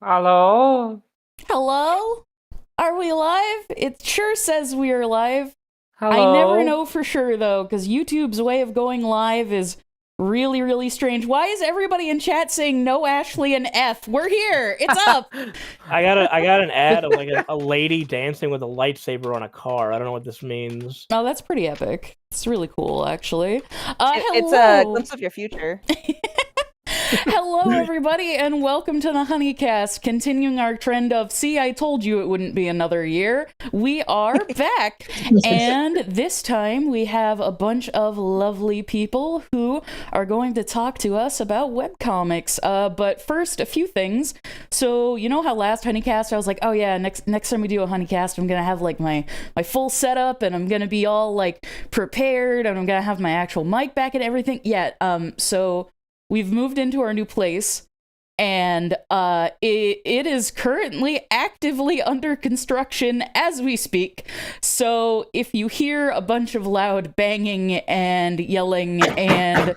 Hello? Hello? Are we live? It sure says we are live. I never Hello? know for sure though, because YouTube's way of going live is really, really strange. Why is everybody in chat saying no Ashley and F? We're here. It's up. I got an ad of like a lady dancing with a lightsaber on a car. I don't know what this means. Oh, that's pretty epic. It's really cool, actually. It's a Hello. glimpse of your future. Hello, everybody, and welcome to the Hunicast, continuing our trend of, see, I told you it wouldn't be another year. We are back, and this time we have a bunch of lovely people who are going to talk to us about webcomics. But first, a few things. So, you know how last Honeycast I was like, oh yeah, next time we do a Honeycast, I'm gonna have like my full setup, and I'm gonna be all like prepared, and I'm gonna have my actual mic back and everything. Yeah, so we've moved into our new place, and it is currently actively under construction as we speak. So if you hear a bunch of loud banging and yelling and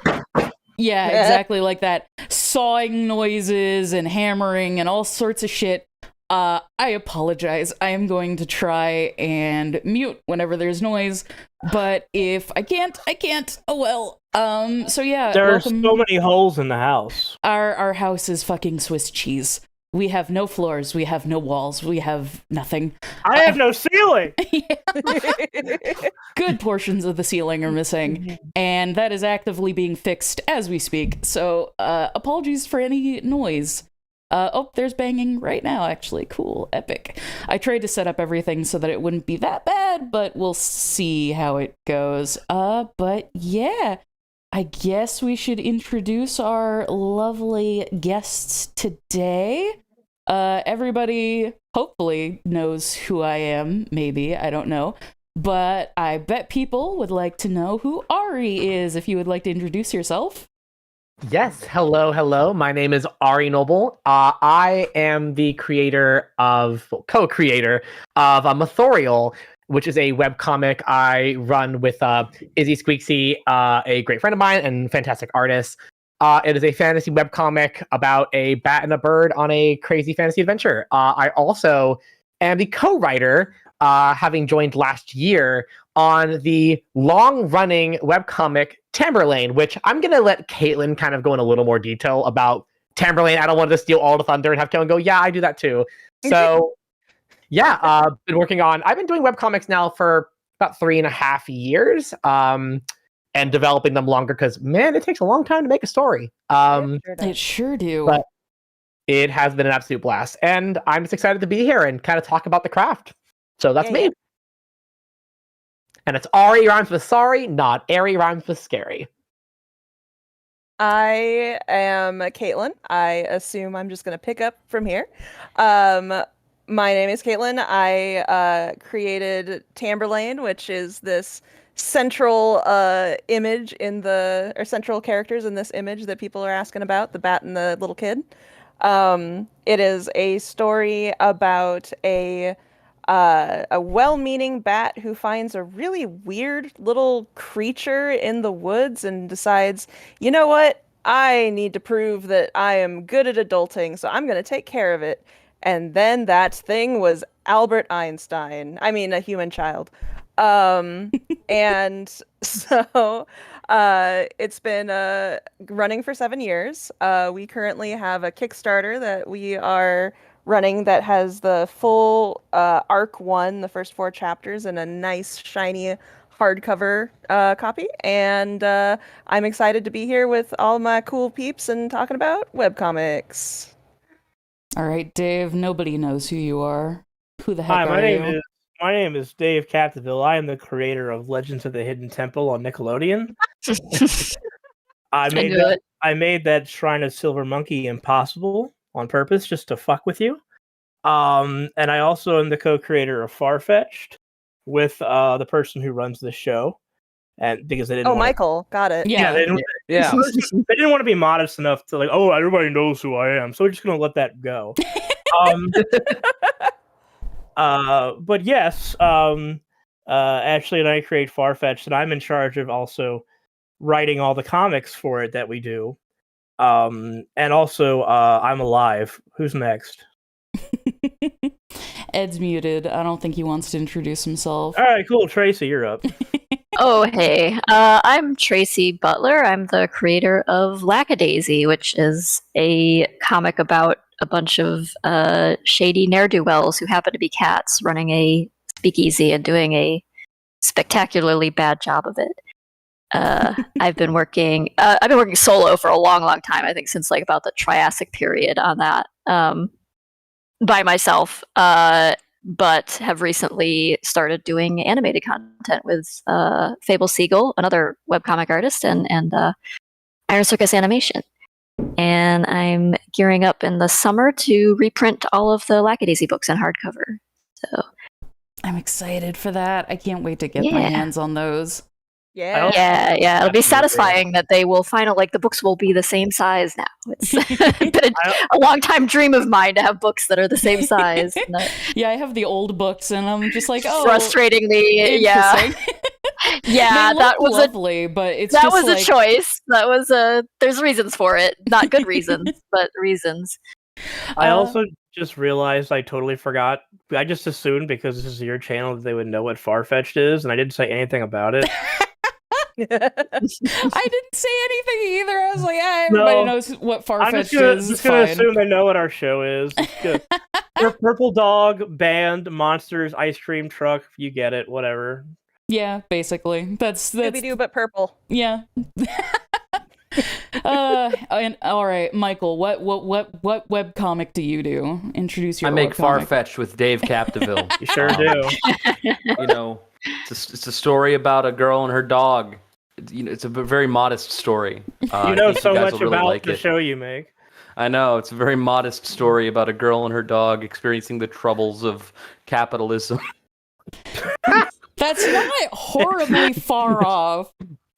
yeah, exactly like that, sawing noises and hammering and all sorts of shit, I apologize. I am going to try and mute whenever there's noise, but if I can't, I can't. Oh well. So yeah, There are welcome. so many holes in the house. Our house is fucking Swiss cheese. We have no floors, we have no walls, we have nothing. I have no ceiling. Good portions of the ceiling are missing, and that is actively being fixed as we speak. So, apologies for any noise. Oh, there's banging right now, actually. Cool. Epic. I tried to set up everything so that it wouldn't be that bad, but we'll see how it goes. But yeah, I guess we should introduce our lovely guests today. Everybody hopefully knows who I am, maybe, I don't know. But I bet people would like to know who Ari is, if you would like to introduce yourself. Yes, hello. My name is Ari Noble. I am the co-creator of Mathorial, which is a webcomic I run with Izzy Squeaksy, a great friend of mine and fantastic artist. It is a fantasy webcomic about a bat and a bird on a crazy fantasy adventure. I also am the co-writer, having joined last year on the long-running webcomic Tamberlane, which I'm going to let Caitlin kind of go in a little more detail about Tamberlane. I don't want to steal all the thunder and have Caitlin go, yeah, I do that too. So, yeah, I've been doing webcomics now for about 3.5 years, and developing them longer because, man, it takes a long time to make a story. It sure do. But it has been an absolute blast, and I'm just excited to be here and kind of talk about the craft. So that's me. Yeah. And it's Ari rhymes with sorry, not Ari rhymes with scary. I am Caitlin. I assume I'm just going to pick up from here. My name is Caitlin. I created Tamberlane, which is this central image or central characters in this image that people are asking about, the bat and the little kid. It is a story about a well-meaning bat who finds a really weird little creature in the woods and decides, you know what? I need to prove that I am good at adulting, so I'm going to take care of it. And then that thing was Albert Einstein. I mean, a human child. And so it's been running for 7 years. We currently have a Kickstarter that we are running that has the full arc one, the first 4 chapters, and a nice shiny hardcover copy. And I'm excited to be here with all my cool peeps and talking about webcomics. All right, Dave, nobody knows who you are. Who the heck Hi, are you? my name is Dave Capdeville. I am the creator of Legends of the Hidden Temple on Nickelodeon. I made that Shrine of Silver Monkey impossible on purpose just to fuck with you. And I also am the co-creator of Farfetched with the person who runs the show. And because they didn't Michael, got it. Yeah. they didn't want to be modest enough to like, oh, everybody knows who I am, so we're just gonna let that go. But yes, Ashley and I create Farfetched, and I'm in charge of also writing all the comics for it that we do. And also, I'm alive. Who's next? Ed's muted. I don't think he wants to introduce himself. All right, cool. Tracy, you're up. Oh, hey. I'm Tracy Butler. I'm the creator of Lackadaisy, which is a comic about a bunch of shady ne'er-do-wells who happen to be cats running a speakeasy and doing a spectacularly bad job of it. I've been working solo for a long, long time. I think since like about the Triassic period on that, by myself. But have recently started doing animated content with Fable Siegel, another webcomic artist, and Iron Circus Animation. And I'm gearing up in the summer to reprint all of the Lackadaisy books in hardcover. So I'm excited for that. I can't wait to get my hands on those. Yeah. yeah, it'll be satisfying that they will finally, like, the books will be the same size now. It's been a long time dream of mine to have books that are the same size. Yeah, I have the old books, and I'm just like, oh, frustratingly, yeah. Yeah, that was lovely, but it's that just was like... a choice. That was there's reasons for it, not good reasons, but reasons. I also just realized I totally forgot. I just assumed because this is your channel that they would know what Farfetch'd is, and I didn't say anything about it. I didn't say anything either. I was like, everybody knows what Farfetch'd is. I'm just gonna assume they know what our show is. Purple dog, band, monsters, ice cream truck. You get it. Whatever. Yeah, basically. That's Scooby-Doo, but purple. Yeah. And all right, Michael, what webcomic do you do? Introduce your. I make webcomic. Farfetch'd with Dave Capdeville. You sure do. You know, it's a story about a girl and her dog. It's a very modest story. You know so much really about like the show you make. I know, it's a very modest story about a girl and her dog experiencing the troubles of capitalism. That's not horribly far off.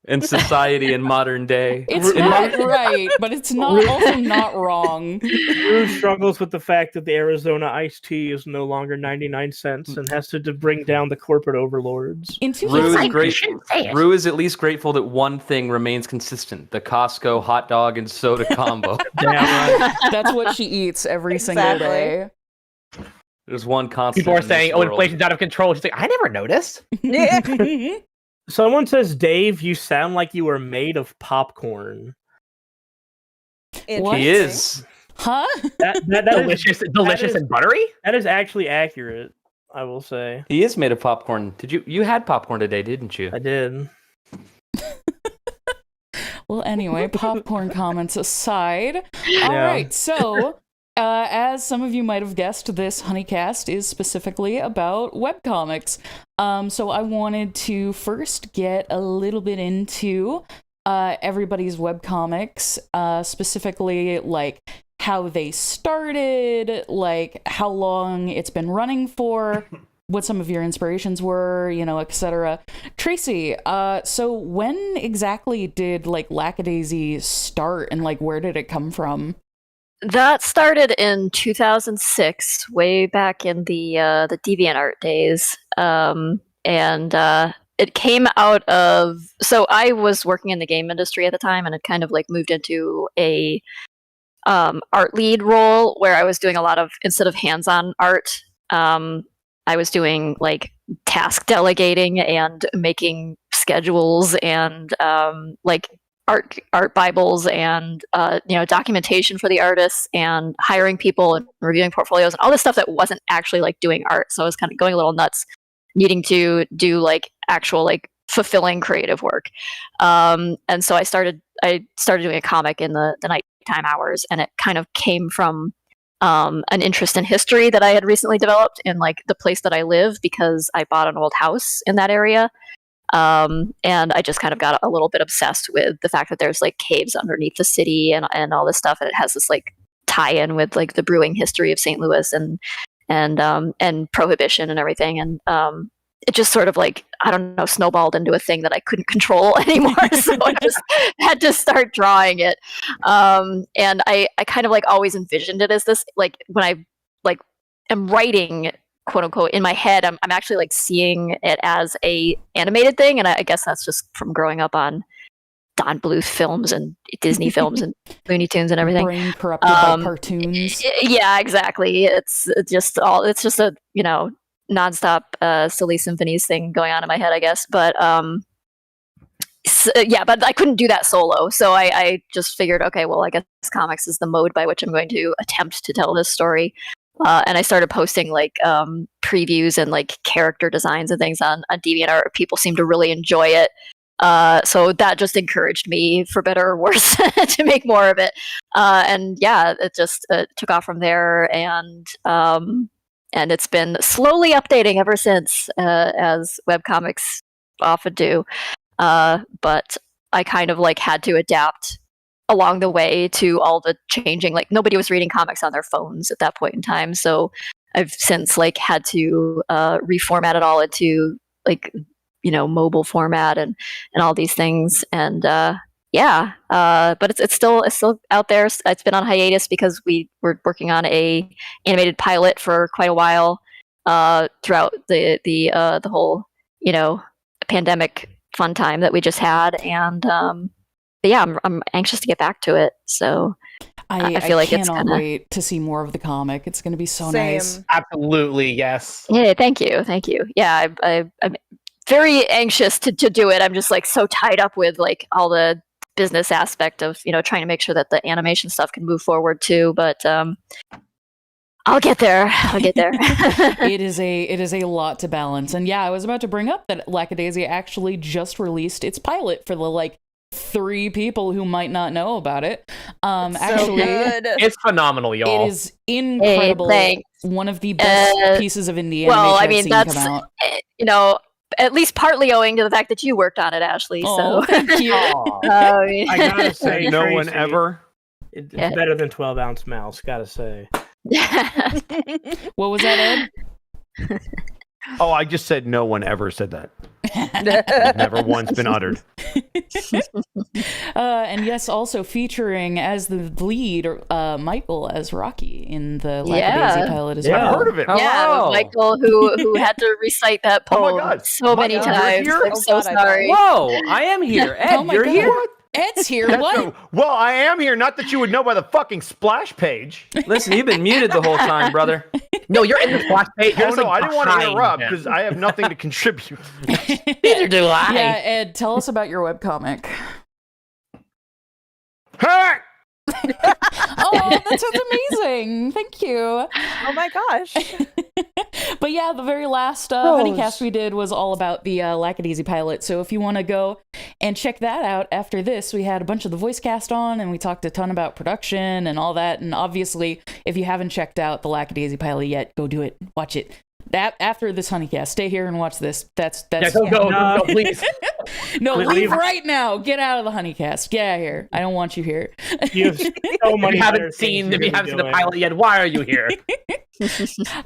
In society in modern day. It's not right, but it's not also not wrong. Rue struggles with the fact that the Arizona iced tea is no longer 99 cents and has to bring down the corporate overlords. Rue is at least grateful that one thing remains consistent: the Costco hot dog and soda combo. Damn right. That's what she eats every single day. There's one constant. People are saying, "Oh, inflation's out of control." She's like, "I never noticed." Yeah. Someone says, Dave, you sound like you were made of popcorn. What? He is. Huh? That delicious and buttery? That is actually accurate, I will say. He is made of popcorn. You had popcorn today, didn't you? I did. Well, anyway, popcorn comments aside. All right, so... as some of you might have guessed, this Hunicast is specifically about webcomics. So I wanted to first get a little bit into everybody's webcomics, specifically like how they started, like how long it's been running for, what some of your inspirations were, etc. Tracy, so when exactly did like Lackadaisy start, and like where did it come from? That started in 2006, way back in the DeviantArt days, and it came out of. So I was working in the game industry at the time, and it kind of like moved into a art lead role where I was doing a lot of, instead of hands-on art, I was doing like task delegating and making schedules and like art bibles and documentation for the artists and hiring people and reviewing portfolios and all this stuff that wasn't actually like doing art. So I was kind of going a little nuts, needing to do like actual like fulfilling creative work. And so I started doing a comic in the nighttime hours, and it kind of came from an interest in history that I had recently developed in like the place that I live, because I bought an old house in that area. And I just kind of got a little bit obsessed with the fact that there's like caves underneath the city and all this stuff, and it has this like tie-in with like the brewing history of St. Louis and Prohibition and everything, and it just sort of like, I don't know, snowballed into a thing that I couldn't control anymore. So I just had to start drawing it, and I kind of like always envisioned it as this, like when I like am writing, quote unquote, in my head, I'm actually like seeing it as a animated thing, and I guess that's just from growing up on Don Bluth films and Disney films and Looney Tunes and everything. Brain corrupted by cartoons. Yeah, exactly. It's just a nonstop silly symphonies thing going on in my head, I guess. But but I couldn't do that solo, so I just figured, okay, well, I guess comics is the mode by which I'm going to attempt to tell this story. And I started posting like previews and like character designs and things on DeviantArt. People seem to really enjoy it. So that just encouraged me, for better or worse, to make more of it. And yeah, it just took off from there, and it's been slowly updating ever since, as webcomics often do. But I kind of like had to adapt along the way to all the changing, like nobody was reading comics on their phones at that point in time. So I've since like had to reformat it all into like, mobile format and all these things. And but it's still out there. It's been on hiatus because we were working on a animated pilot for quite a while throughout the whole, pandemic fun time that we just had. And but yeah, I'm anxious to get back to it. So I feel like it's cannot wait to see more of the comic. It's going to be so Same. nice. Absolutely, yes. Yeah, thank you. Yeah, I'm very anxious to do it. I'm just like so tied up with like all the business aspect of trying to make sure that the animation stuff can move forward too. But I'll get there. It is a lot to balance. And yeah, I was about to bring up that Lackadaisy actually just released its pilot for the like 3 people who might not know about it. Actually, good. It's phenomenal, y'all. it is incredible. Hey, one of the best pieces of indie animation I've seen that's come out. At least partly owing to the fact that you worked on it, Ashley. Oh, So thank you. I gotta say, no one Tracy, ever. It's Yeah. better than 12-ounce mouse. Gotta say. What was that, Ed? Oh, I just said no one ever said that. It's never once been uttered. And yes, also featuring as the lead, Michael as Rocky in the Lackadaisy Yeah. pilot as Yeah. well. I've heard of it. Yeah, Hello. Michael, who had to recite that Oh my poem God. so many Michael, you're times. here? I'm Oh so God, I sorry. Whoa, I am here. Ed, Oh my you're God. here? Ed's here. That's What? so- well, I am here. Not that you would know by the fucking splash page. Listen, you've been muted the whole time, brother. No, you're in the splash page. You're Oh just, no, like, I didn't want to behind interrupt him. because I have nothing to contribute. Neither do I. Yeah, Ed, tell us about your webcomic. Hey! Oh, that sounds amazing. Thank you. Oh my gosh. But yeah, the very last Hunicast we did was all about the Lackadaisy pilot. So if you want to go and check that out after this, we had a bunch of the voice cast on and we talked a ton about production and all that. And obviously, if you haven't checked out the Lackadaisy pilot yet, go do it. Watch it. That after this Hunicast, stay here and watch this. That's Yeah, go, please. no, Leave- leave right now. Get out of the Hunicast. Get out of here. I don't want you here. You have so If many you better haven't seen things the doing. pilot yet, why are you here?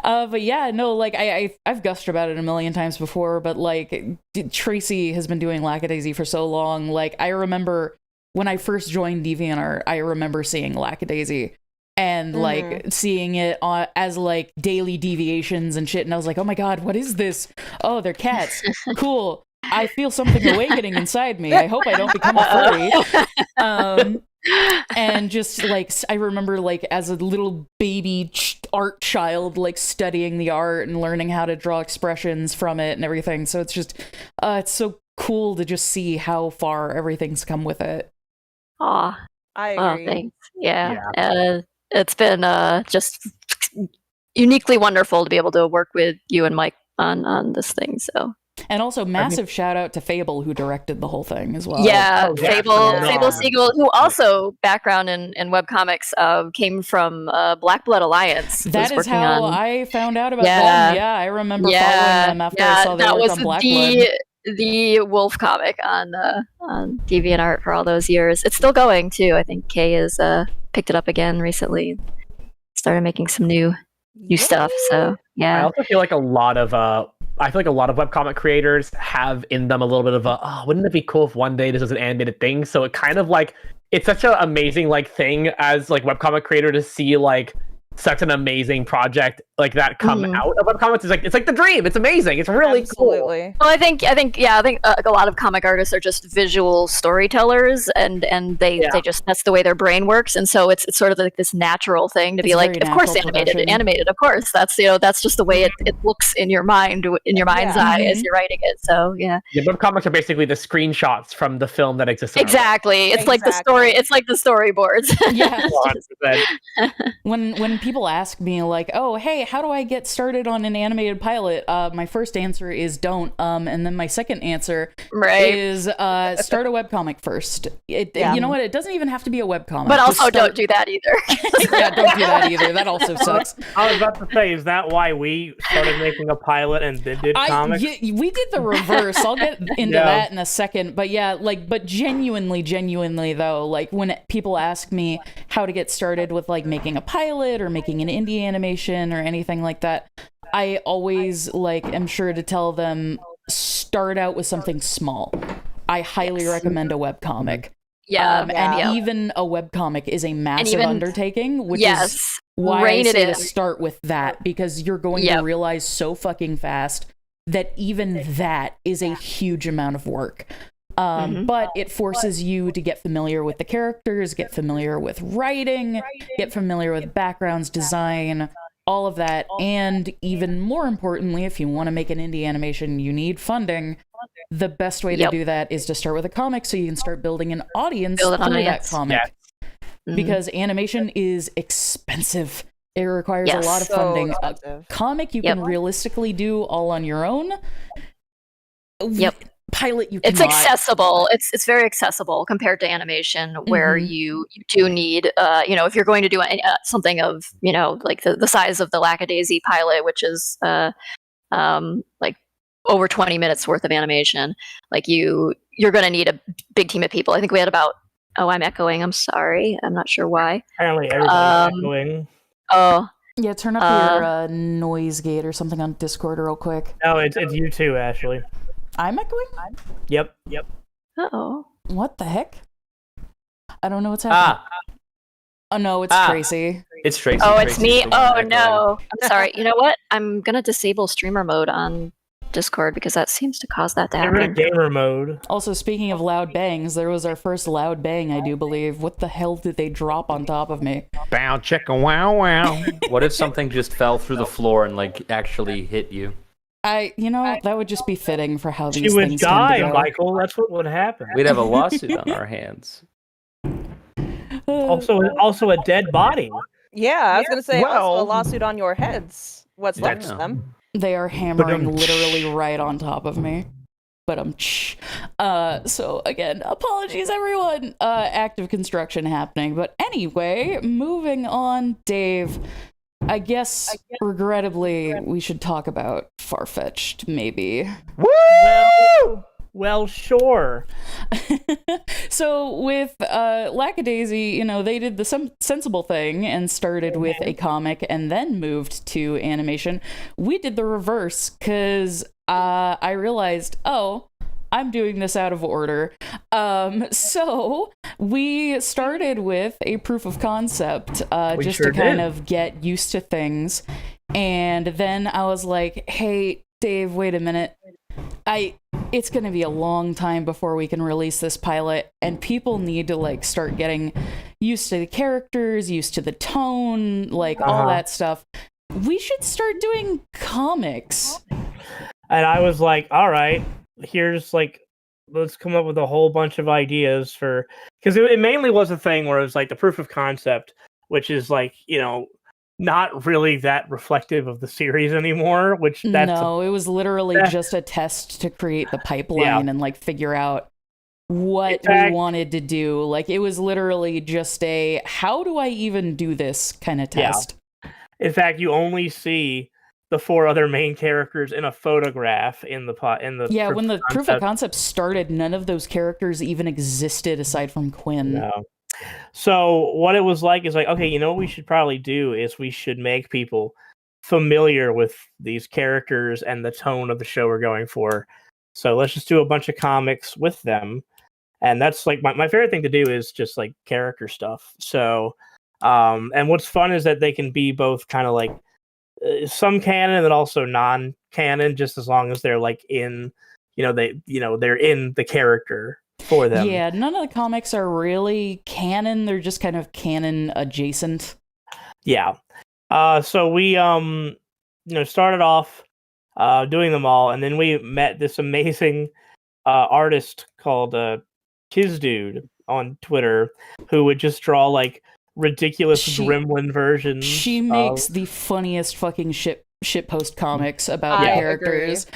But yeah, no, like I've gushed about it a million times before, but like Tracy has been doing Lackadaisy for so long. Like I remember when I first joined DeviantArt, I remember seeing Lackadaisy and like seeing it as like daily deviations and shit, and I was like, oh my god, what is this? Oh, they're cats. Cool. I feel something awakening inside me. I hope I don't become a furry. And just like I remember like as a little baby art child like studying the art and learning how to draw expressions from it and everything. So it's just it's so cool to just see how far everything's come with it. Aw, I oh, agree. thanks. Yeah. It's been just uniquely wonderful to be able to work with you and Mike on this thing. So And also massive shout out to Fable who directed the whole thing as well. yeah, Oh, yeah. Fable Siegel, who also background in webcomics, came from Black Blood Alliance. That was is working how on- I found out about Yeah. them. Yeah, I remember following them after I saw they that worked was on Black Blood. the Wolf comic on DeviantArt for all those years. It's still going too. I think Kay has picked it up again recently. Started making some new stuff. So I yeah, also feel like a lot of webcomic creators have in them a little bit of wouldn't it be cool if one day this was an animated thing? So it kind of like it's such an amazing like thing as like webcomic creator to see like such an amazing project like that come out of webcomics. It's like the dream. It's amazing. It's really cool. Absolutely. Well, I think a lot of comic artists are just visual storytellers, and they just, that's the way their brain works, and so it's sort of like this natural thing to be like, of course animated, of course, that's that's just the way it looks in your mind's eye as you're writing it. So yeah, webcomics are basically the screenshots from the film that exists. Exactly. It's like the story. It's like the storyboards. Yeah. When people ask me like, "Oh, hey, how do I get started on an animated pilot?" My first answer is don't. And then my second answer is start a webcomic first. You know what? It doesn't even have to be a webcomic. But also don't do that either. Yeah, don't do that either. That also sucks. I was about to say, is that why we started making a pilot and then did comics? We did the reverse. I'll get into that in a second. But yeah, but genuinely though, like when people ask me how to get started with like making a pilot or making an indie animation or anything like that, I always am sure to tell them, start out with something small. I highly recommend a webcomic. And even a webcomic is a massive undertaking, which is why I say to start with that, because you're going to realize so fucking fast that even that is a huge amount of work. But it forces you to get familiar with the characters, get familiar with writing, get familiar with backgrounds, design, all of that. And even more importantly, if you want to make an indie animation, you need funding. The best way to do that is to start with a comic so you can start building an audience through that comic. Because animation is expensive. It requires a lot of funding. A comic you can realistically do all on your own. Pilot you cannot. It's accessible. It's very accessible compared to animation, where you do need if you're going to do something of like the size of the Lackadaisy pilot, which is like over 20 minutes worth of animation, like you're going to need a big team of people. I think we had about I'm echoing, I'm sorry, I'm not sure why. Apparently everybody's echoing. Yeah, turn up your noise gate or something on Discord real quick. No, it's you too, Ashley. I'm echoing? Yep. Uh-oh. What the heck? I don't know what's happening. Oh no, it's Tracy. It's Tracy. Oh, it's me? Oh no. I'm sorry. You know what? I'm gonna disable streamer mode on Discord because that seems to cause that to happen. Gamer mode. Also, speaking of loud bangs, there was our first loud bang, I do believe. What the hell did they drop on top of me? Bow chicka wow wow. What if something just fell through the floor and actually hit you? That would just be fitting for how these things tend to go. She would die, Michael. That's what would happen. We'd have a lawsuit on our hands. Also a dead body. Yeah, I was going to say, also a lawsuit on your heads. What's left of them? They are hammering literally right on top of me. So again, apologies everyone. Active construction happening. But anyway, moving on, Dave. I guess regrettably we should talk about Farfetch'd, maybe. Woo! Well, sure. So with Lackadaisy, they did the sensible thing and started with a comic and then moved to animation. We did the reverse because I realized, I'm doing this out of order. So we started with a proof of concept just to kind of get used to things. And then I was like, hey, Dave, wait a minute. It's going to be a long time before we can release this pilot, and people need to start getting used to the characters, used to the tone, all that stuff. We should start doing comics. And I was like, all right, here's let's come up with a whole bunch of ideas because it mainly was a thing where it was the proof of concept, which is not really that reflective of the series anymore, it was literally just a test to create the pipeline and figure out what we wanted to do. It was literally just a how do I even do this kind of test. In fact, you only see the four other main characters in a photograph in the when the proof of concept started, none of those characters even existed aside from Quinn. No. So what it was is okay, what we should probably do is we should make people familiar with these characters and the tone of the show we're going for. So let's just do a bunch of comics with them. And that's my favorite thing to do is just character stuff. So and what's fun is that they can be both kind of some canon and also non-canon, just as long as they're like in, they're in the character for them. Yeah, none of the comics are really canon. They're just kind of canon adjacent. Yeah. So we started off doing them all, and then we met this amazing artist called Kizdude on Twitter, who would just draw like ridiculous gremlin versions. She makes the funniest fucking shitpost comics about the characters.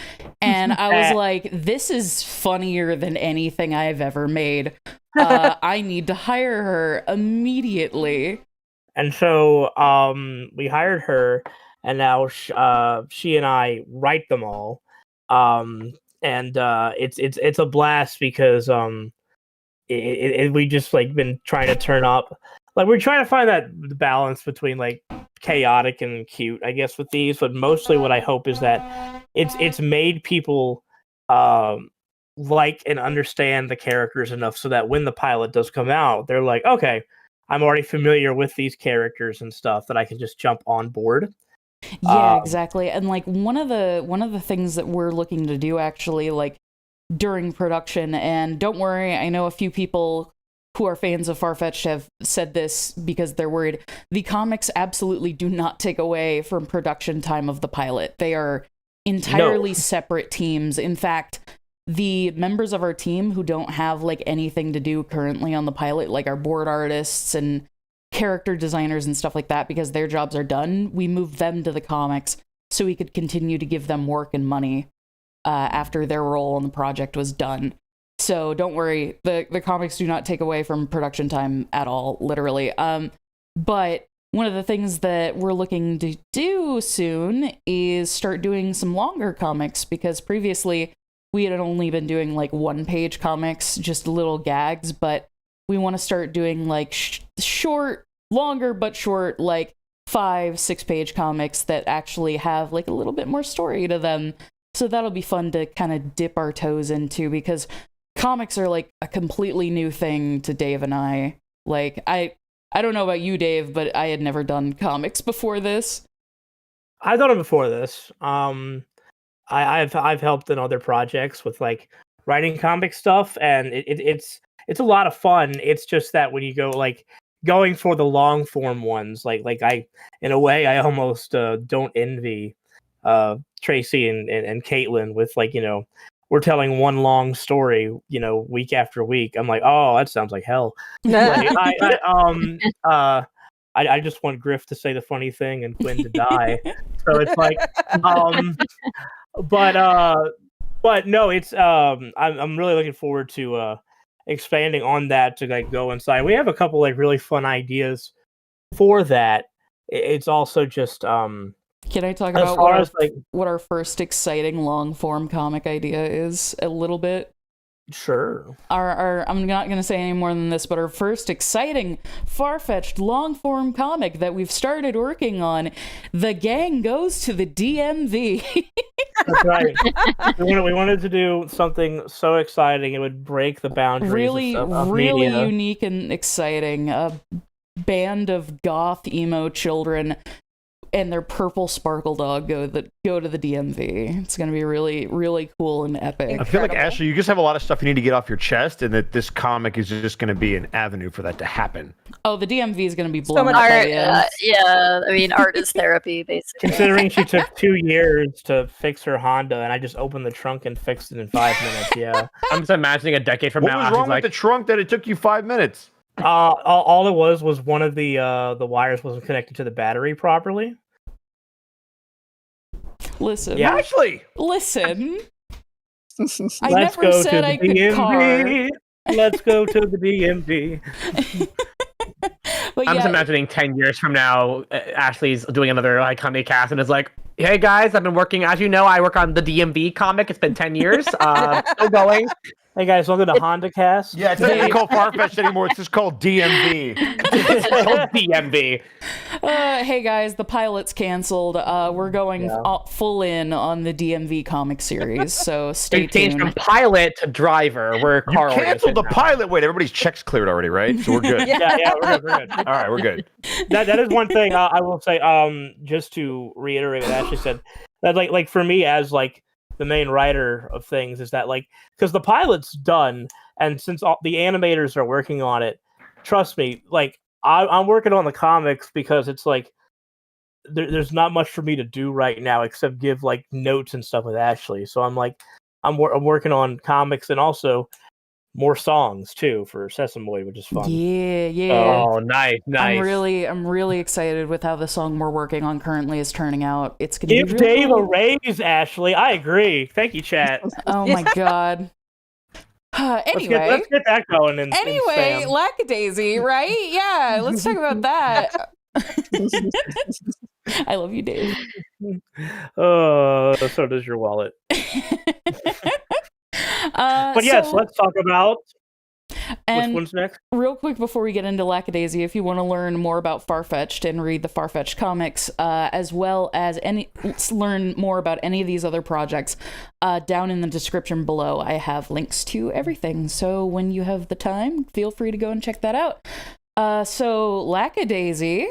And I was like, this is funnier than anything I've ever made. I need to hire her immediately. And so we hired her, and now she and I write them all. And it's a blast because we just like been trying to turn up, like we're trying to find that balance between like chaotic and cute, I guess, with these. But mostly what I hope is that it's made people like and understand the characters enough so that when the pilot does come out, they're like, okay, I'm already familiar with these characters and stuff, that I can just jump on board. Yeah, exactly. And like one of the things that we're looking to do actually, like during production, and don't worry, I know a few people who are fans of Farfetch'd have said this because they're worried. The comics absolutely do not take away from production time of the pilot. They are entirely separate teams. In fact, the members of our team who don't have like anything to do currently on the pilot, like our board artists and character designers and stuff like that, because their jobs are done, we moved them to the comics so we could continue to give them work and money after their role on the project was done. So don't worry, the comics do not take away from production time at all, literally. But one of the things that we're looking to do soon is start doing some longer comics, because previously we had only been doing like 1-page comics, just little gags, but we want to start doing like short, longer but short, like 5-6-page comics that actually have like a little bit more story to them. So that'll be fun to kind of dip our toes into, because comics are like a completely new thing to Dave and I. Like I don't know about you, Dave, but I had never done comics before this. I've done it before this. I've helped in other projects with like writing comic stuff, and it's a lot of fun. It's just that when you go like going for the long form ones, like I, in a way, I almost don't envy Tracy and Caitlin with like, we're telling one long story, week after week. I'm like, oh, that sounds like hell. Like, I just want Griff to say the funny thing and Quinn to die. So it's like, but no, it's I'm really looking forward to expanding on that, to like go inside. We have a couple like really fun ideas for that. It's also just can I talk about what our first exciting long form comic idea is a little bit? Sure. Our I'm not going to say any more than this, but our first exciting Farfetch'd long form comic that we've started working on, The Gang Goes to the DMV. That's right. We wanted to do something so exciting it would break the boundaries of really media. Unique and exciting. A band of goth emo children and their purple sparkle dog go to the DMV. It's going to be really, really cool and epic. I feel like, Ashley, you just have a lot of stuff you need to get off your chest, and that this comic is just going to be an avenue for that to happen. Oh, the DMV is going to be blown up by the end. Yeah, I mean, art is therapy, basically. Considering she took 2 years to fix her Honda, and I just opened the trunk and fixed it in 5 minutes, yeah. I'm just imagining a decade from now. What was wrong with the trunk that it took you 5 minutes? All it was one of the wires wasn't connected to the battery properly. Listen, yeah. Ashley, listen. I Let's never go said to the I could DMV. Let's go to the DMV. But I'm yeah, just imagining 10 years from now, Ashley's doing another Hunicast and is like, hey guys, I've been working, as you know, I work on the DMV comic. It's been 10 years. Still going. Hey guys, welcome to HondaCast. Yeah, it's not even called Farfetch'd anymore. It's just called DMV. It's called DMV. Hey guys, the pilot's canceled. We're going full in on the DMV comic series, so stay We changed tuned. from pilot to driver. Where You Carl canceled the pilot. Wait, everybody's checks cleared already, right? So we're good. Yeah, we're good. All right, we're good. That is one thing I will say. Just to reiterate what Ashley said, that like for me as like the main writer of things is that like because the pilot's done, and since all the animators are working on it, trust me, like I'm working on the comics because it's like there's not much for me to do right now except give like notes and stuff with Ashley. So I'm working on comics and also more songs too for Sesamoid, which is fun. Yeah. Oh, nice. I'm really excited with how the song we're working on currently is turning out. It's gonna Give be Dave cool. a raise, Ashley. I agree. Thank you, chat. Oh my god. Anyway, let's get that going. Anyway, Lackadaisy, right? Yeah, let's talk about that. I love you, Dave. Oh, so does your wallet. But yes, let's talk about which one's next. Real quick before we get into Lackadaisy, if you want to learn more about Farfetch'd and read the Farfetch'd comics, as well as learn more about any of these other projects, down in the description below, I have links to everything. So when you have the time, feel free to go and check that out. So Lackadaisy,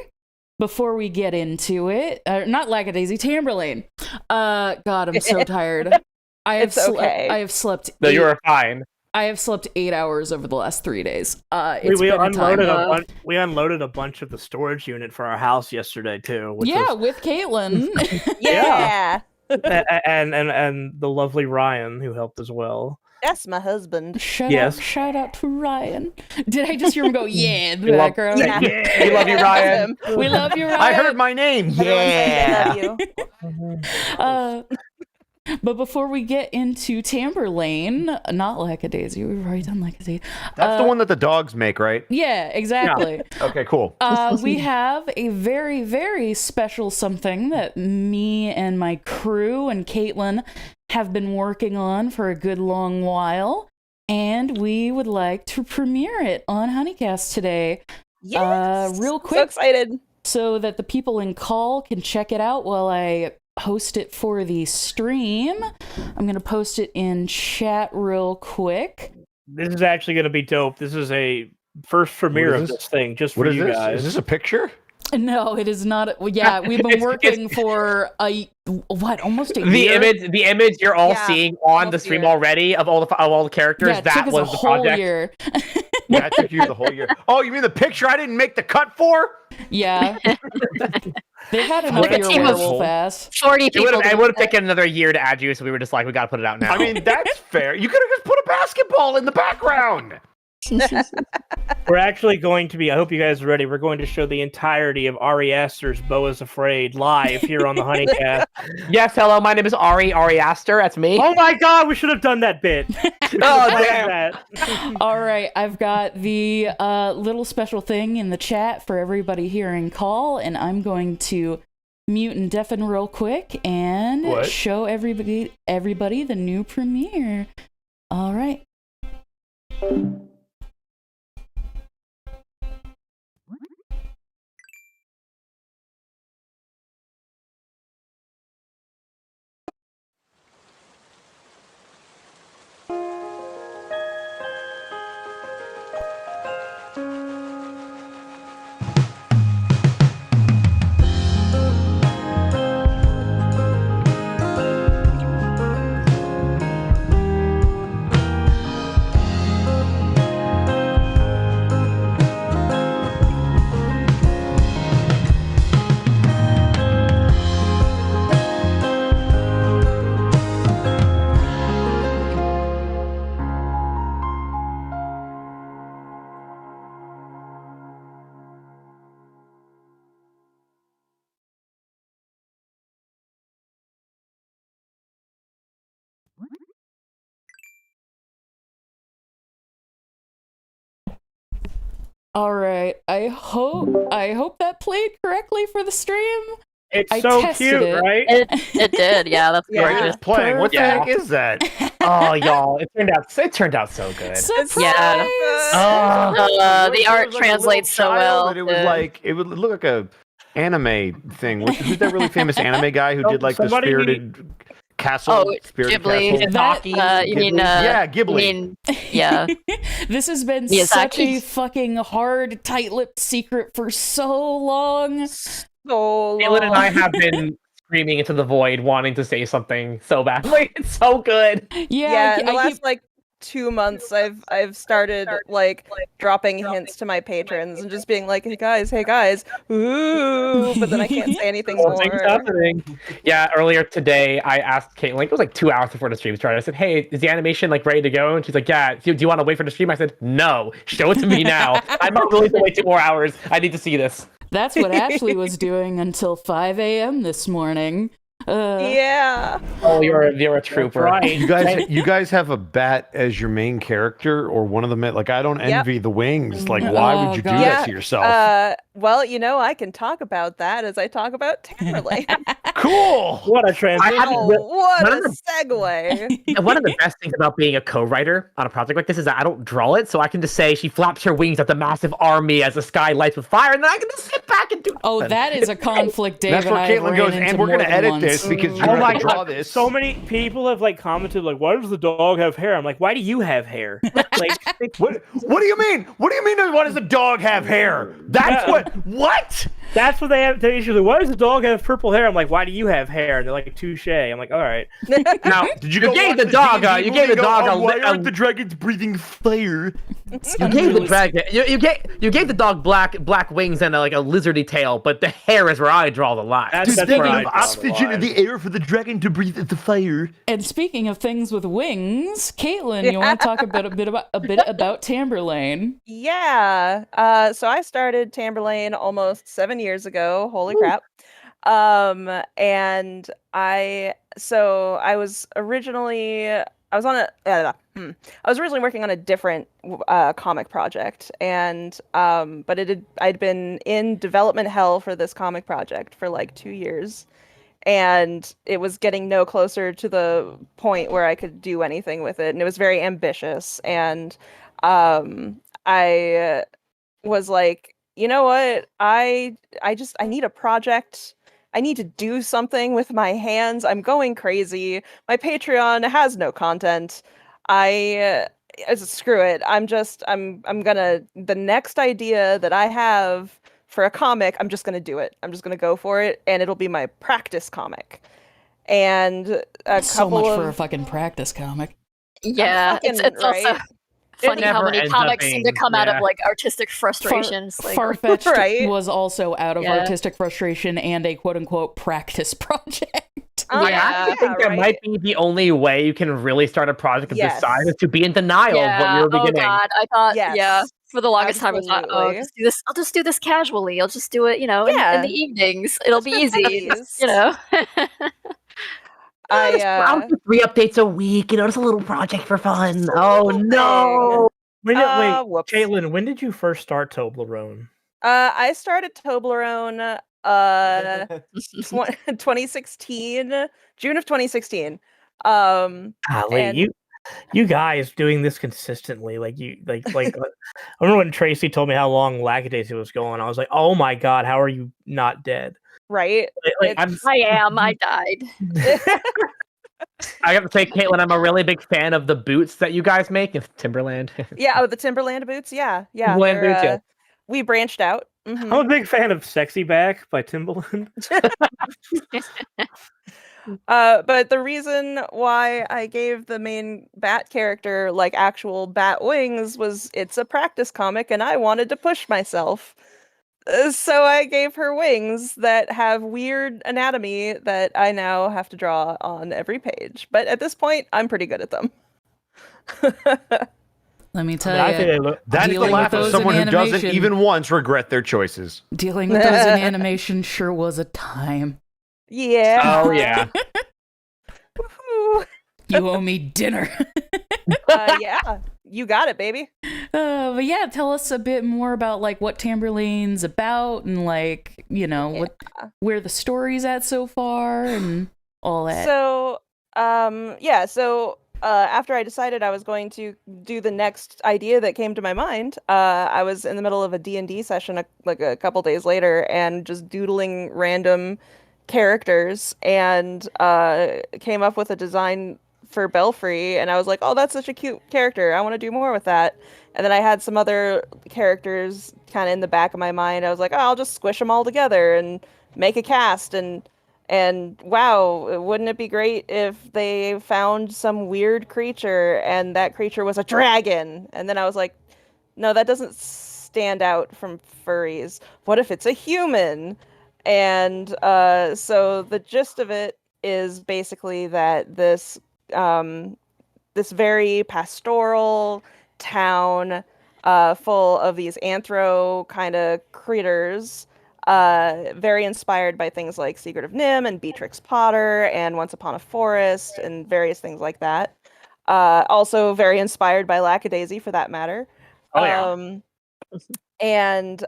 before we get into it, not Lackadaisy, Tamberlane. God, I'm so tired. I have slept. No, you are fine. I have slept 8 hours over the last 3 days. We unloaded a bunch of the storage unit for our house yesterday too. With Caitlin. Yeah. and the lovely Ryan who helped as well. That's my husband. Shout out to Ryan. Did I just hear him go, yeah, in the background? Yeah. We love you, Ryan. We love you, Ryan. I heard my name. Yeah. I love you. But before we get into Tamberlane, not Lackadaisy, we've already done Lackadaisy. That's the one that the dogs make, right? Yeah, exactly. Yeah. Okay, cool. We have a very, very special something that me and my crew and Caitlin have been working on for a good long while, and we would like to premiere it on Hunicast today. Yes! Real quick. So excited. So that the people in call can check it out while I post it for the stream. I'm going to post it in chat real quick. This is actually going to be dope. This is a first premiere of this thing just for you guys. Is this a picture? No, it is not. Yeah, we've been working for almost a year. The image you're all seeing on the stream already of all the characters. Yeah, that was the project. Year. Yeah, it took you the whole year. Oh, you mean the picture I didn't make the cut for? Yeah. They've had another year werewolf ass. 40 people. It would have taken another year to add you, so we were just like, we gotta put it out now. I mean, that's fair. You could have just put a basketball in the background. We're actually going to be, I hope you guys are ready, we're going to show the entirety of Ari Aster's Beau is Afraid live here on the Hunicast. Yes, hello, my name is Ari Aster, that's me. Oh my god, we should have done that bit. Oh, damn. All right, I've got the little special thing in the chat for everybody here in call, and I'm going to mute and deafen real quick and show everybody the new premiere. All right. All right. I hope that played correctly for the stream. It's so cute, right? It did. Yeah, that's gorgeous. It's playing. What the heck is that? Oh, y'all, it turned out so good. Surprise! Yeah. The art translates so well. It was like it would look like anime thing. Who's that really famous anime guy who did like the somebody- spirited castle? Oh, Spirited Ghibli. castle? You mean, yeah, Ghibli. You mean, yeah. This has been Miyazaki. such a fucking hard, tight-lipped secret for so long. So long. Caitlin and I have been screaming into the void, wanting to say something so badly. It's so good. Yeah, in the I last keep- like 2 months, I've started like dropping hints to my patrons and just being like, hey guys, ooh, but then I can't say anything Well, things more. happening. Yeah, earlier today, I asked Caitlin, like, it was like 2 hours before the stream started. I said, hey, is the animation like ready to go? And she's like, yeah. Do you want to wait for the stream? I said, no, show it to me now. I'm not willing to wait 2 more hours. I need to see this. That's what Ashley was doing until 5 a.m. this morning. Yeah. Oh, you're a trooper. Right. You guys have a bat as your main character, or one of them. Like, I don't envy the wings. Like, why would you do God. that to yourself? Well, I can talk about that as I talk about Tamberlane. Cool. What a transition. Oh, what One a of segue. One of the best things about being a co-writer on a project like this is that I don't draw it, so I can just say she flaps her wings at the massive army as the sky lights with fire, and then I can just sit back and do Oh, nothing. that is a conflict Dave That's and where I Caitlin ran goes, into and we're more gonna than edit once. this because you Oh have my to draw God. this. So many people have like commented like, why does the dog have hair? I'm like, why do you have hair? Like, What do you mean? What do you mean? Why does the dog have hair? That's Yeah. what? that's what they have. They usually, why does the dog have purple hair? I'm like, why do you have hair? And they're like, touche. I'm like, all right. Now, Did you you go gave watch the dog D&D you gave the movie? dog Oh, why a aren't the dragons breathing fire? you gave the dragon you gave the dog black wings and like a lizardy tail, but the hair is where I draw the line. That's Speaking where I of draw the oxygen in line. the air for the dragon to breathe the fire. And speaking of things with wings, Caitlin, you want to talk a bit about Tamberlane? Yeah. So I started Tamberlane almost 7 years ago. Holy crap. And I was originally working on a different comic project, and but I'd been in development hell for this comic project for like 2 years, and it was getting no closer to the point where I could do anything with it, and it was very ambitious, and I was like, you know what, I need a project. I need to do something with my hands. I'm going crazy. My Patreon has no content. Screw it. I'm gonna, the next idea that I have for a comic, I'm just gonna do it. I'm just gonna go for it, and it'll be my practice comic. And So much for a fucking practice comic. Yeah, it's fucking also right. funny how never many ends up comics seem to being- come out of yeah. like artistic frustrations. like, Farfetched Right. was also out of Yeah. artistic frustration and a quote-unquote practice project. I think that right. might be the only way you can really start a project of this Yes. size is to be in denial of what yeah. you were Oh beginning. god, I thought Yes. yeah. For the longest time, I thought, oh, Absolutely. just do this. I'll just do this casually. I'll just do it, in Yeah. the evenings. It'll be Just for easy. funsies. You know. I'll do 3 updates a week. It's a little project for fun. Oh no! Wait, Whoops. Caitlin, when did you first start Toblerone? I started Toblerone 2016, June of 2016. Golly, And- you guys doing this consistently, like I remember when Tracy told me how long Lackadaisy was going. I was like, oh my god, how are you not dead? Right? Like, I'm I am. I died. I have to say, Caitlin, I'm a really big fan of the boots that you guys make. It's Timberland. Yeah, the Timberland boots. Yeah. Timberland they're, boots, yeah. We branched out. Mhm. I'm a big fan of Sexy Back by Timberland. But the reason why I gave the main bat character like actual bat wings was it's a practice comic and I wanted to push myself. So I gave her wings that have weird anatomy that I now have to draw on every page. But at this point, I'm pretty good at them. Let me tell I think you, they look. That's the Dealing with laugh of those in someone who doesn't animation. even once regret their choices. dealing with those in animation sure was a time. Yeah. Oh yeah. Woohoo. You owe me dinner. Yeah. You got it, baby. But yeah, tell us a bit more about like what Tamberlane's about and like, where the story's at so far and all that. So, so after I decided I was going to do the next idea that came to my mind, I was in the middle of a D&D session a couple days later and just doodling random characters and came up with a design for Belfry, and I was like, oh, that's such a cute character. I want to do more with that. And then I had some other characters kind of in the back of my mind. I was like, oh, I'll just squish them all together and make a cast. And wow, wouldn't it be great if they found some weird creature and that creature was a dragon? And then I was like, no, that doesn't stand out from furries. What if it's a human? And so the gist of it is basically that this very pastoral town full of these anthro kind of critters, very inspired by things like Secret of Nim and Beatrix Potter and Once Upon a Forest and various things like that. Also very inspired by Lackadaisy, for that matter. Oh, yeah. And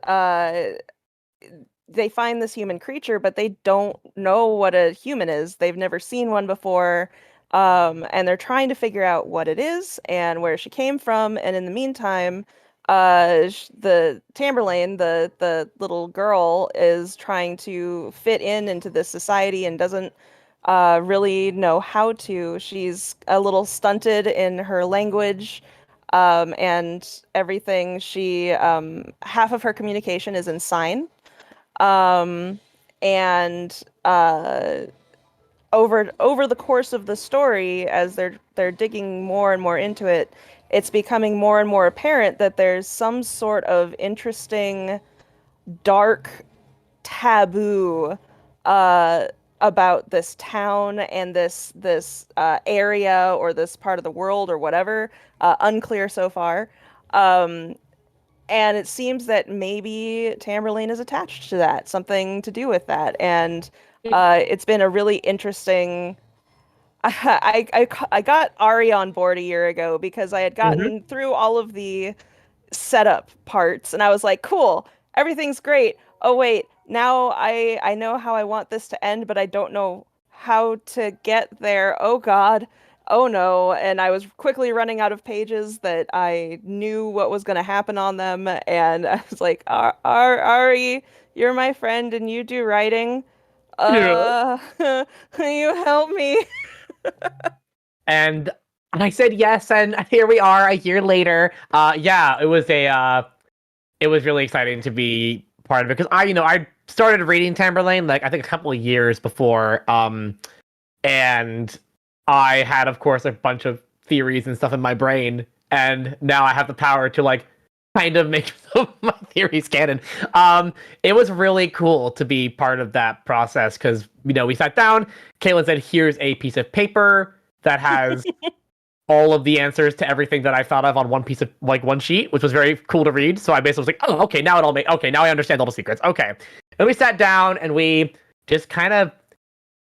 they find this human creature, but they don't know what a human is. They've never seen one before. And they're trying to figure out what it is and where she came from. And in the meantime, the Tamberlane, the little girl, is trying to fit into this society and doesn't really know how to. She's a little stunted in her language, and everything. She half of her communication is in sign, and over the course of the story, as they're digging more and more into it, it's becoming more and more apparent that there's some sort of interesting, dark taboo about this town and this area or this part of the world or whatever. Unclear so far. And it seems that maybe Tamberlane is attached to that, something to do with that. And it's been a really interesting... I got Ari on board a year ago because I had gotten through all of the setup parts, and I was like, cool, everything's great. Oh wait, now I know how I want this to end, but I don't know how to get there. Oh god. Oh no. And I was quickly running out of pages that I knew what was going to happen on them, and I was like, Ari, you're my friend and you do writing. Can you help me? And I said yes, and here we are a year later. Yeah, it was really exciting to be part of it because I started reading Tamberlane I think a couple of years before, and I had, of course, a bunch of theories and stuff in my brain, and now I have the power to kind of make some of my theories canon. It was really cool to be part of that process because we sat down. Caitlin said, "Here's a piece of paper that has all of the answers to everything that I thought of on one piece of one sheet," which was very cool to read. So I basically was like, "Oh, okay, now now I understand all the secrets." Okay, and we sat down and we just kind of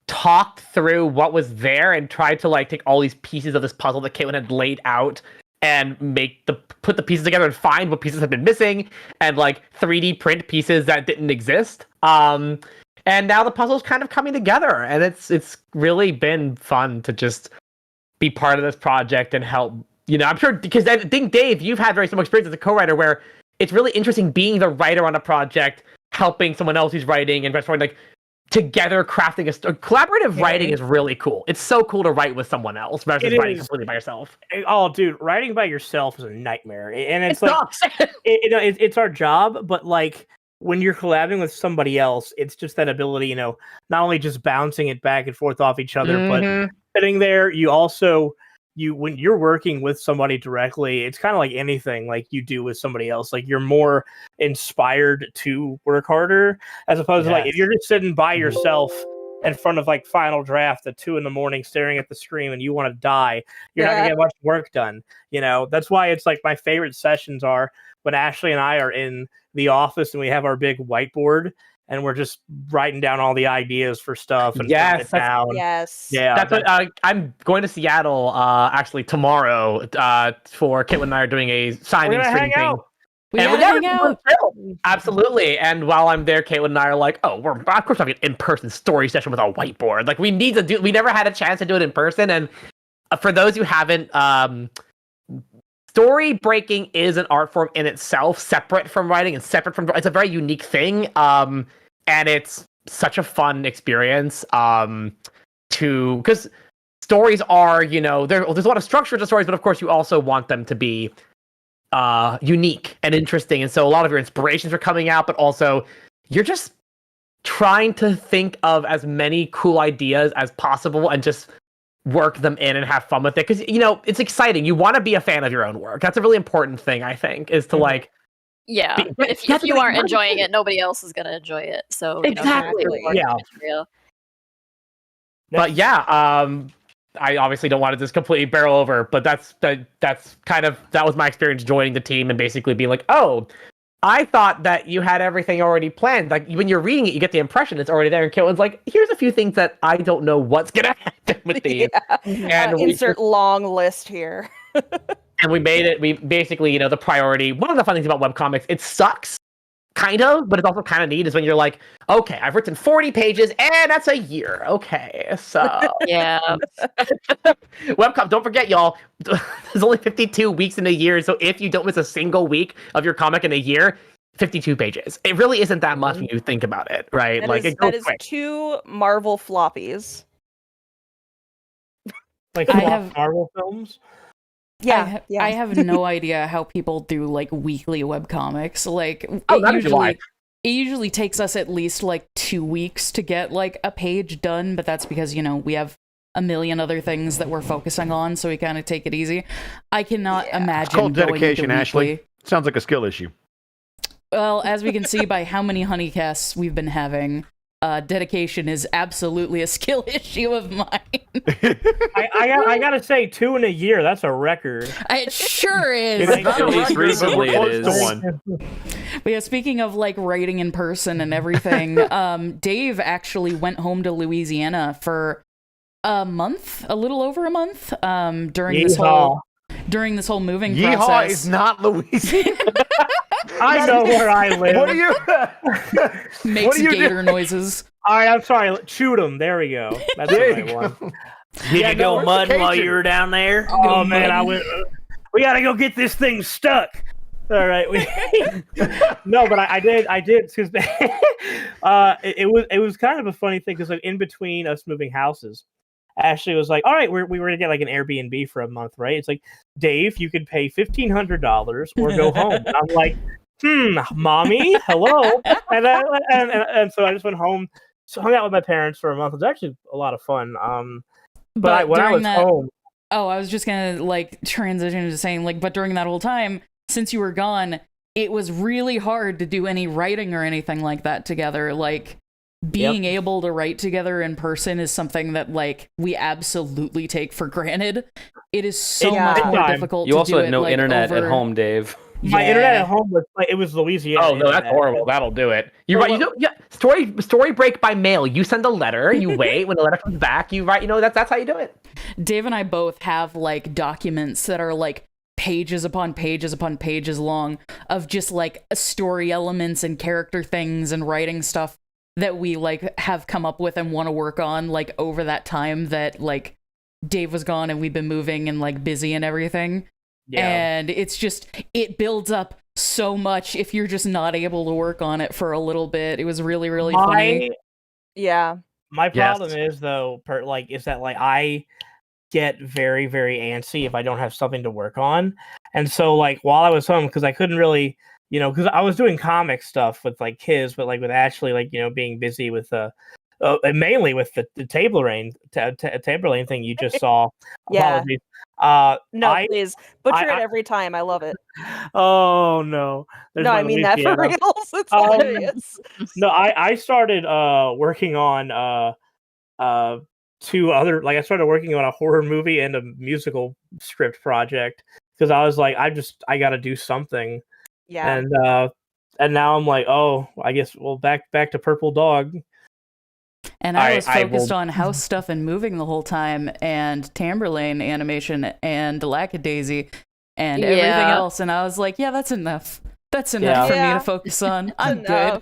talked through what was there and tried to take all these pieces of this puzzle that Caitlin had laid out and put the pieces together and find what pieces had been missing and 3D print pieces that didn't exist. And now the puzzle's kind of coming together, and it's really been fun to just be part of this project and help. I'm sure because I think, Dave, you've had very similar experience as a co-writer where it's really interesting being the writer on a project, helping someone else who's writing and brainstorming, together crafting collaborative writing is really cool. It's so cool to write with someone else versus writing completely by yourself. Oh, dude, writing by yourself is a nightmare, and it's it's our job, but when you're collabing with somebody else, it's just that ability, not only just bouncing it back and forth off each other, but sitting there, when you're working with somebody directly, it's kind of like anything you do with somebody else. You're more inspired to work harder as opposed to if you're just sitting by yourself in front of final draft at 2 a.m. staring at the screen and you want to die, you're not gonna get much work done. That's why it's my favorite sessions are when Ashley and I are in the office and we have our big whiteboard and we're just writing down all the ideas for stuff and putting it down. Yes. Yeah. That's what I'm going to Seattle actually tomorrow for Caitlin and I are doing a signing stream thing. We're gonna hang out. Absolutely. And while I'm there, Caitlin and I are like, oh, we're of course having an in-person story session with a whiteboard. We need to we never had a chance to do it in person, and for those who haven't, story breaking is an art form in itself, separate from writing and separate from. It's a very unique thing, and it's such a fun experience. Because stories are, there's a lot of structure to stories, but of course you also want them to be unique and interesting, and so a lot of your inspirations are coming out, but also you're just trying to think of as many cool ideas as possible and just work them in and have fun with it, because it's exciting. You want to be a fan of your own work. That's a really important thing, I think, is to like if you aren't enjoying it, nobody else is gonna enjoy it, so exactly. But I obviously don't want to just completely barrel over, but that's kind of, that was my experience joining the team and basically being like, oh, I thought that you had everything already planned. Like, when you're reading it, you get the impression it's already there. And Caitlin's like, here's a few things that I don't know what's going to happen with these. And insert long list here. And we made it, we basically, the priority. One of the fun things about webcomics, it sucks, kind of, but it's also kind of neat, is when you're like, okay, I've written 40 pages, and that's a year. Okay, so. Yeah. Don't forget, y'all, there's only 52 weeks in a year, so if you don't miss a single week of your comic in a year, 52 pages. It really isn't that much when you think about it, right? That is 2 Marvel floppies. Like I have Marvel films? Yeah, I have no idea how people do like weekly webcomics. Like, it usually takes us at least like 2 weeks to get like a page done, but that's because we have a million other things that we're focusing on, so we kind of take it easy. I cannot imagine. It's called dedication, going Ashley. weekly. Sounds like a skill issue. Well, as we can see by how many Honeycasts we've been having, dedication is absolutely a skill issue of mine. I gotta say, 2 in a year, that's a record. It sure is. At least recently it is. But yeah, speaking of like writing in person and everything, Dave actually went home to Louisiana for a little over a month, during this whole moving process. Yeehaw is not Louisiana. I know where I live. What are you? Makes gator noises. All right, I'm sorry. Shoot him. There we go. That's the right one. Did you go mudding while you were down there? Oh man, I went. We gotta go get this thing stuck. All right. No, but I did because it was kind of a funny thing, because like in between us moving houses, Ashley was like, all right, we were gonna get like an Airbnb for a month, right? It's like, Dave, you could pay $1,500 or go home. And I'm like, mommy, hello. And so I just went home, hung out with my parents for a month. It was actually a lot of fun. But when I was home. Oh, I was just gonna like transition into saying, like, but during that whole time, since you were gone, it was really hard to do any writing or anything like that together. Like, being able to write together in person is something that like we absolutely take for granted. It is so much more difficult. You also had no like, internet at home, Dave. My internet at home was like, it was Louisiana. Oh no, that's horrible. That'll do it. You're right. Story break by mail. You send a letter. You wait. When the letter comes back, you write. That's how you do it. Dave and I both have like documents that are like pages upon pages upon pages long of just like story elements and character things and writing stuff that we like have come up with and want to work on like over that time that like Dave was gone and we've been moving and like busy and everything. Yeah. And it's just, it builds up so much if you're just not able to work on it for a little bit. It was really, really funny. Yeah. My problem is though, is that like I get very, very antsy if I don't have something to work on. And so like while I was home, because I couldn't really, because I was doing comic stuff with like kids, but like with Ashley, like, being busy with mainly with the Tamberlane thing you just saw. Yeah. Apologies. Please butcher it every time. I love it. Oh no! No, I mean that for reals. It's hilarious. No, I started working on 2 other, like I started working on a horror movie and a musical script project, because I was like, I got to do something. Yeah. And now I'm like, oh, I guess back to Purple Dog. And I was focused on house stuff and moving the whole time, and Tamberlane animation and Lackadaisy and everything else. And I was like, yeah, that's enough. That's enough for me to focus on. I'm good.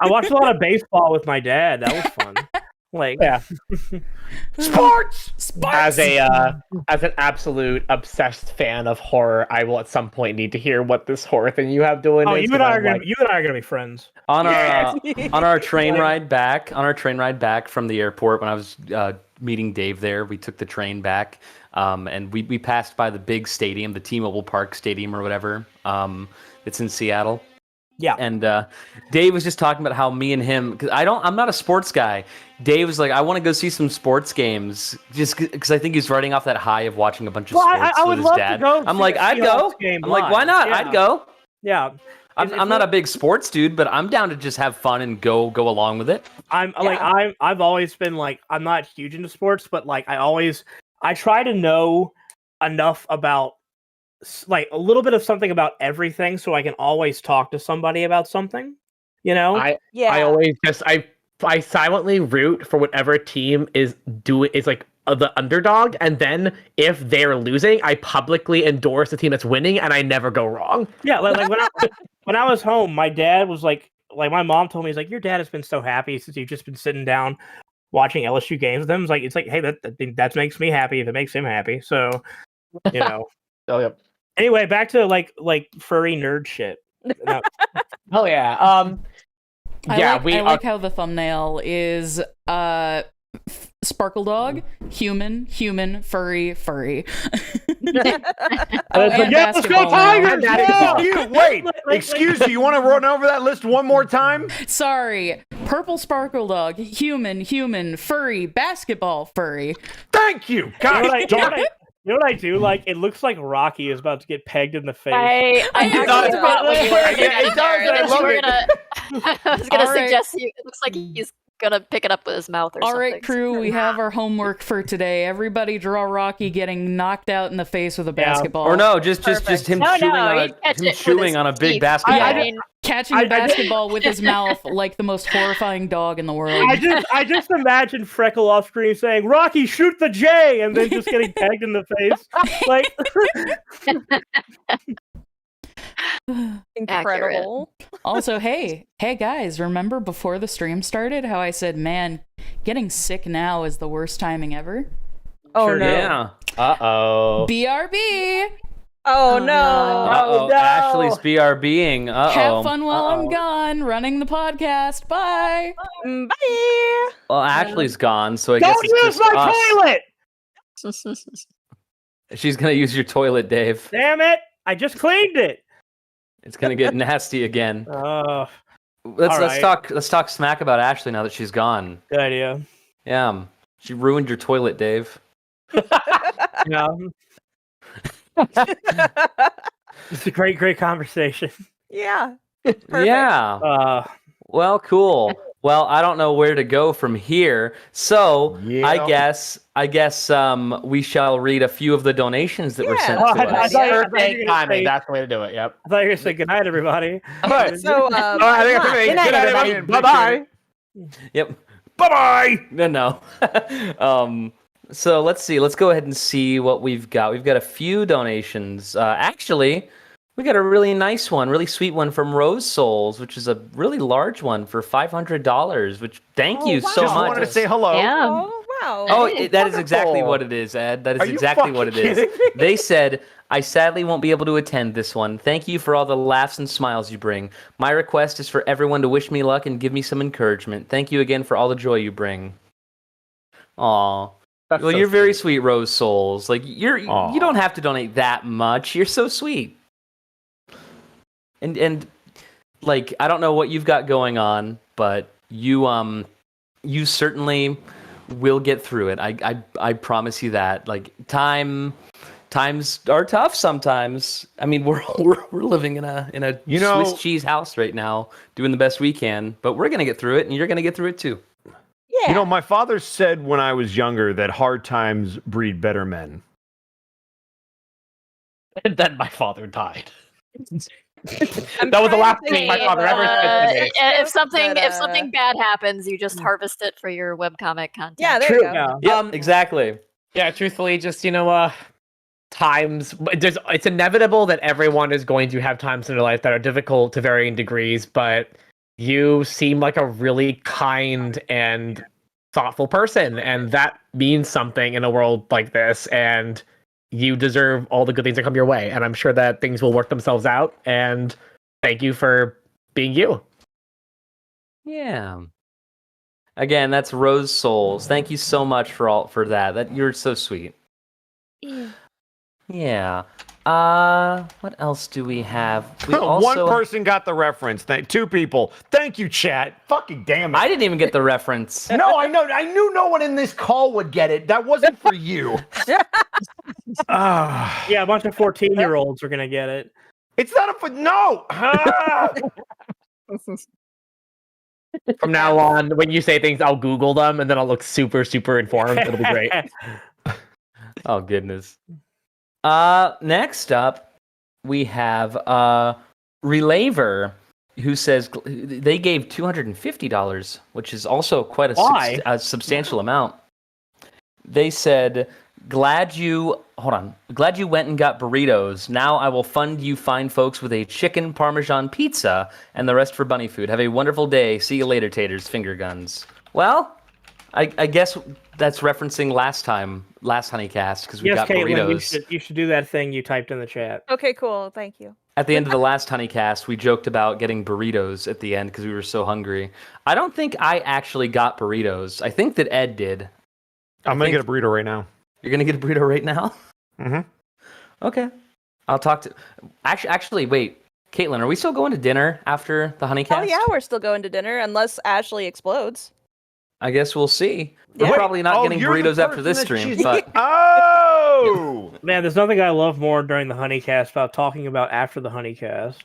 I watched a lot of baseball with my dad. That was fun. Like, Yeah. Sports. As an absolute obsessed fan of horror, I will at some point need to hear what this horror thing you have doing oh, is. you and I are gonna be friends. On our train ride back from the airport when I was meeting Dave there, we took the train back, and we passed by the big stadium, the T-Mobile Park Stadium or whatever. It's in Seattle. Yeah. And Dave was just talking about how me and him, because I'm not a sports guy. Dave was like, I want to go see some sports games, just because I think he's riding off that high of watching a bunch of sports I with would his love dad. to go. I'm like, I'd go. I'm like, why not? Yeah. I'd go. Yeah. I'm not a big sports dude, but I'm down to just have fun and go along with it. I've always been like, I'm not huge into sports, but like I try to know enough about like a little bit of something about everything so I can always talk to somebody about something, you know? I always just I silently root for whatever team is like the underdog, and then if they're losing, I publicly endorse the team that's winning, and I never go wrong. Yeah, like when I was home, my dad was like my mom told me, he's like, your dad has been so happy since you've just been sitting down watching LSU games with him. It's like, hey, that makes me happy if it makes him happy. So, you know. Oh yep. Anyway, back to like furry nerd shit. No. Oh yeah. I like how the thumbnail is Sparkle Dog, human, furry. Let's go Tigers! Wait, excuse you. You want to run over that list one more time? Sorry. Purple Sparkle Dog, human, furry, basketball, furry. Thank you. God, you know what I do? Like, it looks like Rocky is about to get pegged in the face. I actually thought when you were I was gonna suggest you. It looks like he's gonna pick it up with his mouth or something. All right, crew, we have our homework for today. Everybody draw Rocky getting knocked out in the face with a basketball. Or no, just him chewing on a big teeth. basketball. I mean, catching a basketball with his mouth like the most horrifying dog in the world. I just imagine Freckle off screen saying, "Rocky, shoot the J," and then just getting pegged in the face. Like, incredible. Also, hey guys, remember before the stream started how I said, man, getting sick now is the worst timing ever? Oh Sure, no. Yeah. Uh-oh. BRB! Oh no. Uh-oh. no. Ashley's BRBing. Uh-oh. Have fun while I'm gone, running the podcast. Bye! Bye. Well, Ashley's gone, so I guess don't it's use just my us. toilet! She's gonna use your toilet, Dave. Damn it! I just cleaned it. It's gonna get nasty again. Let's Let's talk smack about Ashley now that she's gone. Good idea. Yeah, she ruined your toilet, Dave. Yeah. It's a great conversation. Yeah. Perfect. Yeah. Well, cool. Well, I don't know where to go from here, so Yeah. I guess we shall read a few of the donations that were sent to us. I thought you were Perfect gonna timing. say- That's the way to do it. Yep. I thought you were going to say goodnight, everybody. All right. So, Good night, everybody. Bye bye. Yep. Bye-bye. No. So let's see. Let's go ahead and see what we've got. We've got a few donations. Actually, we got a really nice one, really sweet one from Rose Souls, which is a really large one for $500. Which thank you so Just much. wanted to say hello. yeah. Oh wow. Oh, that is exactly wonderful. what it is, Ed. That is Are you exactly what it fucking is. kidding me? They said, I sadly won't be able to attend this one. Thank you for all the laughs and smiles you bring. My request is for everyone to wish me luck and give me some encouragement. Thank you again for all the joy you bring. Aw. That's Well, so you're very sweet, Rose Souls. Like you Aw. don't have to donate that much. You're so sweet. And like I don't know what you've got going on, but you certainly will get through it. I promise you that. Like times are tough sometimes. I mean, we're living in a Swiss cheese house right now, doing the best we can, but we're gonna get through it, and you're gonna get through it too. Yeah. You know, my father said when I was younger that hard times breed better men. And then my father died. I'm That was the trying last to thing my think, father ever said to me. If something But, bad happens, you just harvest it for your webcomic content. Yeah, there True. you go. Yeah. Yep, exactly. Yeah, truthfully, just times. It's inevitable that everyone is going to have times in their life that are difficult to varying degrees. But you seem like a really kind and thoughtful person, and that means something in a world like this, and you deserve all the good things that come your way, and I'm sure that things will work themselves out, and thank you for being you. Yeah. Again, that's Rose Souls. Thank you so much for that. That you're so sweet. Yeah. What else do we have? We also... One person got the reference. Two people. Thank you, chat. Fucking damn it. I didn't even get the reference. No, I know. I knew no one in this call would get it. That wasn't for you. Yeah, a bunch of 14-year-olds are gonna get it. It's not no. From now on, when you say things, I'll Google them, and then I'll look super, super informed. It'll be great. Oh, goodness. Next up, we have Relaver, who says they gave $250, which is also quite a substantial amount. They said, glad you went and got burritos. Now I will fund you fine folks with a chicken Parmesan pizza and the rest for bunny food. Have a wonderful day. See you later, taters. Finger guns. Well, I guess that's referencing last Honeycast, because we got Caitlin, burritos. you should do that thing you typed in the chat. Okay, cool. Thank you. At the end of the last Honeycast, we joked about getting burritos at the end because we were so hungry. I don't think I actually got burritos. I think that Ed did. I'm going to get a burrito right now. You're going to get a burrito right now? Mm-hmm. Okay. I'll talk to... Actually, wait. Caitlin, are we still going to dinner after the Honeycast? Oh, yeah, we're still going to dinner, unless Ashley explodes. I guess we'll see. Yeah. We're probably not getting burritos after this stream, but... Oh! Man, there's nothing I love more during the Honeycast about talking about after the Honeycast.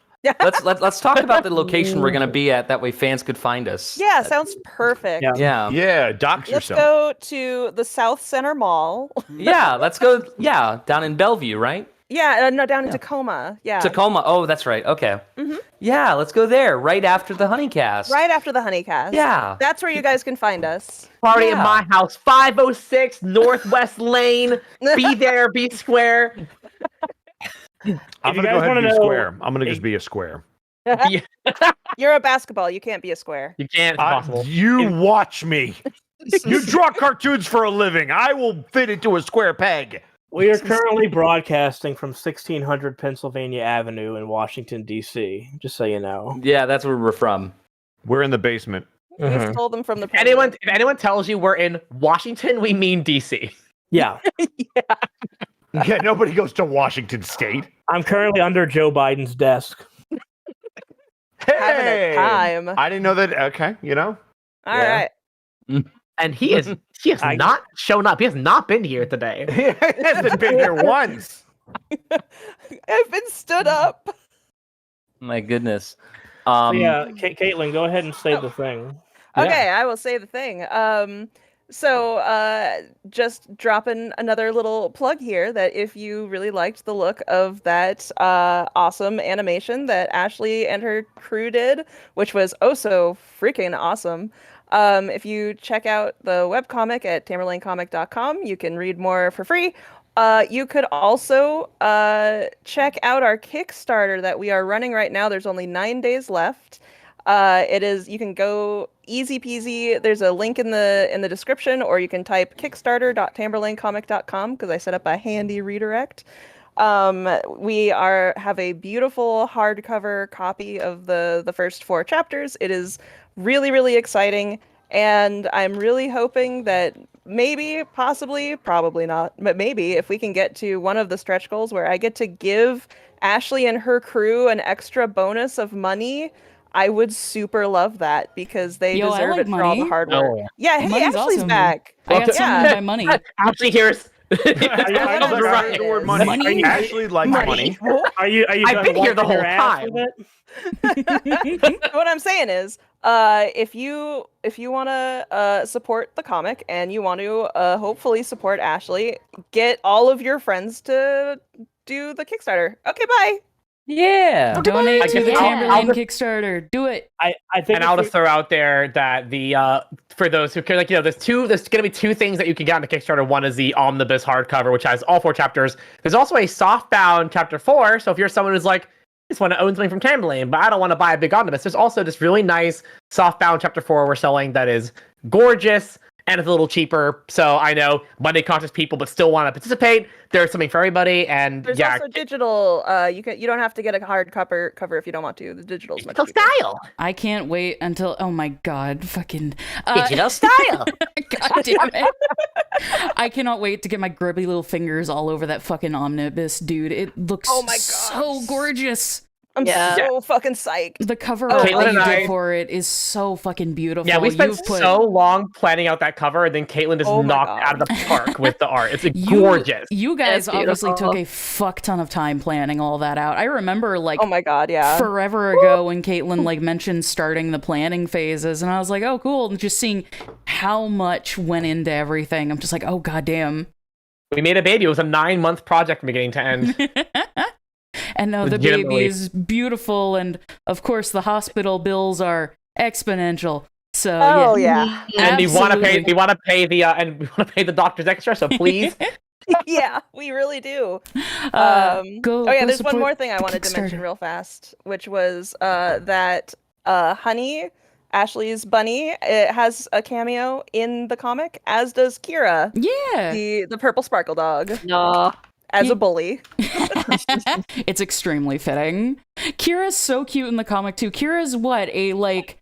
Let's talk about the location we're going to be at. That way fans could find us. Yeah, sounds perfect. Yeah. Yeah, dox Let's yourself. go to the South Center Mall. Yeah, let's go. Yeah, down in Bellevue, right? Yeah, no, down in Tacoma. Yeah. Tacoma. Oh, that's right. Okay. Mhm. Yeah, let's go there right after the Honeycast. Right after the Honeycast. Yeah. That's where you guys can find us. Party Yeah. at my house, 506 Northwest Lane. Be there, be square. I'm going to go ahead and be square. I'm going to just be a square. You're a basketball. You can't be a square. You can't. It's impossible. You watch me. You draw cartoons for a living. I will fit into a square peg. We are currently broadcasting from 1600 Pennsylvania Avenue in Washington, D.C., just so you know. Yeah, that's where we're from. We're in the basement. We stole them from the If anyone tells you we're in Washington, we mean DC. Yeah. Yeah, nobody goes to Washington State. I'm currently under Joe Biden's desk. Having a time. I didn't know that. Okay, you know. All right. And he has not shown up. He has not been here today. He hasn't been here once. I've been stood up. My goodness. Yeah, Caitlin, go ahead and say the thing. Okay, I will say the thing. So just dropping another little plug here that if you really liked the look of that awesome animation that Ashley and her crew did, which was oh so freaking awesome, if you check out the webcomic at tamberlanecomic.com, you can read more for free. You could also check out our Kickstarter that we are running right now. There's only 9 days left. You can go easy peasy. There's a link in the description, or you can type kickstarter.tamberlanecomic.com because I set up a handy redirect. We have a beautiful hardcover copy of the first 4 chapters. It is really, really exciting, and I'm really hoping that maybe, possibly, probably not, but maybe if we can get to one of the stretch goals where I get to give Ashley and her crew an extra bonus of money, I would super love that because they deserve it for all the hard work. Oh. Yeah, hey, Money's Ashley's awesome. back. I got something by money. Ashley here's. The word money. Money. Ashley likes money. Are you I've been here the whole time. What I'm saying is, if you want to support the comic and you want to hopefully support Ashley, get all of your friends to do the Kickstarter. Okay, bye. Yeah. Donate to the Tamberlane I'll- Kickstarter. Do it. I think. And I'll just throw out there that for those who care, there's going to be 2 things that you can get on the Kickstarter. One is the omnibus hardcover, which has all 4 chapters. There's also a softbound chapter 4. So if you're someone who's like, I just want to own something from Tamberlane, but I don't want to buy a big omnibus, there's also this really nice softbound chapter 4 we're selling that is gorgeous. and it's a little cheaper. So I know money conscious people, but still want to participate. There's something for everybody, and There's yeah, also digital. You don't have to get a hard cover if you don't want to. The digital is much digital cheaper. style. I can't wait until, oh my god, fucking Digital style. God damn it. I cannot wait to get my grubby little fingers all over that fucking omnibus, dude. It looks so gorgeous. I'm so fucking psyched. The cover Caitlin art and you I- did for it is so fucking beautiful. Yeah, we spent You've put- so long planning out that cover, and then Caitlin just Oh my knocked God. out of the park with the art. It's gorgeous. You guys It's obviously beautiful. took a fuck ton of time planning all that out. I remember like Oh my god, yeah. forever ago when Caitlin like mentioned starting the planning phases, and I was like, oh cool, and just seeing how much went into everything. I'm just like, oh goddamn. We made a baby. It was a 9-month project from beginning to end. And now the baby Legitimately. is beautiful, and of course the hospital bills are exponential. So Oh yeah. yeah. And we want to pay. Absolutely. We want to pay the and we want to pay the doctors extra. So please. Yeah, we really do. Go, Oh yeah, go there's one support more thing I the wanted to mention Kickstarter. real fast, which was that Honey, Ashley's bunny, it has a cameo in the comic, as does Kira, Yeah. the purple sparkle dog, No. as Yeah. a bully. It's extremely fitting. Kira's so cute in the comic too. Kira's what? A like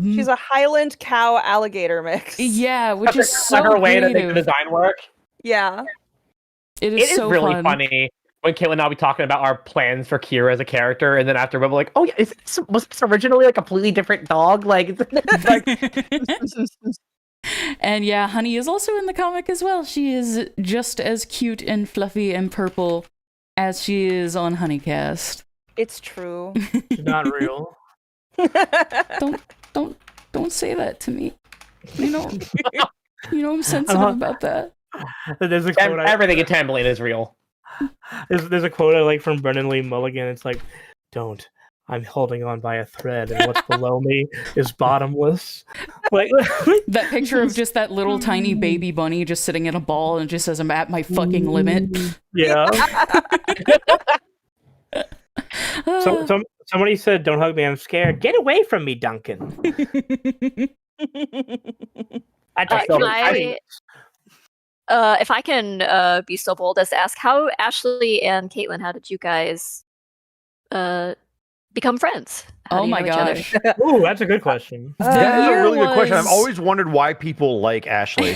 She's a Highland cow alligator mix. yeah, which is That's a so clever way to make the creative. design work. Yeah. It It is so really fun. funny when Caitlin and I will be talking about our plans for Kira as a character, and then after we're like, "Oh yeah, was this originally a completely different dog?" Like, it's like And yeah, Honey is also in the comic as well. She is just as cute and fluffy and purple as she is on Hunicast. It's true. It's not real. Don't say that to me. You know, I'm sensitive about that. There's a quote. everything in Tamberlane is real. There's a quote I like from Brendan Lee Mulligan. It's like, "Don't. I'm holding on by a thread, and what's below me is bottomless." Like, That picture of just that little tiny baby bunny just sitting in a ball and just says, "I'm at my fucking limit." yeah. Somebody said, "Don't hug me. I'm scared. Get away from me, Duncan." I just Can don't- if I can be so bold as to ask, how Ashley and Caitlin, how did you guys become friends? How Oh do you my know each other? gosh. Ooh, that's a good question. That is a year really good question. I've was- always wondered why people like Ashley.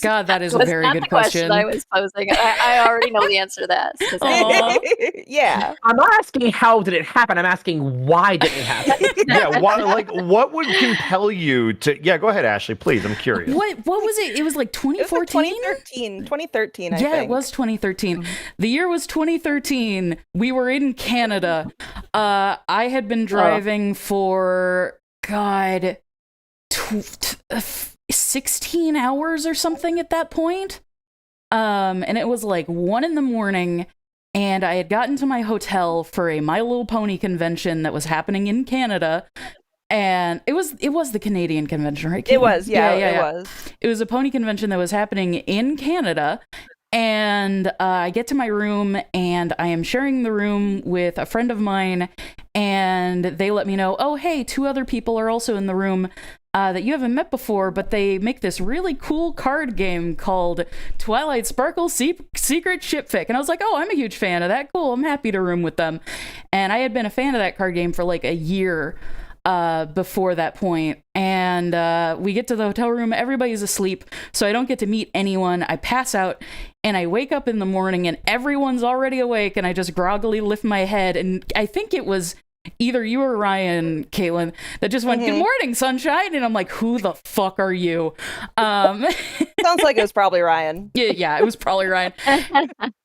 God, that is a That's very not good the question I was posing. I already know the answer to that. 'cause Aw. Yeah. I'm not asking how did it happen. I'm asking why did it happen. Yeah, why, like what would compel you to? Yeah, go ahead, Ashley. Please, I'm curious. What was it? It was like It was like 2014? 2013, I Yeah, think. it was 2013. The year was 2013. We were in Canada. I had been driving for, God, 16 hours or something at that point. And it was like 1 a.m, and I had gotten to my hotel for a My Little Pony convention that was happening in Canada. And it was the Canadian convention, right? It was, yeah, yeah. it was. It was a pony convention that was happening in Canada. And I get to my room, and I am sharing the room with a friend of mine, and they let me know, oh, hey, 2 other people are also in the room that you haven't met before, but they make this really cool card game called Twilight Sparkle Secret Ship Fic. And I was like, oh, I'm a huge fan of that. Cool, I'm happy to room with them. And I had been a fan of that card game for like a year before that point. And we get to the hotel room, everybody's asleep, so I don't get to meet anyone. I pass out, and I wake up in the morning, and everyone's already awake, and I just groggily lift my head, and I think it was either you or Ryan, Caitlin, that just went, good morning, sunshine, and I'm like, who the fuck are you? Sounds like it was probably Ryan. Yeah, it was probably Ryan.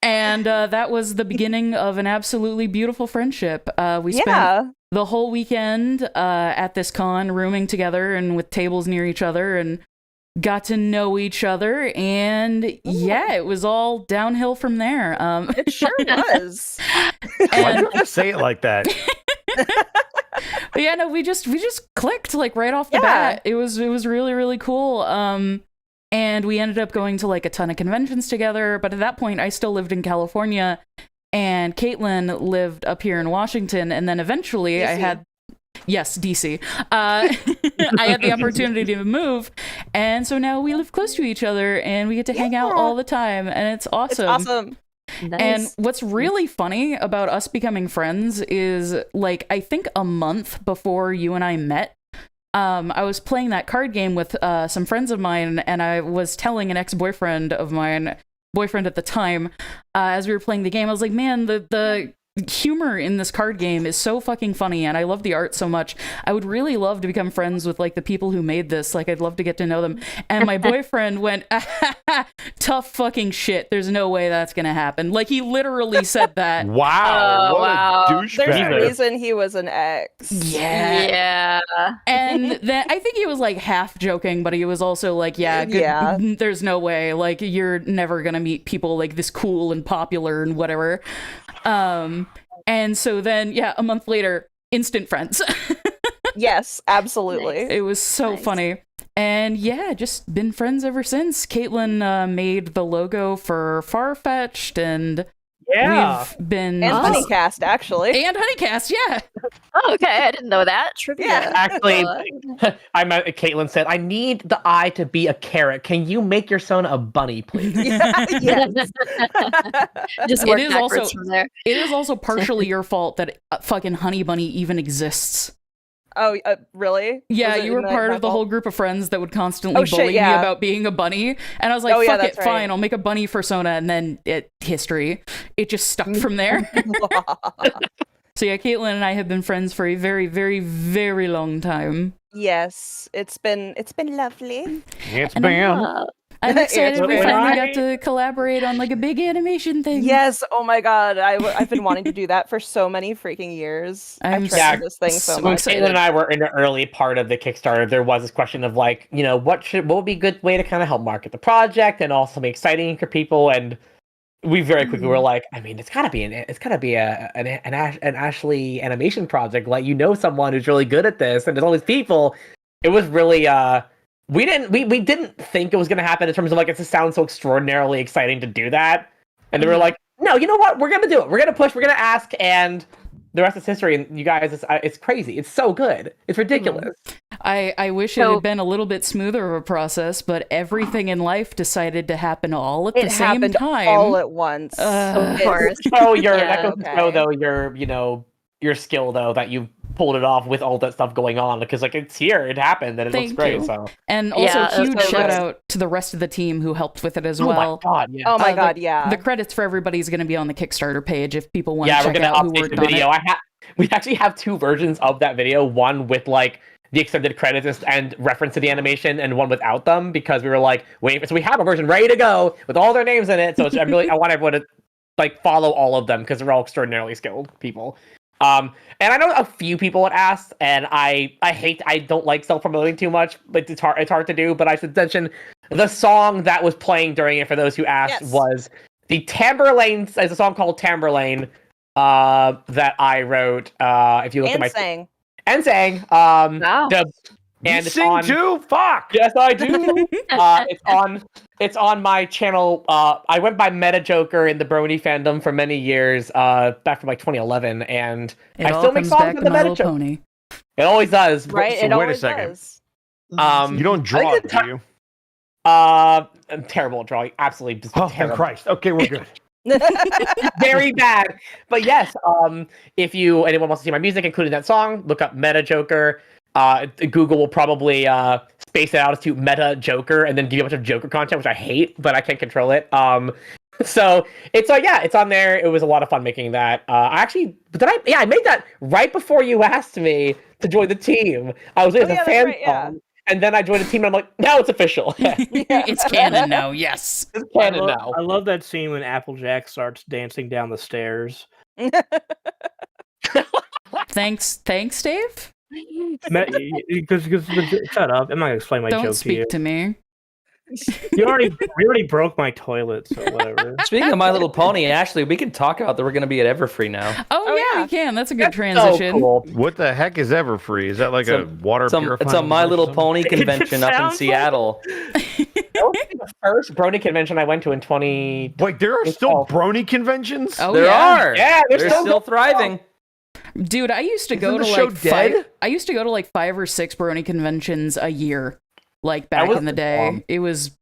And that was the beginning of an absolutely beautiful friendship. We spent Yeah. the whole weekend at this con rooming together and with tables near each other, and got to know each other, and yeah, it was all downhill from there. It sure was. Why do you have to say it like that? But yeah, no, we just clicked like right off the Yeah. bat. It was really, really cool. And we ended up going to like a ton of conventions together, but at that point I still lived in California, and Caitlin lived up here in Washington, and then eventually I DC. had DC. I had the opportunity to move, And so now we live close to each other and we get to hang out all the time, and it's awesome. It's awesome. Nice. And what's really funny about us becoming friends is, like, I think a month before you and I met, I was playing that card game with some friends of mine, and I was telling an ex-boyfriend of mine, boyfriend at the time, as we were playing the game, I was like, man, the humor in this card game is so fucking funny, and I love the art so much. I would really love to become friends with, like, the people who made this. Like, I'd love to get to know them. And my boyfriend went, tough fucking shit. There's no way that's gonna happen. Like, he literally said that. Wow. Oh, What wow. a There's a douchebag. reason he was an ex. Yeah. And then I think he was, like, half joking, but he was also like, yeah, there's no way. Like, you're never gonna meet people like this cool and popular and whatever. And so then, a month later, instant friends. Yes, absolutely. Nice. It was so funny. And just been friends ever since. Caitlin made the logo for Farfetched, and we've been... And Hunicast, actually. And Hunicast, yeah. Oh, okay, I didn't know that. Trivia. Yeah. Actually, Caitlin said, I need the eye to be a carrot. Can you make your son a bunny, please? Yes. Just It work is backwards also- from there. It is also partially your fault that fucking Honey Bunny even exists. Oh, really? Yeah, Was it you were my part of the fault? whole group of friends that would constantly Oh, shit, bully me yeah. about being a bunny. And I was like, Oh, yeah, fuck it, that's right. fine, I'll make a bunny persona. And then history. It just stuck from there. So yeah, Caitlin and I have been friends for a very, very, very long time. Yes, it's been lovely. It's And bam. I'm excited we When finally I- got to collaborate on like a big animation thing. Yes, oh my god, I've been wanting to do that for so many freaking years. I'm I've tried so this thing so so When much. excited. Caitlin and I were in the early part of the Kickstarter, there was this question of like, what would be a good way to kind of help market the project and also be exciting for people. And we very quickly were like, I mean, it's gotta be an Ashley animation project. Like, someone who's really good at this, and there's all these people. It was really we didn't think it was gonna happen in terms of like, it sounds so extraordinarily exciting to do that. And they were like, no, you know what? We're gonna do it. We're gonna push. We're gonna ask, and the rest is history. And you guys, it's crazy. It's so good. It's ridiculous. I wish it had been a little bit smoother of a process, but everything in life decided to happen all at the It same happened time. all at once. Of course. Oh, Yeah, that goes to show though your skill though, that you pulled it off with all that stuff going on, because like it's here, it happened, and it Thank looks great. you. So And also, Yeah, huge that's so shout good. out to the rest of the team who helped with it as oh well. my god, yeah. Oh my the- god, yeah. The credits for everybody is going to be on the Kickstarter page if people want Yeah, to we're check gonna out who update worked the on video. it. We actually have two versions of that video, one with like the extended credits and reference to the animation, and one without them, because we were like, wait, so we have a version ready to go with all their names in it. So I want everyone to like follow all of them, because they're all extraordinarily skilled people. And I know a few people had asked, and I don't like self-promoting too much, but it's hard to do. But I should mention the song that was playing during it for those who asked was the Tamberlane. There's a song called Tamberlane that I wrote. If you look and at my sang. and sang, Wow. and You it's sing on. too? Fuck! Yes, I do. It's on my channel. I went by Meta Joker in the Brony fandom for many years, back from like 2011, and It I all still make comes songs back with to the My Meta Little Joker. Pony. It always does. Right? So It wait a always second. does. You don't draw I it, did do you? I'm terrible at drawing. Absolutely just Oh, thank terrible. Christ. Okay, we're good. Very bad. But yes, if anyone wants to see my music, including that song, look up Meta Joker. Google will probably space it out as to Meta Joker and then give you a bunch of Joker content, which I hate, but I can't control it. So it's it's on there. It was a lot of fun making that. I made that right before you asked me to join the team. I was a that's fan right, yeah. song, and then I joined the team, and I'm like, now it's official. It's canon now, yes. It's canon now. I love that scene when Applejack starts dancing down the stairs. Thanks, Dave. Because shut up! I'm not gonna explain my Don't joke to you. speak to me. We already broke my toilet, so whatever. Speaking of My Little Pony, Ashley, we can talk about that we're going to be at Everfree now. Oh, yeah, yeah. we can. That's a good That's transition. So cool. What the heck is Everfree? Is that like a water purifying? It's a My device Little or something? Pony convention up in sounds like- Seattle. That was the first Brony convention I went to in 20. Wait, there are still 12. brony conventions? Oh, There yeah. are. Yeah, they're They're still still thriving. Dude, I used to go Isn't to the show like dead? I used to go to like 5 or 6 Brony conventions a year. like back in the day. It was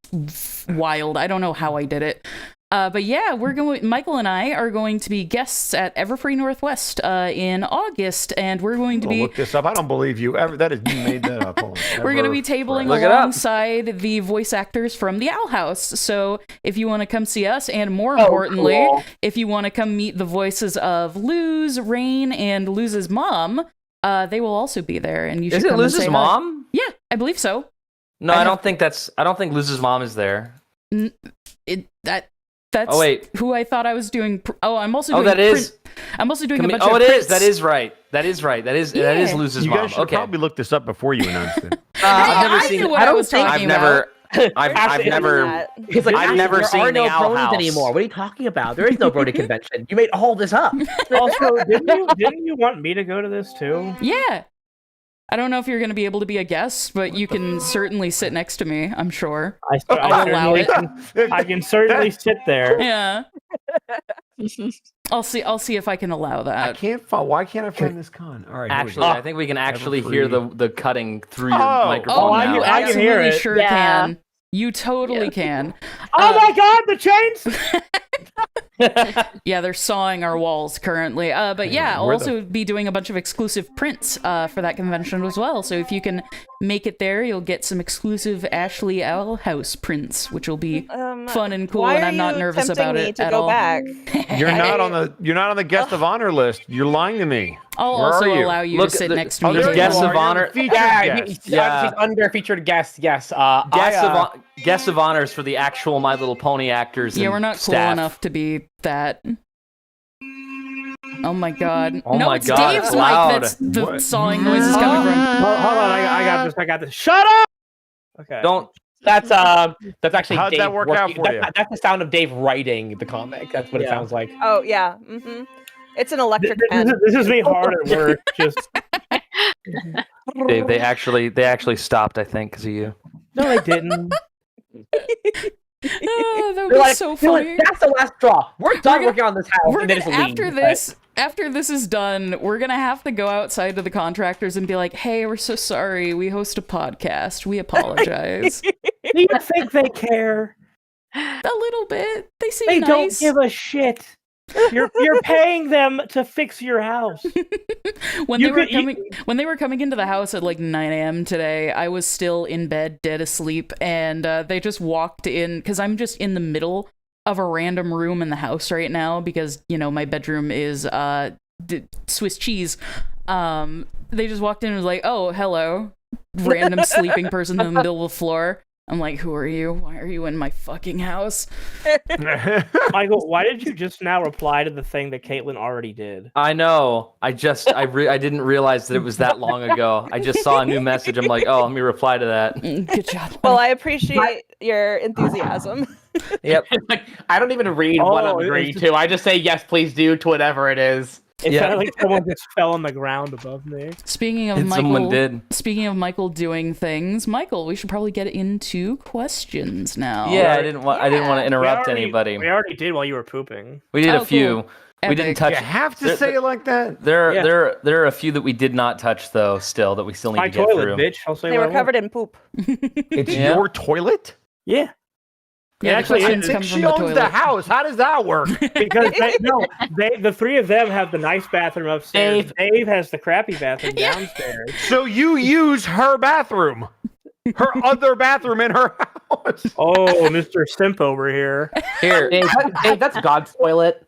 wild. I don't know how I did it. But yeah, Michael and I are going to be guests at Everfree Northwest in August, and we're going to be look this up. I don't believe you ever. That is you made that up. We're going to be tabling alongside the voice actors from the Owl House. So if you want to come see us, and more importantly, if you want to come meet the voices of Luz, Rain, and Luz's mom, they will also be there. And you should come and say hi. Is it Luz's mom? Yeah, I believe so. No, I don't think Luz's mom is there. That's who I thought I was doing. I'm also doing. I'm also doing a bunch of. It is. That is right. That is Luz's mom. You guys should probably look this up before you announced it. I've never seen. What I was talking about. I've never. He's like, I've never seen the Owl House anymore. What are you talking about? There is no Brony convention. You made all this up. Also, didn't you want me to go to this too? Yeah. I don't know if you're going to be able to be a guest, but you can certainly sit next to me, I'm sure. I'll allow it. I can certainly sit there. Yeah. I'll see if I can allow that. I can't find. Why can't I find this con? All right. Actually, I think we can actually hear the cutting through your microphone now. You I can hear it. Sure can. You totally can. Oh my God, the chains! Yeah, they're sawing our walls currently. But yeah, I'll also be doing a bunch of exclusive prints for that convention as well. So if you can make it there, you'll get some exclusive Ashley Owl House prints, which will be fun and cool. And I'm not nervous about it at all. Back? You're not on the guest of honor list. You're lying to me. I'll also allow you to sit next to me. Guests of honor. He's under featured guest. Yes. Guests of honors for the actual My Little Pony actors. Yeah, we're not cool enough to be that. Oh my God! Oh no, my it's God, Dave's it's mic loud. that's the sawing noise is coming from. Hold on, I got this. Shut up! Okay. Don't. That's actually. How'd Dave that work out for you? That's the sound of Dave writing the comic. That's what it sounds like. Oh yeah. Mm-hmm. It's an electric pen. This is me hard at work. Just. Dave, they actually stopped. I think because of you. No, they didn't. That would be so funny. That's the last straw. We're done working on this house. After this is done, we're gonna have to go outside to the contractors and be like, "Hey, we're so sorry. We host a podcast. We apologize." Do you think they care? A little bit. They seem They nice. don't give a shit. You're paying them to fix your house. When they were coming into the house at like 9 a.m. today, I was still in bed, dead asleep, and they just walked in because I'm just in the middle of a random room in the house right now because my bedroom is Swiss cheese. They just walked in and was like, "Oh, hello, random sleeping person in the middle of the floor." I'm like, who are you? Why are you in my fucking house? Michael, why did you just now reply to the thing that Caitlin already did? I know. I didn't realize that it was that long ago. I just saw a new message. I'm like, oh, let me reply to that. Good job. Well, I appreciate your enthusiasm. Yep. I don't even read what I'm agreeing to. I just say yes, please do to whatever it is. It sounded like someone just fell on the ground above me. Speaking of Michael doing things, Michael, we should probably get into questions now. Yeah, I didn't want to interrupt anybody. We already did while you were pooping. We did a few. Cool. We didn't touch. You have to say it like that. There are a few that we did not touch though. Still, that we still need to get through. Bitch. I'll say they were covered in poop. It's your toilet? Yeah. Yeah, actually, she owns the house. How does that work? Because the three of them have the nice bathroom upstairs. Dave has the crappy bathroom downstairs. So you use her bathroom, her other bathroom in her house. Oh, Mr. Simp over here. Here, Dave, that's God's toilet.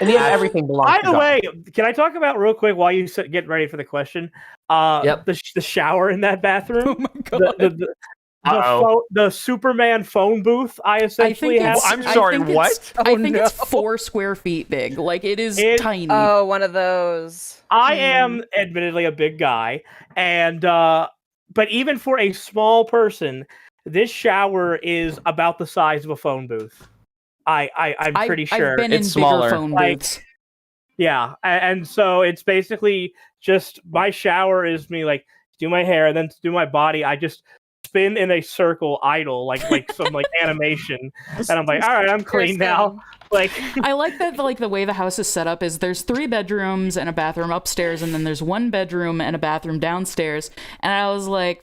And everything belongs. By the way, can I talk about real quick while you get ready for the question? The shower in that bathroom. Oh my God. The Superman phone booth I essentially have. I'm sorry, what? I think it's 4 square feet big. Like, it is tiny. Oh, one of those. I am admittedly a big guy, and but even for a small person, this shower is about the size of a phone booth. I'm pretty sure. I've been it's in smaller. Bigger phone booths. Yeah, and so it's basically just my shower is me like do my hair, and then to do my body, I just spin in a circle idle like some like animation, and I'm like, all right, I'm clean now. Like, I like that the way the house is set up is there's 3 bedrooms and a bathroom upstairs, and then there's 1 bedroom and a bathroom downstairs. And I was like,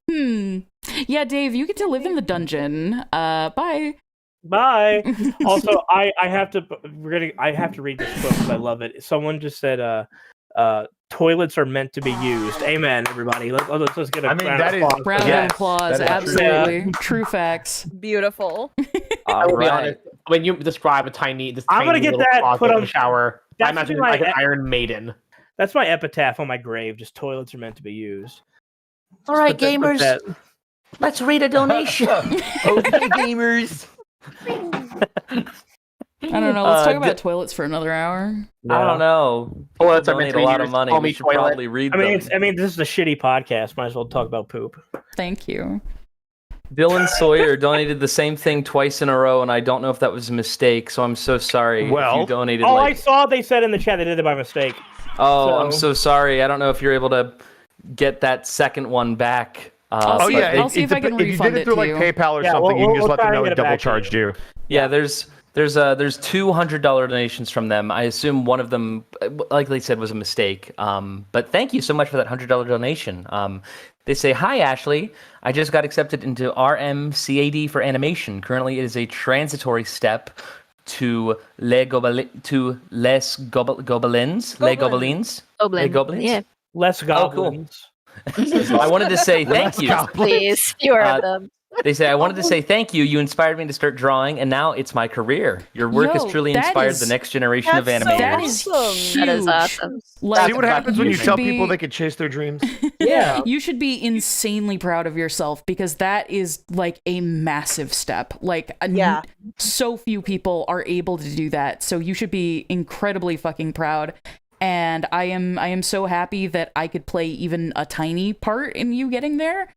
Yeah, Dave, you get to live in the dungeon. Bye. Bye. Also, I have to read this quote because I love it. Someone just said, "Toilets are meant to be used." Amen, everybody. Let's get a I mean, round that of is- applause. Round Yes, of applause. that is true. Absolutely. True facts. Beautiful. I will be Alright. honest. When you describe this I'm gonna tiny get little that closet put in on- the shower, I that's imagine my- like an Iron Maiden. That's my epitaph on my grave. Just toilets are meant to be used. All right, Put that- put gamers. that- Let's read a donation. Okay, gamers. I don't know. Let's talk d- about toilets for another hour. I don't know. Toilets are Donate meant a to be lot of used. money. Call We me should toilet. probably read I them. mean, this is a shitty podcast. Might as well talk about poop. Thank you. Dylan Sawyer donated the same thing twice in a row, and I don't know if that was a mistake. So I'm so sorry. If Well- you donated. Oh, I like, saw they said in the chat they did it by mistake. I'm so sorry. I don't know if you're able to get that second one back. I'll Oh see yeah, if- I'll see if I can if you refund did it it through to like you. PayPal or Yeah, something, you can we'll just let try them and know get it it double back to you. charged you. Yeah, there's two $100 donations from them. I assume one of them, like they said, was a mistake. But thank you so much for that $100 donation. They say, "Hi Ashley, I just got accepted into RMCAD for animation. Currently, it is a transitory step to Les Gobelins. Les Gobelins. Les Gobelins. Yeah, Less cool. goblins. I wanted to say thank you. please. Fewer of them. They say, I wanted to say thank you. You inspired me to start drawing, and now it's my career. Your work has Yo, truly that inspired is- the next generation of That's so animators." That is Awesome. huge. That is awesome. Like, See what happens when you should tell be- people they can chase their dreams? Yeah. You should be insanely proud of yourself because that is like a massive step. Like, Yeah. so few people are able to do that. So you should be incredibly fucking proud. And I am so happy that I could play even a tiny part in you getting there.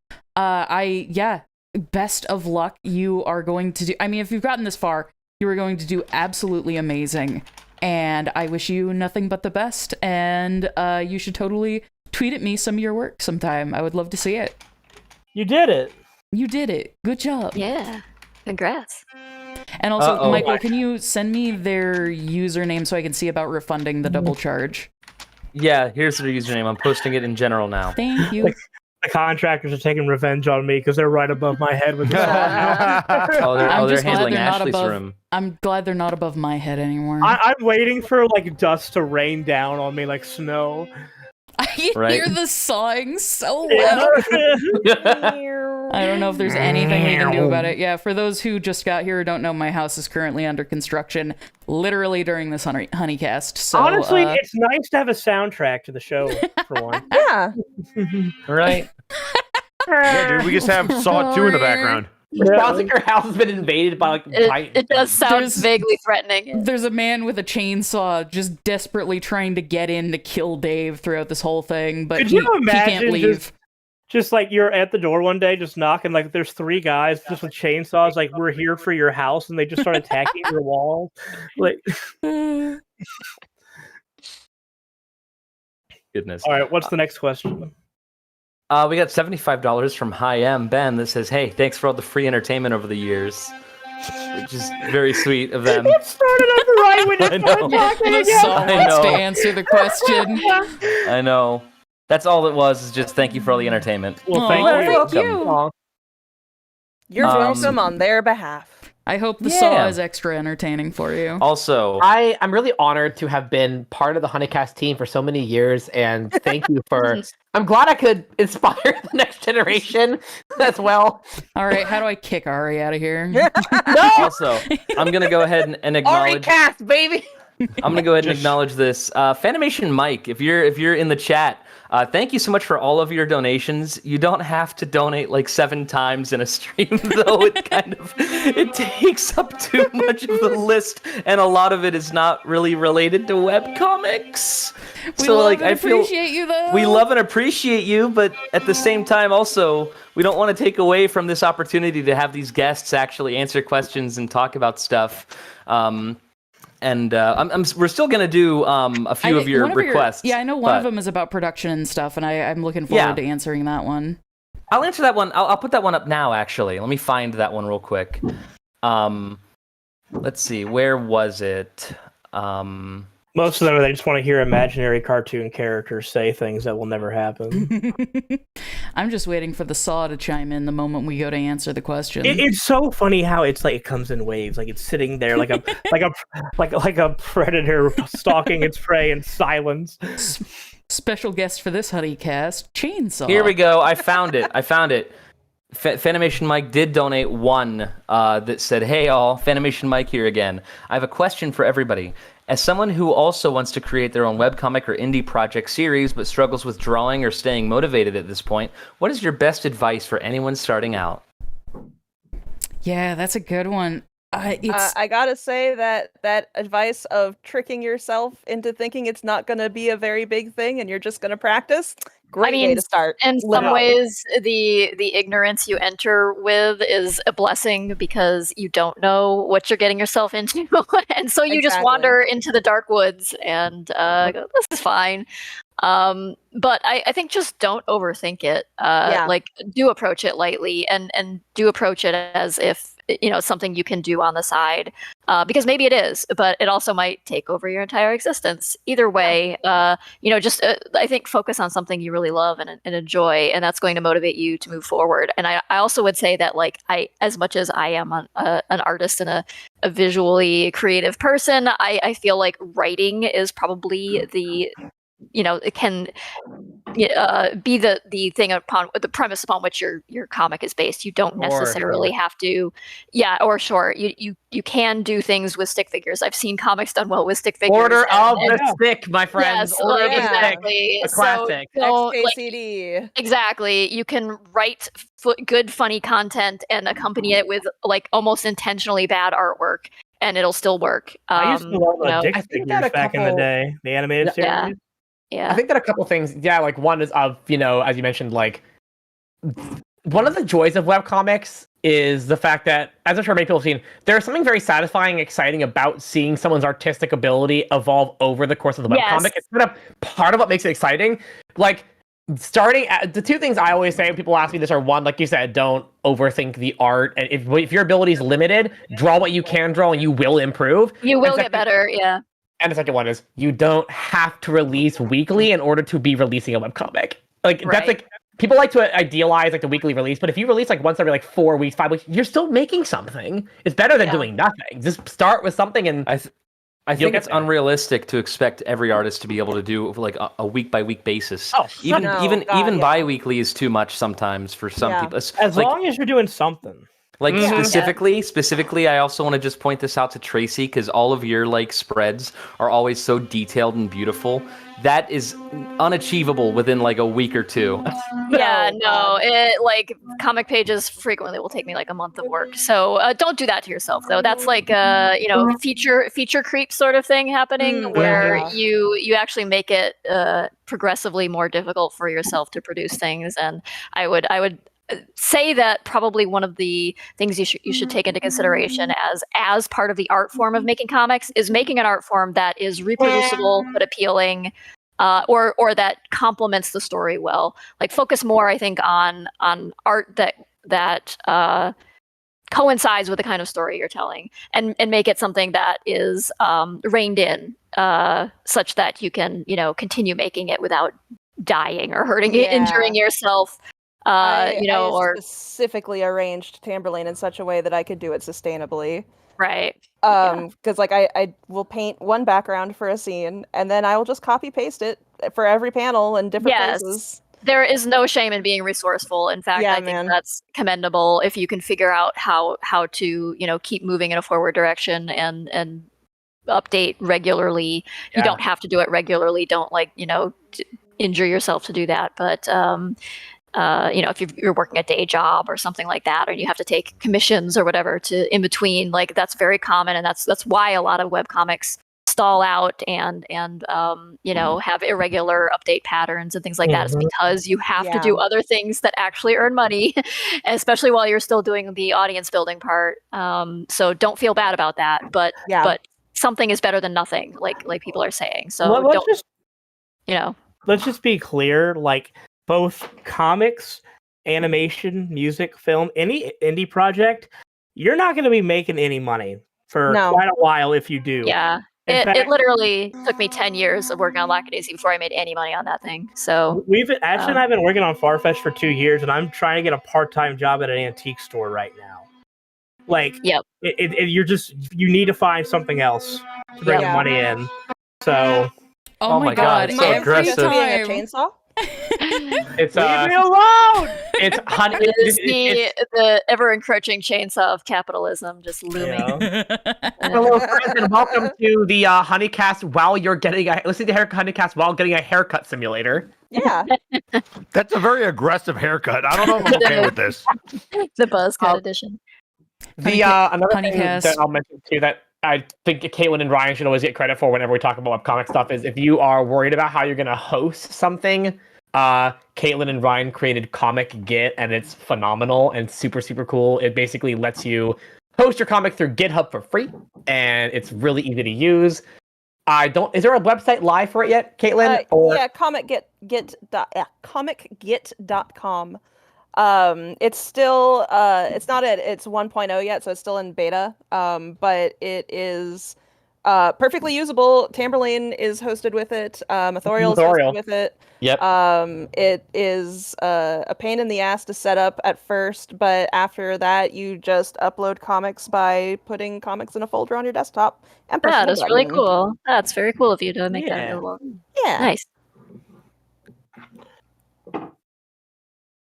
Best of luck. You are going to do, I mean, if you've gotten this far, you are going to do absolutely amazing. And I wish you nothing but the best. And you should totally tweet at me some of your work sometime. I would love to see it. You did it. You did it. Good job. Yeah. Congrats. And also, Uh-oh. Michael, can you send me their username so I can see about refunding the double charge? Yeah, here's their username. I'm posting it in general now. Thank you. The contractors are taking revenge on me because they're right above my head with this. Oh, they're I'm just glad handling they're not Ashley's above. room. I'm glad they're not above my head anymore. I'm waiting for like dust to rain down on me like snow. I can Right. hear the sawing so loud. I don't know if there's anything we can do about it. Yeah, for those who just got here or don't know, my house is currently under construction, literally during this Hunicast. So Honestly, it's nice to have a soundtrack to the show for one. Yeah. Right? Yeah, dude, we just have Saw 2 in the background. It sounds like your house has been invaded by like It does sound There's- vaguely threatening. there's a man with a chainsaw just desperately trying to get in to kill Dave throughout this whole thing, but Could he you can't imagine leave. Just like you're at the door one day, just knocking, like there's three guys just with chainsaws, like we're here for your house, and they just start attacking your wall. Like, Goodness. all right, what's the next question? We got $75 from Hi M Ben that says, "Hey, thanks for all the free entertainment over the years," which is very sweet of them. It started up right when I you know. started talking The again. saw I wants to know. answer the question. I know. That's all it was. Is just thank you for all the entertainment. Well, Aw, thank thank you. you. You're Um, welcome on their behalf. I hope the Yeah. saw is extra entertaining for you. Also, I'm really honored to have been part of the Hunicast team for so many years, and thank you for. I'm glad I could inspire the next generation as well. All right, how do I kick Ari out of here? also, I'm gonna go ahead and acknowledge. Cast, baby. I'm gonna go ahead and acknowledge this. Fanimation Mike, if you're in the chat, thank you so much for all of your donations. You don't have to donate like 7 times in a stream, though. It takes up too much of the list, and a lot of it is not really related to webcomics. We So love like and I feel appreciate you though. we love and appreciate you, but at the same time, also we don't want to take away from this opportunity to have these guests actually answer questions and talk about stuff. We're still gonna do a few of your one requests. yeah, I know one of but them is about production and stuff, and I'm looking forward Yeah. to answering that one. I'll answer that one. I'll put that one up now. Actually, let me find that one real quick. Let's see, where was it? Most of them, they just want to hear imaginary cartoon characters say things that will never happen. I'm just waiting for the saw to chime in the moment we go to answer the question. It's so funny how it's like it comes in waves, like it's sitting there like a like a predator stalking its prey in silence. Special guest for this Hunicast, Chainsaw. Here we go. I found it. Fanimation Mike did donate one that said, "Hey all, Fanimation Mike here again. I have a question for everybody. As someone who also wants to create their own webcomic or indie project series but struggles with drawing or staying motivated at this point, what is your best advice for anyone starting out?" Yeah, that's a good one. I gotta say that advice of tricking yourself into thinking it's not gonna be a very big thing and you're just gonna practice, great way to start. In some ways, the ignorance you enter with is a blessing because you don't know what you're getting yourself into, and so you just wander into the dark woods and go, this is fine. But I think just don't overthink it. Like, do approach it lightly and do approach it as if something you can do on the side, because maybe it is, but it also might take over your entire existence. Either way, just I think focus on something you really love and enjoy, and that's going to motivate you to move forward. And I also would say that, like, as much as I am an artist and a visually creative person, I feel like writing is probably it can be the thing upon the premise upon which your comic is based. You don't necessarily have to, or short. You can do things with stick figures. I've seen comics done well with stick figures. Order of the Stick, my friends. Yes, Order of the exactly. Stick. A classic. XKCD. Exactly. You can write good, funny content and accompany it with like almost intentionally bad artwork, and it'll still work. I used to love Dick figures back in the day, the animated series. Yeah. I think that a couple things, like one is of, as you mentioned, like one of the joys of webcomics is the fact that, as I'm sure many people have seen, there's something very satisfying, exciting about seeing someone's artistic ability evolve over the course of the webcomic. It's kind of part of what makes it exciting. Like, starting at the two things I always say when people ask me this are, one, like you said, don't overthink the art. And if your ability is limited, draw what you can draw and you will improve. You will get better, yeah. And the second one is you don't have to release weekly in order to be releasing a webcomic. Like, that's like, people like to idealize like the weekly release, but if you release like once every like 4 weeks, 5 weeks, you're still making something. It's better than doing nothing. Just start with something, and I think it's unrealistic to expect every artist to be able to do like a week by week basis. Even bi-weekly is too much sometimes for some people. As long as you're doing something. Like specifically, I also want to just point this out to Tracy, because all of your like spreads are always so detailed and beautiful. That is unachievable within like a week or two. It like comic pages frequently will take me like a month of work. So don't do that to yourself, though. That's like feature creep sort of thing happening where you actually make it progressively more difficult for yourself to produce things. And I would say that probably one of the things you should take into consideration as part of the art form of making comics is making an art form that is reproducible but appealing, or that complements the story well. Like, focus more, I think, on art that coincides with the kind of story you're telling, and make it something that is reined in, such that you can continue making it without dying or injuring yourself. I specifically arranged Tamberlane in such a way that I could do it sustainably. Right. Because like I will paint one background for a scene, and then I will just copy paste it for every panel in different places. There is no shame in being resourceful. In fact, I think that's commendable if you can figure out how to keep moving in a forward direction and update regularly. You don't have to do it regularly. Don't injure yourself to do that, but. If you're working a day job or something like that, or you have to take commissions or whatever to in between, like, that's very common, and that's why a lot of webcomics stall out and have irregular update patterns and things like that. It's because you have to do other things that actually earn money, especially while you're still doing the audience building part. So don't feel bad about that, but something is better than nothing, like people are saying. So let's just be clear, like, both comics, animation, music, film, any indie project, you're not going to be making any money for quite a while if you do. Yeah. In It fact, literally took me 10 years of working on Lackadaisy before I made any money on that thing. So Ashley and I have been working on Farfetch for 2 years, and I'm trying to get a part-time job at an antique store right now. Like, Yep. You need to find something else to bring Yep. the money in. So Oh my god! so Mine's Every aggressive. just being a time. chainsaw. It's leave me alone. it's honey. It is the ever encroaching chainsaw of capitalism just looming. Yeah. Hello, friends, and welcome to the Hunicast. While you're listening to Hunicast while getting a haircut simulator. Yeah. That's a very aggressive haircut. I don't know if I'm okay with this. The Buzzcut edition. The another thing Honeycast. that I'll mention too that I think Caitlin and Ryan should always get credit for whenever we talk about webcomic stuff is if you are worried about how you're going to host something, Caitlin and Ryan created Comic Git, and it's phenomenal and super, super cool. It basically lets you host your comic through GitHub for free, and it's really easy to use. Is there a website live for it yet, Caitlin? Yeah, comicgit.com. It's still it's not at its 1.0 yet, so it's still in beta. But it is perfectly usable. Tamberlane is hosted with it. Authorial is hosted with it. Yep. It is a pain in the ass to set up at first, but after that, you just upload comics by putting comics in a folder on your desktop and press That the is really button. cool. That's very cool of you to make that Yeah. available. Yeah. Nice.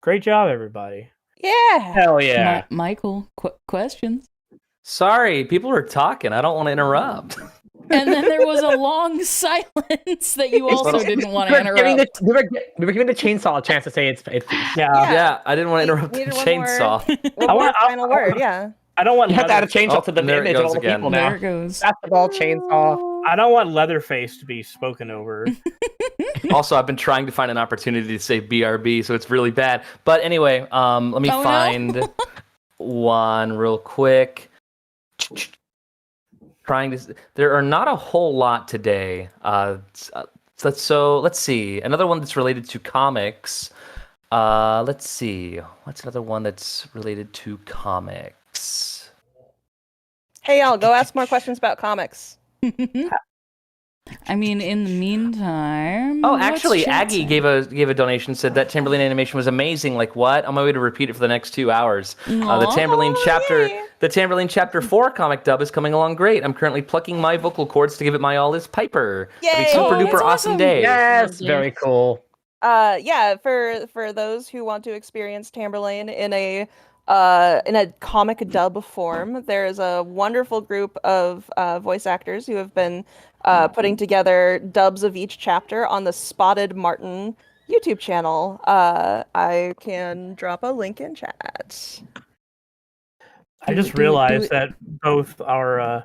Great job, everybody. Yeah. Hell yeah. Michael, questions? Sorry, people are talking. I don't want to interrupt. And then there was a long silence that you also didn't want to We were giving the chainsaw a chance to say it's Yeah. I didn't want to interrupt the Needed one more- chainsaw. One more final word, yeah. I don't want You have to add a chainsaw Oh, to the there it image of goes all the again. people now. There it goes. Basketball chainsaw. I don't want Leatherface to be spoken over. Also, I've been trying to find an opportunity to say BRB, so it's really bad. But anyway, let me Oh, no. find one real quick. There are not a whole lot today. So let's see. Another one that's related to comics. Let's see. What's another one that's related to comics? Hey, y'all, go ask more questions about comics. I mean, in the meantime. Oh, what's actually, chat Aggie saying? gave a donation. Said that Timberland animation was amazing. Like what? On my way to repeat it for the next 2 hours. The Aw. Tamberlane chapter, yay. the Tamberlane chapter 4 comic dub is coming along great. I'm currently plucking my vocal cords to give it my all as Piper. Have a Yay. super Oh, duper that's awesome awesome. day. Yes, Lovely. very cool. Yeah, for those who want to experience Tamberlane in a comic dub form, there is a wonderful group of voice actors who have been putting together dubs of each chapter on the Spotted Martin YouTube channel. I can drop a link in chat. I just realized that both our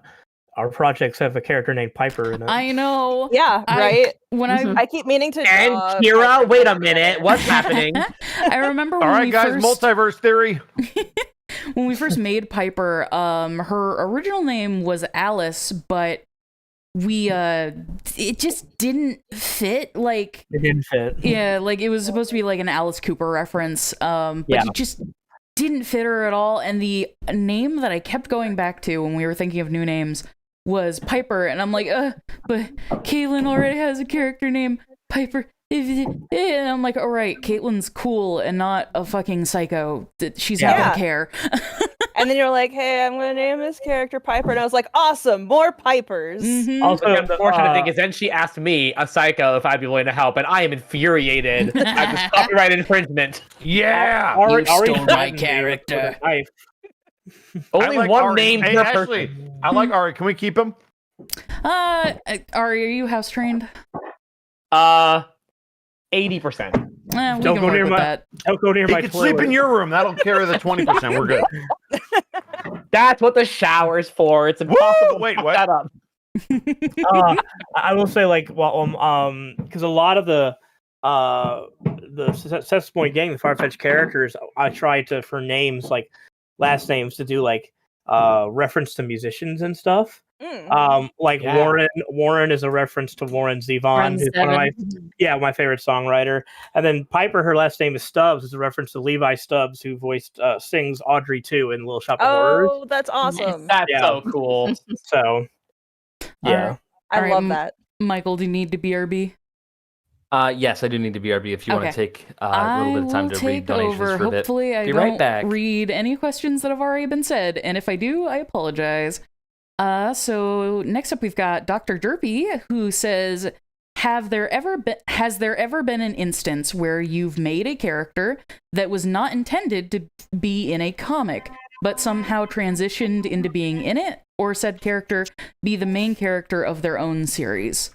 projects have a character named Piper in it. I know. Yeah, I- right. When I keep meaning to. And draw Kira, Piper wait a Piper. minute. What's happening? I remember All when right, we guys, first multiverse theory. when we first made Piper, her original name was Alice, but we it just didn't fit. Like, It didn't fit. yeah, like it was supposed to be like an Alice Cooper reference, but Yeah. it just didn't fit her at all. And the name that I kept going back to when we were thinking of new names was Piper, and I'm like, but Caitlin already has a character named Piper. And I'm like, all right, Caitlin's cool and not a fucking psycho. She's not Yeah. gonna care. And then you're like, "Hey, I'm gonna name this character Piper," and I was like, "Awesome, more Pipers." Mhm. Also, The unfortunate thing is then she asked me, a psycho, if I'd be willing to help, and I am infuriated at this copyright infringement. Yeah. Ari stole threatened my me with character. a knife. Only I like one Ari. name Hey, per Ashley, person. I like Ari. Can we keep him? Ari, are you house trained? 80%. We Don't can go work near with my- that. Don't go near He my can toilet. sleep in your room. That'll carry the 20%. We're good. That's what the shower's for. It's impossible. Wait, to fuck what? that up. I will say, like, well, because a lot of the Success Point gang, the Farfetch characters, I tried to for names like last names to do like reference to musicians and stuff. Like Yeah. Warren is a reference to Warren Zevon, Warren who's one of Zevon. my favorite songwriter. And then Piper, her last name is Stubbs, is a reference to Levi Stubbs, who voiced sings Audrey 2 in Little Shop of Horrors. Oh, that's awesome. That's Yeah. so cool. So yeah. I All right, love that. Michael, do you need to BRB? Yes, I do need to BRB if you want Okay. to take a little bit of time to read donations over. for Hopefully, I Be don't right back. read any questions that have already been said, and if I do, I apologize. So next up, we've got Dr. Derpy, who says, has there ever been an instance where you've made a character that was not intended to be in a comic, but somehow transitioned into being in it, or said character be the main character of their own series?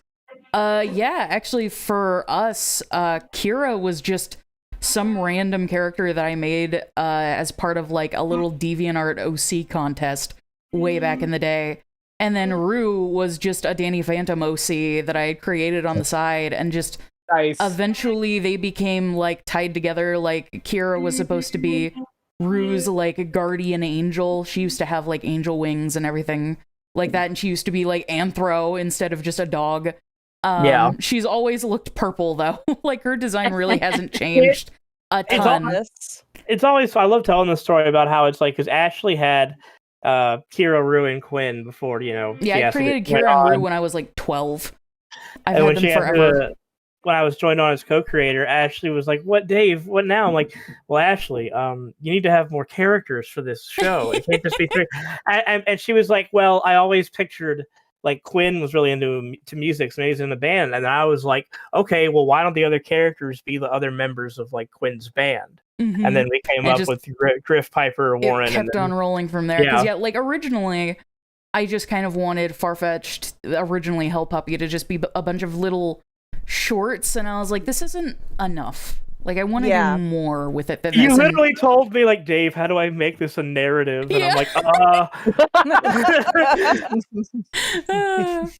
Yeah, actually for us, Kira was just some random character that I made as part of like a little DeviantArt OC contest way back in the day. And then Rue was just a Danny Phantom OC that I had created on the side, and just eventually they became like tied together. Like Kira was supposed to be Rue's like guardian angel. She used to have like angel wings and everything like that, and she used to be like Anthro instead of just a dog. Yeah. She's always looked purple though. Like her design really hasn't changed a ton. It's always, I love telling the story about how it's like, because Ashley had Kira, Rue, and Quinn before, you know. Yeah, I created Kira and Rue when I was like 12. I've had them forever. When I was joined on as co-creator, Ashley was like, "What, Dave? What now?" I'm like, "Well, Ashley, you need to have more characters for this show. It can't just be three." And she was like, "Well, I always pictured like Quinn was really into music, so he's in the band." And I was like, "Okay, well, why don't the other characters be the other members of like Quinn's band?" Mm-hmm. And then we came up with Griff, Piper, Warren. It kept on rolling from there. Because like originally, I just kind of wanted Farfetch'd, originally Hell Puppy, to just be a bunch of little shorts, and I was like, this isn't enough. Like, I want to do more with it than this. You literally told me, like, Dave, how do I make this a narrative? And I'm like,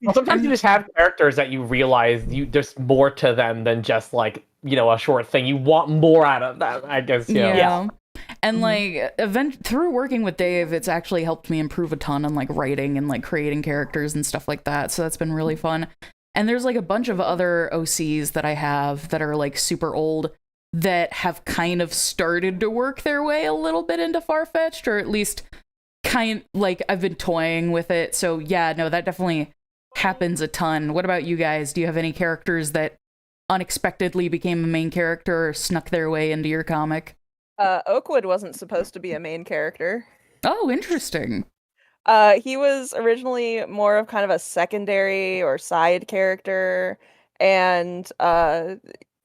Well, sometimes you just have characters that you realize there's more to them than just like, you know, a short thing. You want more out of that, I guess. Yeah. And like through working with Dave, it's actually helped me improve a ton on like writing and like creating characters and stuff like that. So that's been really fun. And there's like a bunch of other OCs that I have that are like super old that have kind of started to work their way a little bit into Farfetch'd, or at least like I've been toying with it. So yeah, no, that definitely happens a ton. What about you guys? Do you have any characters that unexpectedly became a main character or snuck their way into your comic? Oakwood wasn't supposed to be a main character. Oh, interesting. He was originally more of kind of a secondary or side character, and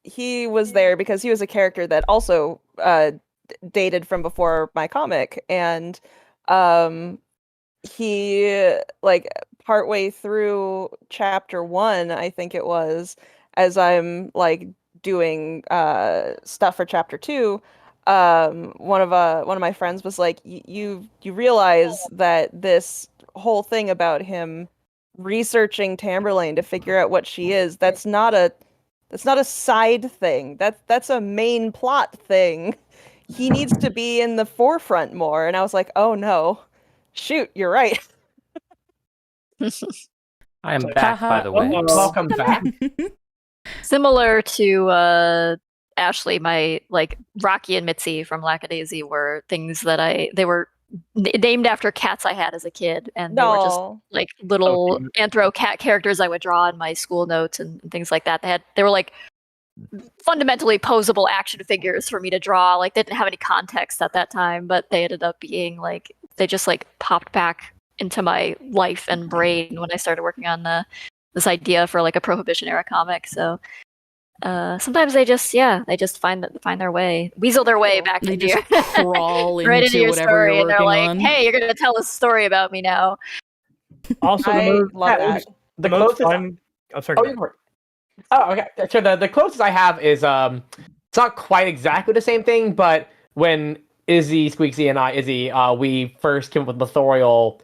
he was there because he was a character that also dated from before my comic, and he, like, partway through chapter 1, I think it was, as I'm like doing stuff for chapter 2, one of my friends was like, you realize that this whole thing about him researching Tamberlane to figure out what she is, that's not a side thing. That's a main plot thing. He needs to be in the forefront more. And I was like, oh no, shoot, you're right. I am back, by the way. Welcome back. Similar to Ashley, my like Rocky and Mitzi from Lackadaisy were things that they were named after cats I had as a kid, and they were just like little anthro cat characters I would draw in my school notes and things like that. They were like fundamentally posable action figures for me to draw. Like they didn't have any context at that time, but they ended up being like, they just like popped back into my life and brain when I started working on this idea for like a Prohibition era comic. So sometimes they just find their way, weasel their way back into your crawl right into your whatever story, you're and they're like, on. "Hey, you're gonna tell us a story about me now." Also, I love that. The closest I'm sorry. Oh, okay. So the closest I have is it's not quite exactly the same thing, but when Izzy, Squeaksy, and Izzy, we first came up with Lothorial,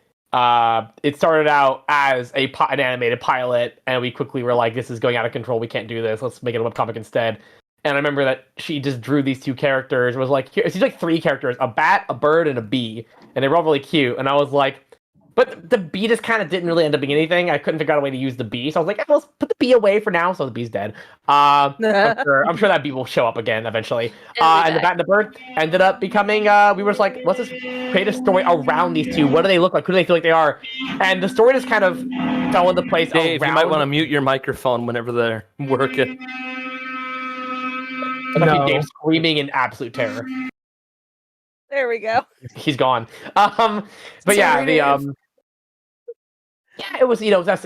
it started out as an animated pilot, and we quickly were like, this is going out of control, we can't do this, let's make it a webcomic instead. And I remember that she just drew these two characters. It was like, she's like 3 characters, a bat, a bird, and a bee, and they were all really cute. And I was like, But the bee just kind of didn't really end up being anything. I couldn't figure out a way to use the bee, so I was like, let's put the bee away for now. So the bee's dead. I'm sure that bee will show up again eventually. And the bat and the bird ended up becoming. We were just like, let's just create a story around these two. What do they look like? Who do they feel like they are? And the story just kind of fell into place. Dave, you might want to mute your microphone whenever they're working. No. Dave screaming in absolute terror. There we go. He's gone. But yeah, the yeah, it was,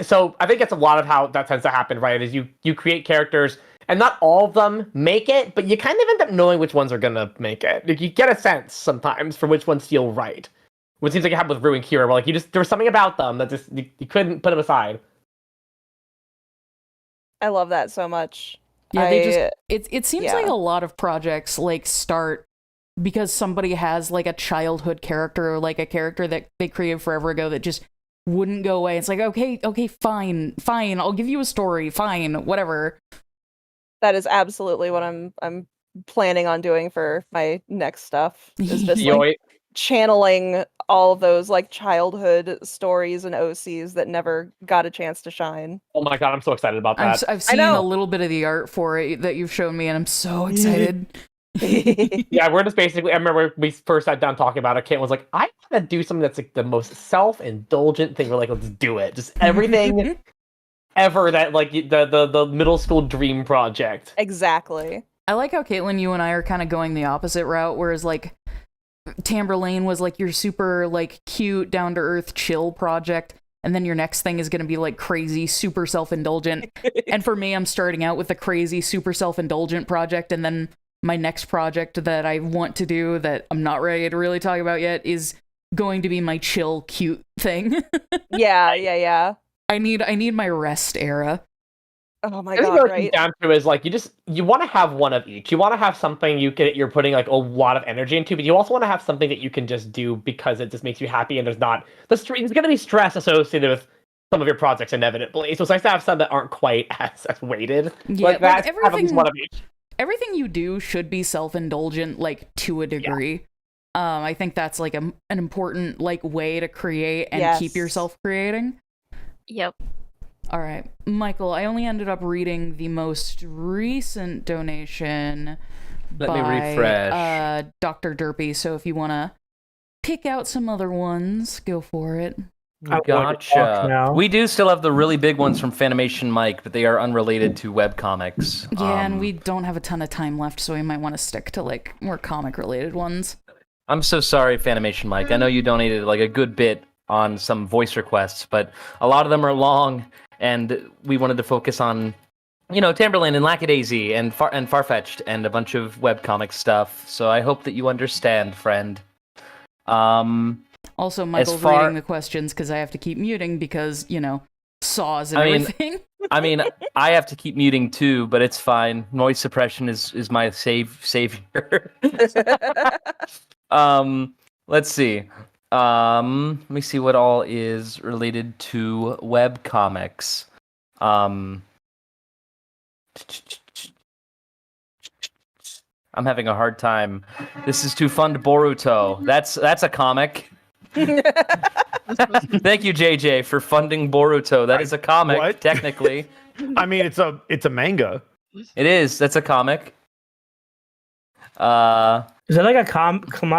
so I think that's a lot of how that tends to happen, right? Is you create characters and not all of them make it, but you kind of end up knowing which ones are gonna make it. Like, you get a sense sometimes for which ones feel right. Which seems like it happened with Rue and Kira, where like there was something about them that just you couldn't put them aside. I love that so much. Yeah, it seems like a lot of projects like start because somebody has like a childhood character or like a character that they created forever ago that just wouldn't go away. It's like, okay, fine, I'll give you a story, fine, whatever. That is absolutely what I'm planning on doing for my next stuff. Is just like channeling all of those like childhood stories and OCs that never got a chance to shine. Oh my god, I'm so excited about that. I've seen a little bit of the art for it that you've shown me, and I'm so excited. Yeah, we're just basically, I remember we first sat down talking about it, Kate was like, I want to do something that's like the most self-indulgent thing. We're like, let's do it. Just everything ever that like the middle school dream project. Exactly. I like how Caitlin, you and I are kind of going the opposite route, whereas like Tamberlane was like your super like cute, down-to-earth, chill project, and then your next thing is going to be like crazy, super self-indulgent. And for me, I'm starting out with a crazy, super self-indulgent project, and then my next project that I want to do that I'm not ready to really talk about yet is going to be my chill, cute thing. Yeah. I need my rest era. Oh my I think god, what it right? comes down to is like you want to have one of each. You want to have something you're putting like a lot of energy into, but you also want to have something that you can just do because it just makes you happy and there's not there's going to be stress associated with some of your projects inevitably. So it's nice to have some that aren't quite as weighted. Yeah, like that. Have at least one of each. Everything you do should be self-indulgent, like to a degree. Yeah. I think that's like an important like way to create and keep yourself creating. Yep. All right, Michael, I only ended up reading the most recent donation Let by me refresh. Dr. Derpy, so if you want to pick out some other ones, go for it. Gotcha. We do still have the really big ones from Fanimation Mike, but they are unrelated to webcomics. Yeah, and we don't have a ton of time left, so we might want to stick to like more comic-related ones. I'm so sorry, Fanimation Mike. I know you donated like a good bit on some voice requests, but a lot of them are long, and we wanted to focus on, Tamberlane and Lackadaisy and Farfetched and a bunch of webcomic stuff. So I hope that you understand, friend. Also, Michael's reading the questions because I have to keep muting because, saws and everything. I have to keep muting too, but it's fine. Noise suppression is my savior. Let's see. Let me see what all is related to webcomics. I'm having a hard time. This is too fun to Boruto. That's a comic. Thank you, JJ, for funding Boruto. That is a comic, technically. I mean, it's a manga. It is. That's a comic. Is that like a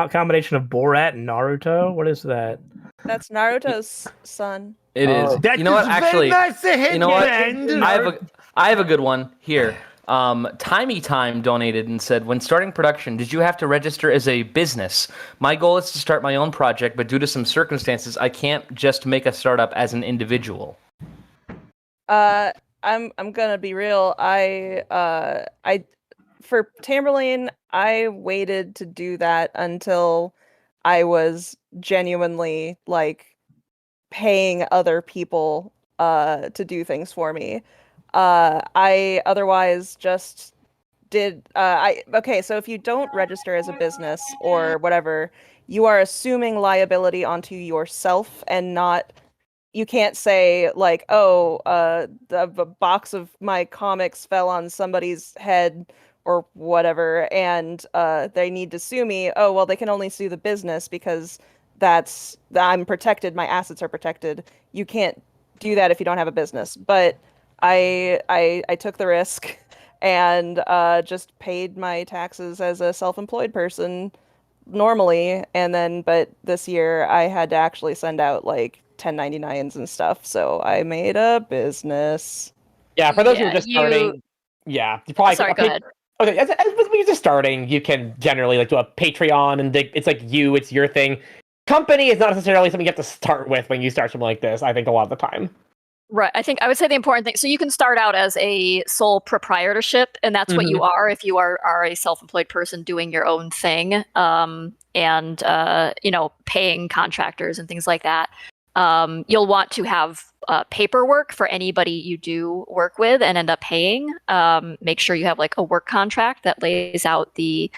combination of Borat and Naruto? What is that? That's Naruto's son. It is. That you know what? Actually, nice to hit you know what? End. I have a good one here. Timey Time donated and said, when starting production, did you have to register as a business? My goal is to start my own project, but due to some circumstances, I can't just make a startup as an individual. I'm gonna be real. For Tamberlane, I waited to do that until I was genuinely like paying other people to do things for me. I otherwise just did okay, so if you don't register as a business or whatever, you are assuming liability onto yourself and not, you can't say like, the box of my comics fell on somebody's head or whatever and they need to sue me. Oh, well, they can only sue the business because I'm protected. My assets are protected. You can't do that if you don't have a business. But I took the risk and just paid my taxes as a self-employed person normally, and then but this year I had to actually send out like 1099s and stuff, so I made a business. Yeah, for those who Yeah, are just starting, yeah, you probably Sorry, go ahead. Okay, as when you're just starting, you can generally like do a Patreon, and it's like it's your thing. Company is not necessarily something you have to start with when you start something like this. I think a lot of the time. Right. I would say the important thing. So you can start out as a sole proprietorship, and that's what you are if you are a self-employed person doing your own thing, and paying contractors and things like that. You'll want to have paperwork for anybody you do work with and end up paying. Make sure you have like a work contract that lays out the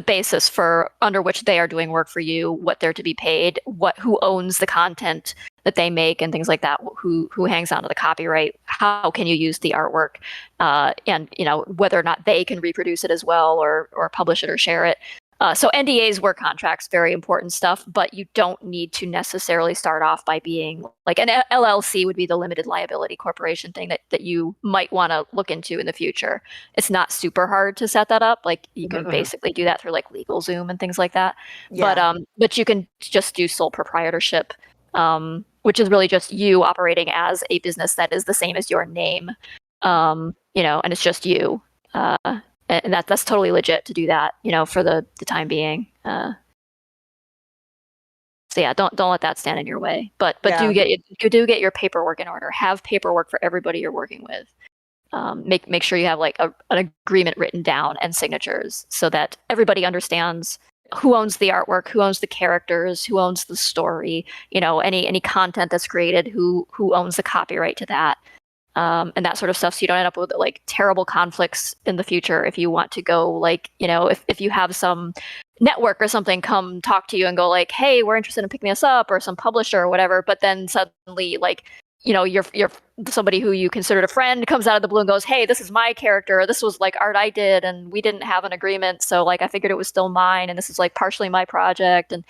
basis for under which they are doing work for you, what they're to be paid, who owns the content that they make, and things like that. Who hangs on to the copyright? How can you use the artwork? And whether or not they can reproduce it as well, or publish it or share it. So NDAs, work contracts, very important stuff, but you don't need to necessarily start off by being like an LLC would be the limited liability corporation thing that you might want to look into in the future. It's not super hard to set that up. Like you can basically do that through like LegalZoom and things like that. Yeah. But you can just do sole proprietorship, which is really just you operating as a business that is the same as your name, and it's just you. And that's totally legit to do that, for the time being. So yeah, don't let that stand in your way. But do get your paperwork in order. Have paperwork for everybody you're working with. Make sure you have like an agreement written down and signatures so that everybody understands who owns the artwork, who owns the characters, who owns the story. Any content that's created, who owns the copyright to that. And that sort of stuff, so you don't end up with like terrible conflicts in the future if you want to go like, if you have some network or something come talk to you and go like, hey, we're interested in picking this up, or some publisher or whatever, but then suddenly like, you're somebody who you considered a friend comes out of the blue and goes, hey, this is my character, this was like art I did and we didn't have an agreement, so like I figured it was still mine and this is like partially my project, and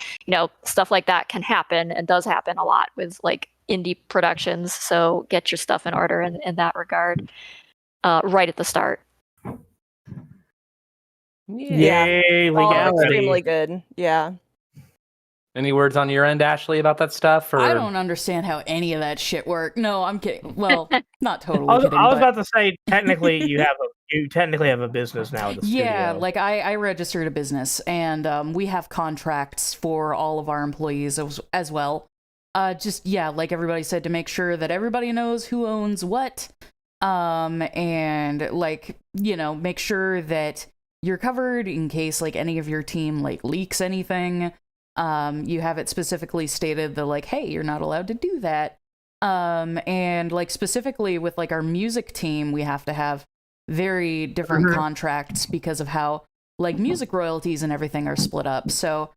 stuff like that can happen and does happen a lot with like indie productions. So get your stuff in order in that regard right at the start. Yay, legality. Extremely good. Yeah. Any words on your end, Ashley, about that stuff? Or... I don't understand how any of that shit worked. No, I'm kidding. Well, not totally kidding. I was about to say, technically, you have a business now at the studio. Yeah, like I registered a business, and we have contracts for all of our employees as well. Like everybody said, to make sure that everybody knows who owns what, and like, make sure that you're covered in case like any of your team like leaks anything. You have it specifically stated that like, hey, you're not allowed to do that. And like specifically with like our music team, we have to have very different contracts because of how like music royalties and everything are split up. So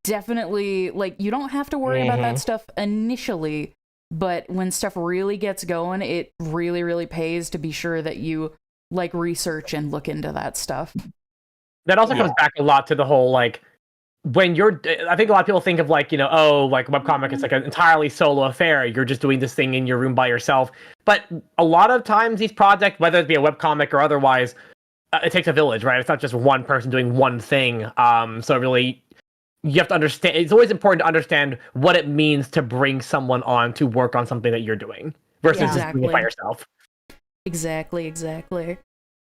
definitely, like, you don't have to worry about that stuff initially, but when stuff really gets going, it really, really pays to be sure that you, like, research and look into that stuff. That also comes back a lot to the whole, like, when I think a lot of people think of, like, like, webcomic is, like, an entirely solo affair. You're just doing this thing in your room by yourself. But a lot of times these projects, whether it be a webcomic or otherwise, it takes a village, right? It's not just one person doing one thing. So really... You have to understand, it's always important to understand what it means to bring someone on to work on something that you're doing versus just doing it by yourself. Exactly.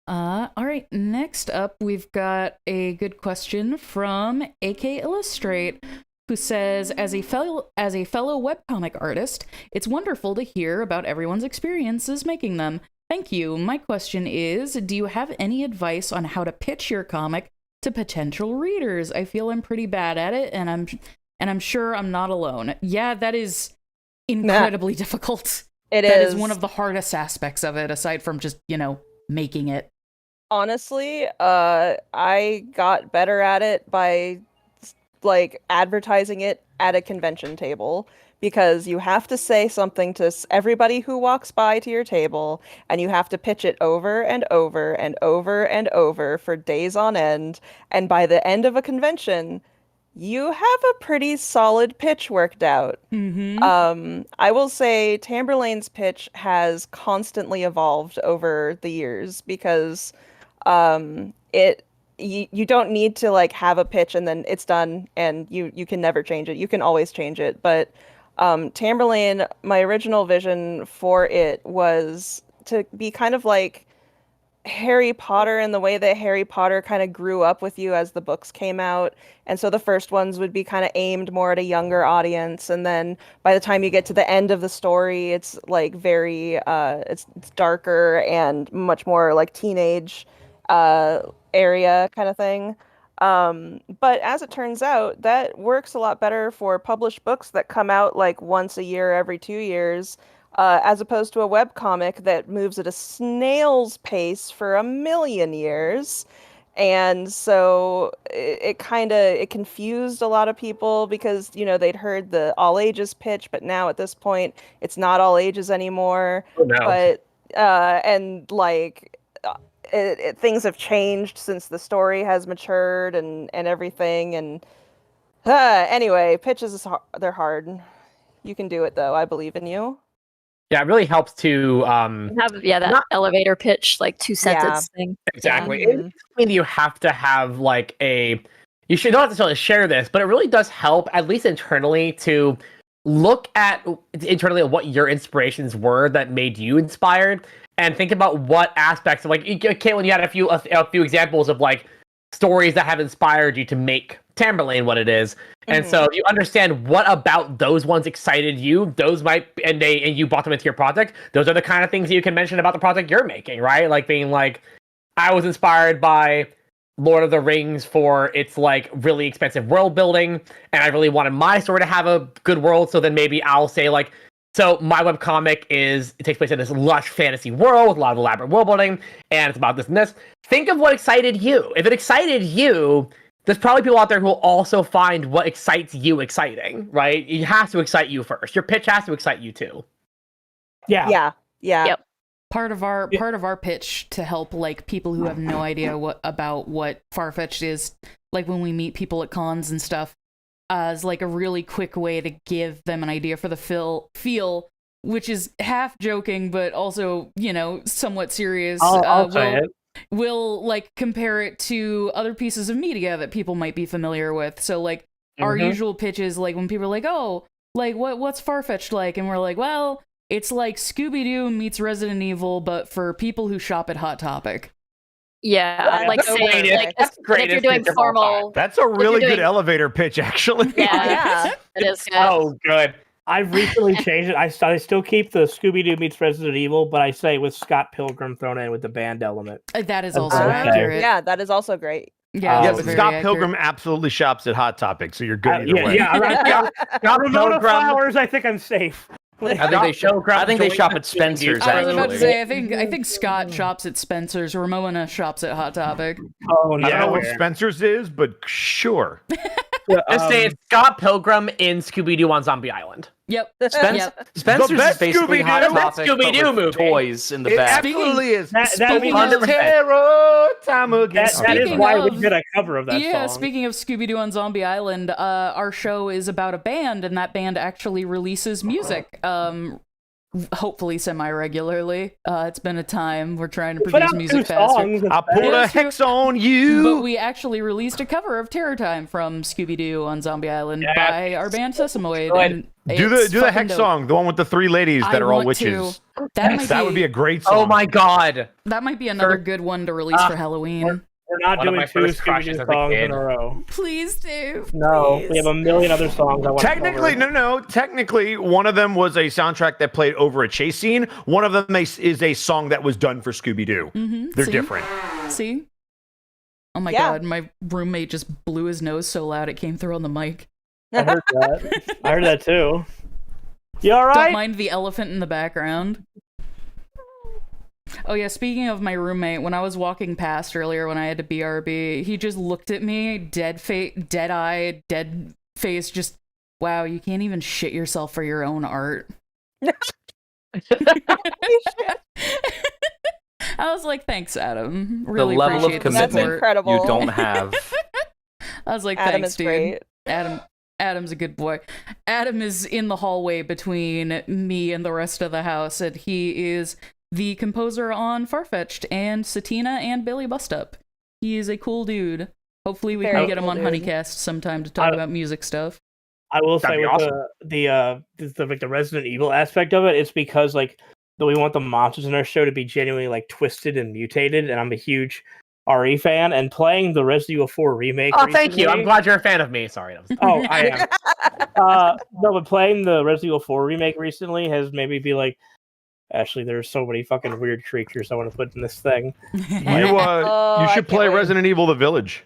All right, next up, we've got a good question from AK Illustrate, who says, as a fellow webcomic artist, it's wonderful to hear about everyone's experiences making them. Thank you. My question is, do you have any advice on how to pitch your comic to potential readers? I feel I'm pretty bad at it, and I'm sure I'm not alone. Yeah, that is incredibly difficult. That is one of the hardest aspects of it, aside from just, making it. Honestly, I got better at it by like advertising it at a convention table, because you have to say something to everybody who walks by to your table, and you have to pitch it over and over and over and over for days on end. And by the end of a convention, you have a pretty solid pitch worked out. I will say Tamberlane's pitch has constantly evolved over the years because you don't need to like have a pitch and then it's done and you can never change it. You can always change it. But Tamberlane, my original vision for it was to be kind of like Harry Potter in the way that Harry Potter kind of grew up with you as the books came out. And so the first ones would be kind of aimed more at a younger audience. And then by the time you get to the end of the story, it's like very, it's darker and much more like teenage area kind of thing. But as it turns out, that works a lot better for published books that come out like once a year, every 2 years. As opposed to a webcomic that moves at a snail's pace for a million years. And so it confused a lot of people because, you know, they'd heard the all ages pitch, but now at this point, it's not all ages anymore. Oh, no. But, and like, things have changed since the story has matured and everything. And anyway, pitches, they're hard. You can do it though. I believe in you. Yeah, it really helps to have that elevator pitch, like 2-sentence thing. Exactly. Yeah. It doesn't mean you have to have like you should not necessarily share this, but it really does help, at least internally, to look at internally at what your inspirations were that made you inspired, and think about what aspects of like Caitlin, you had a few examples of like stories that have inspired you to make Tamberlane what it is. And so if you understand what about those ones excited you, those might and you brought them into your project, those are the kind of things that you can mention about the project you're making, right? Like being like, I was inspired by Lord of the Rings for its like really expensive world building, and I really wanted my story to have a good world, so then maybe I'll say like, so my webcomic it takes place in this lush fantasy world with a lot of elaborate world building, and it's about this and this. Think of what excited you. If it excited you, there's probably people out there who will also find what excites you exciting, right? It has to excite you first. Your pitch has to excite you too. Yeah. Yep. Part of our pitch to help like people who have no idea what Farfetch'd is, like when we meet people at cons and stuff, is like a really quick way to give them an idea for the feel, which is half joking but also, you know, somewhat serious. I'll say it. We'll like compare it to other pieces of media that people might be familiar with. So like our usual pitches, like when people are like, oh, like what's Farfetch'd like? And we're like, well, it's like Scooby-Doo meets Resident Evil, but for people who shop at Hot Topic. Yeah, like that's say, great. like That's great. if you're doing formal. That's a really doing- good elevator pitch, actually. Yeah, it is good. Oh, good. I've recently changed it. I still keep the Scooby-Doo meets Resident Evil, but I say with Scott Pilgrim thrown in with the band element. That is That's also okay. accurate. Yeah, that is also great. Yeah, Yeah, it's but very Scott accurate. Pilgrim absolutely shops at Hot Topic, so you're good either way. Right. Ramona Pilgrim. Flowers, I think I'm safe. I think they shop at Spencer's. I was about to Actually, say, I think Scott shops at Spencer's. Ramona shops at Hot Topic. Oh, I don't know what yeah. Spencer's is, but sure. Just say it's Scott Pilgrim in Scooby-Doo on Zombie Island. Yep. Spencer's is best basically Hot Scooby-Doo. Topic, but Scooby-Doo with movie. toys in the It back. absolutely is. That Speaking means of- Terror time again. that is Speaking why of- we did a cover of that Yeah, song. speaking of Scooby-Doo on Zombie Island, our show is about a band, and that band actually releases music. Hopefully semi-regularly. It's been a time. We're trying to Put produce out music 2 faster. songs. I pulled Yeah, a it's true. hex on you. But we actually released a cover of Terror Time from Scooby-Doo on Zombie Island by our band Sesamoid. And do it's the fucking hex dope. song, the one with the 3 ladies that I are all want witches. to. That Would be a great song. Oh my god. That might be another good one to release for Halloween. We're not One of doing my 2 first crushes Scooby-Doo as a songs kid. in a row. Please do. No, please. we have a million other songs I want Technically, to cover. no. Technically, one of them was a soundtrack that played over a chase scene. One of them is a song that was done for Scooby-Doo. They're See? different. See? Oh my Yeah. god, my roommate just blew his nose so loud it came through on the mic. I heard that. I heard that too. You all Don't right? mind the elephant in the background. Oh yeah, speaking of my roommate, when I was walking past earlier when I had to BRB, he just looked at me, dead-eyed, dead face, just, wow, you can't even shit yourself for your own art. I was like, thanks, Adam. Really the level appreciate of the commitment support. incredible. you don't have. I was like, Adam thanks, is dude. great. Adam's a good boy. Adam is in the hallway between me and the rest of the house, and he is the composer on Farfetched and Satina and Billy Bustup. He is a cool dude. Hopefully we can get him on Hunicast sometime to talk about music stuff. I will say with awesome. the Resident Evil aspect of it, it's because we want the monsters in our show to be genuinely twisted and mutated, and I'm a huge RE fan, and playing the Resident Evil 4 remake. Oh, thank you. I'm glad you're a fan of me. Sorry. Oh, I am. No, but playing the Resident Evil 4 remake recently has made me be like, actually, there's so many fucking weird creatures I want to put in this thing. You should play Resident Evil: The Village.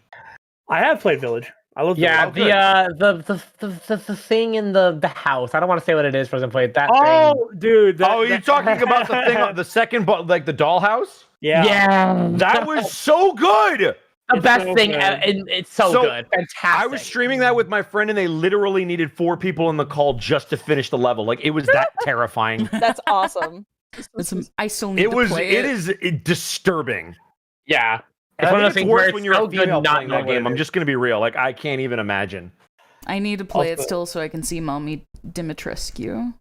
I have played Village. I love the thing in the house. I don't want to say what it is for them played that thing. Dude. You're talking about the thing on the second, like the dollhouse? Yeah. That was so good. The best thing, and it's so good. Fantastic. I was streaming that with my friend, and they literally needed 4 people in the call just to finish the level. Like, it was that terrifying. That's awesome. I still need to play it. It is disturbing. Yeah. It's one of those things where when you're so a female good not playing that game. I'm just gonna be real. Like, I can't even imagine. I need to play it still so I can see Mommy Dimitrescu.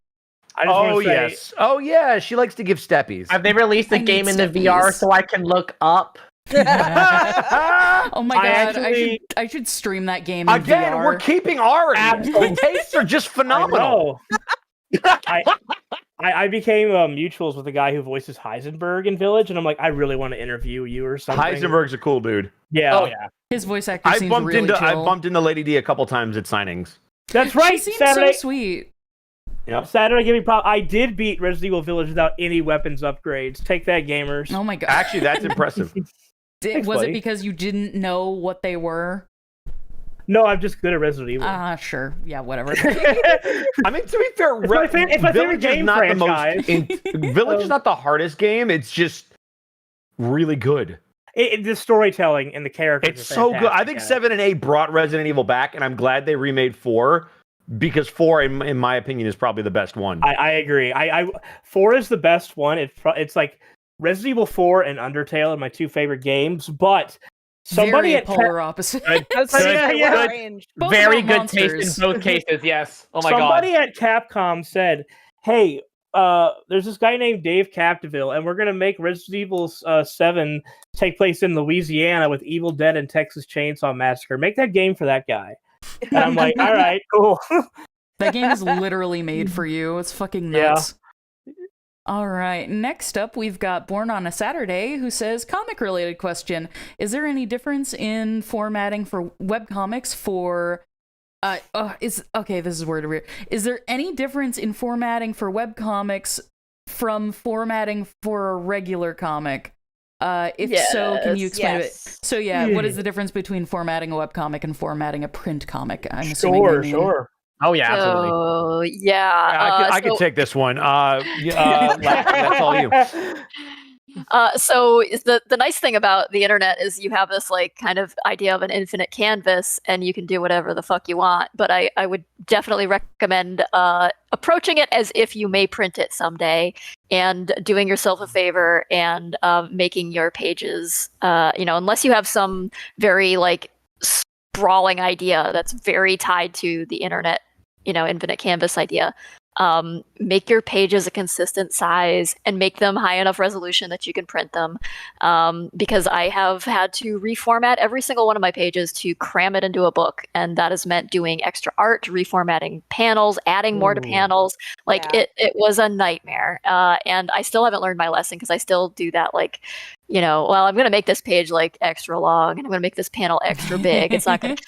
Yes. Oh yeah, she likes to give steppies. Have they released the game in the VR so I can look up? Oh my god, I should stream that game in Again, VR. we're keeping Ari. The tastes are just phenomenal. I became mutuals with the guy who voices Heisenberg in Village, and I'm like, I really want to interview you or something. Heisenberg's a cool dude. Yeah. Oh yeah. His voice actor seems really chill. I've bumped into Lady D a couple times at signings. That's right. She seems Saturday, so sweet. Yep. Saturday, give me prop. I did beat Resident Evil Village without any weapons upgrades. Take that, gamers. Oh my god. Actually, that's impressive. Was it because you didn't know what they were? No, I'm just good at Resident Evil. Sure. Yeah, whatever. I mean, to be fair, it's my favorite game franchise. Village is not the hardest game. It's just really good. The storytelling and the characters. It's so good. I think 7 and 8 brought Resident Evil back, and I'm glad they remade 4 because 4, in my opinion, is probably the best one. I agree. 4 is the best one. It's like Resident Evil 4 and Undertale are my 2 favorite games, but somebody at polar opposite. Very good taste in both cases. Yes. Oh my god. Somebody at Capcom said, "Hey, there's this guy named Dave Capdeville, and we're gonna make Resident Evil 7 take place in Louisiana with Evil Dead and Texas Chainsaw Massacre. Make that game for that guy." And I'm like, all right, cool. That game is literally made for you. It's fucking nuts. All right, next up we've got Born on a Saturday, who says, comic-related question. Is there any difference in formatting for webcomics for... this is word weird. Is there any difference in formatting for webcomics from formatting for a regular comic? If so, can you explain it? So what is the difference between formatting a webcomic and formatting a print comic? I'm assuming Sure. Oh yeah, absolutely. Oh yeah. I could take this one. That's all you. So the nice thing about the internet is you have this kind of idea of an infinite canvas, and you can do whatever the fuck you want. But I would definitely recommend approaching it as if you may print it someday, and doing yourself a favor and making your pages. Unless you have some very sprawling idea that's very tied to the internet, infinite canvas idea. Make your pages a consistent size and make them high enough resolution that you can print them. Because I have had to reformat every single one of my pages to cram it into a book. And that has meant doing extra art, reformatting panels, adding more to panels. It was a nightmare. And I still haven't learned my lesson because I still do that. I'm going to make this page extra long and I'm going to make this panel extra big. It's not going to...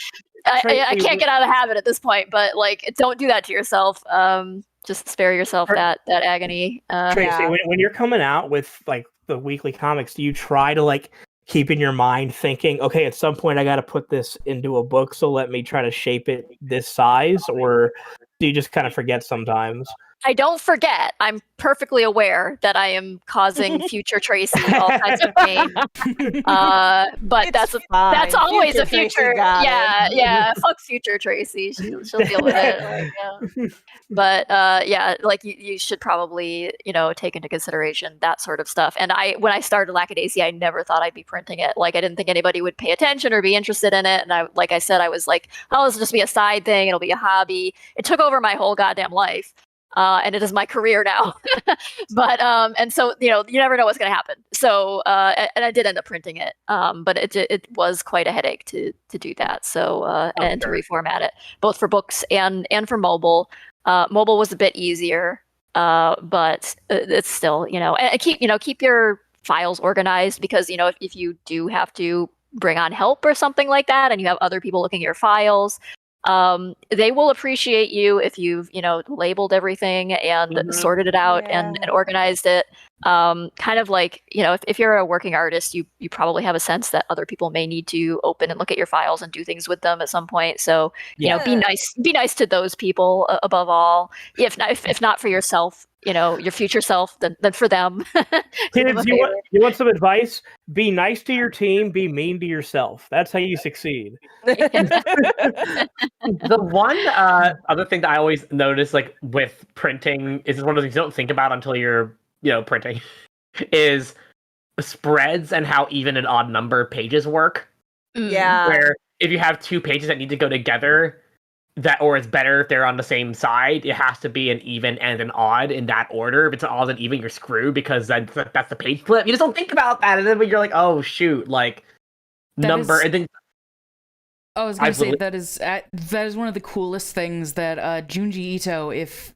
I can't get out of the habit at this point, but don't do that to yourself. Just spare yourself that agony. Tracy, when you're coming out with the weekly comics, do you try to keep in your mind thinking, okay, at some point I got to put this into a book, so let me try to shape it this size, or do you just kind of forget sometimes? I don't forget. I'm perfectly aware that I am causing future Tracy all kinds of pain. But It's that's fine. always a Tracy future. got it. Yeah. Fuck future Tracy. She'll deal with it. Like, yeah. But yeah, like you should probably take into consideration that sort of stuff. And when I started Lackadaisy, I never thought I'd be printing it. Like I didn't think anybody would pay attention or be interested in it. And like I said, I was like, oh, this will just be a side thing. It'll be a hobby. It took over my whole goddamn life. And it is my career now. But and so you never know what's going to happen. So and I did end up printing it, but it was quite a headache to do that. So and to reformat it both for books and for mobile. Mobile was a bit easier, but it's still and keep your files organized, because if you do have to bring on help or something like that, and you have other people looking at your files. They will appreciate you if you've labeled everything and sorted it out and organized it. Kind of like if you're a working artist, you probably have a sense that other people may need to open and look at your files and do things with them at some point. So be nice to those people above all. If not for yourself, your future self, then for them. Kids, you want some advice? Be nice to your team. Be mean to yourself. That's how you succeed. The one other thing that I always notice, like with printing, is one of those things you don't think about until you're printing, is spreads and how even and odd number pages work. Yeah. Where if you have two pages that need to go together, or it's better if they're on the same side, it has to be an even and an odd in that order. If it's an odd and even, you're screwed, because that's the page flip. You just don't think about that, and then when you're like, oh shoot, like and then I was gonna say that is one of the coolest things that Junji Ito, if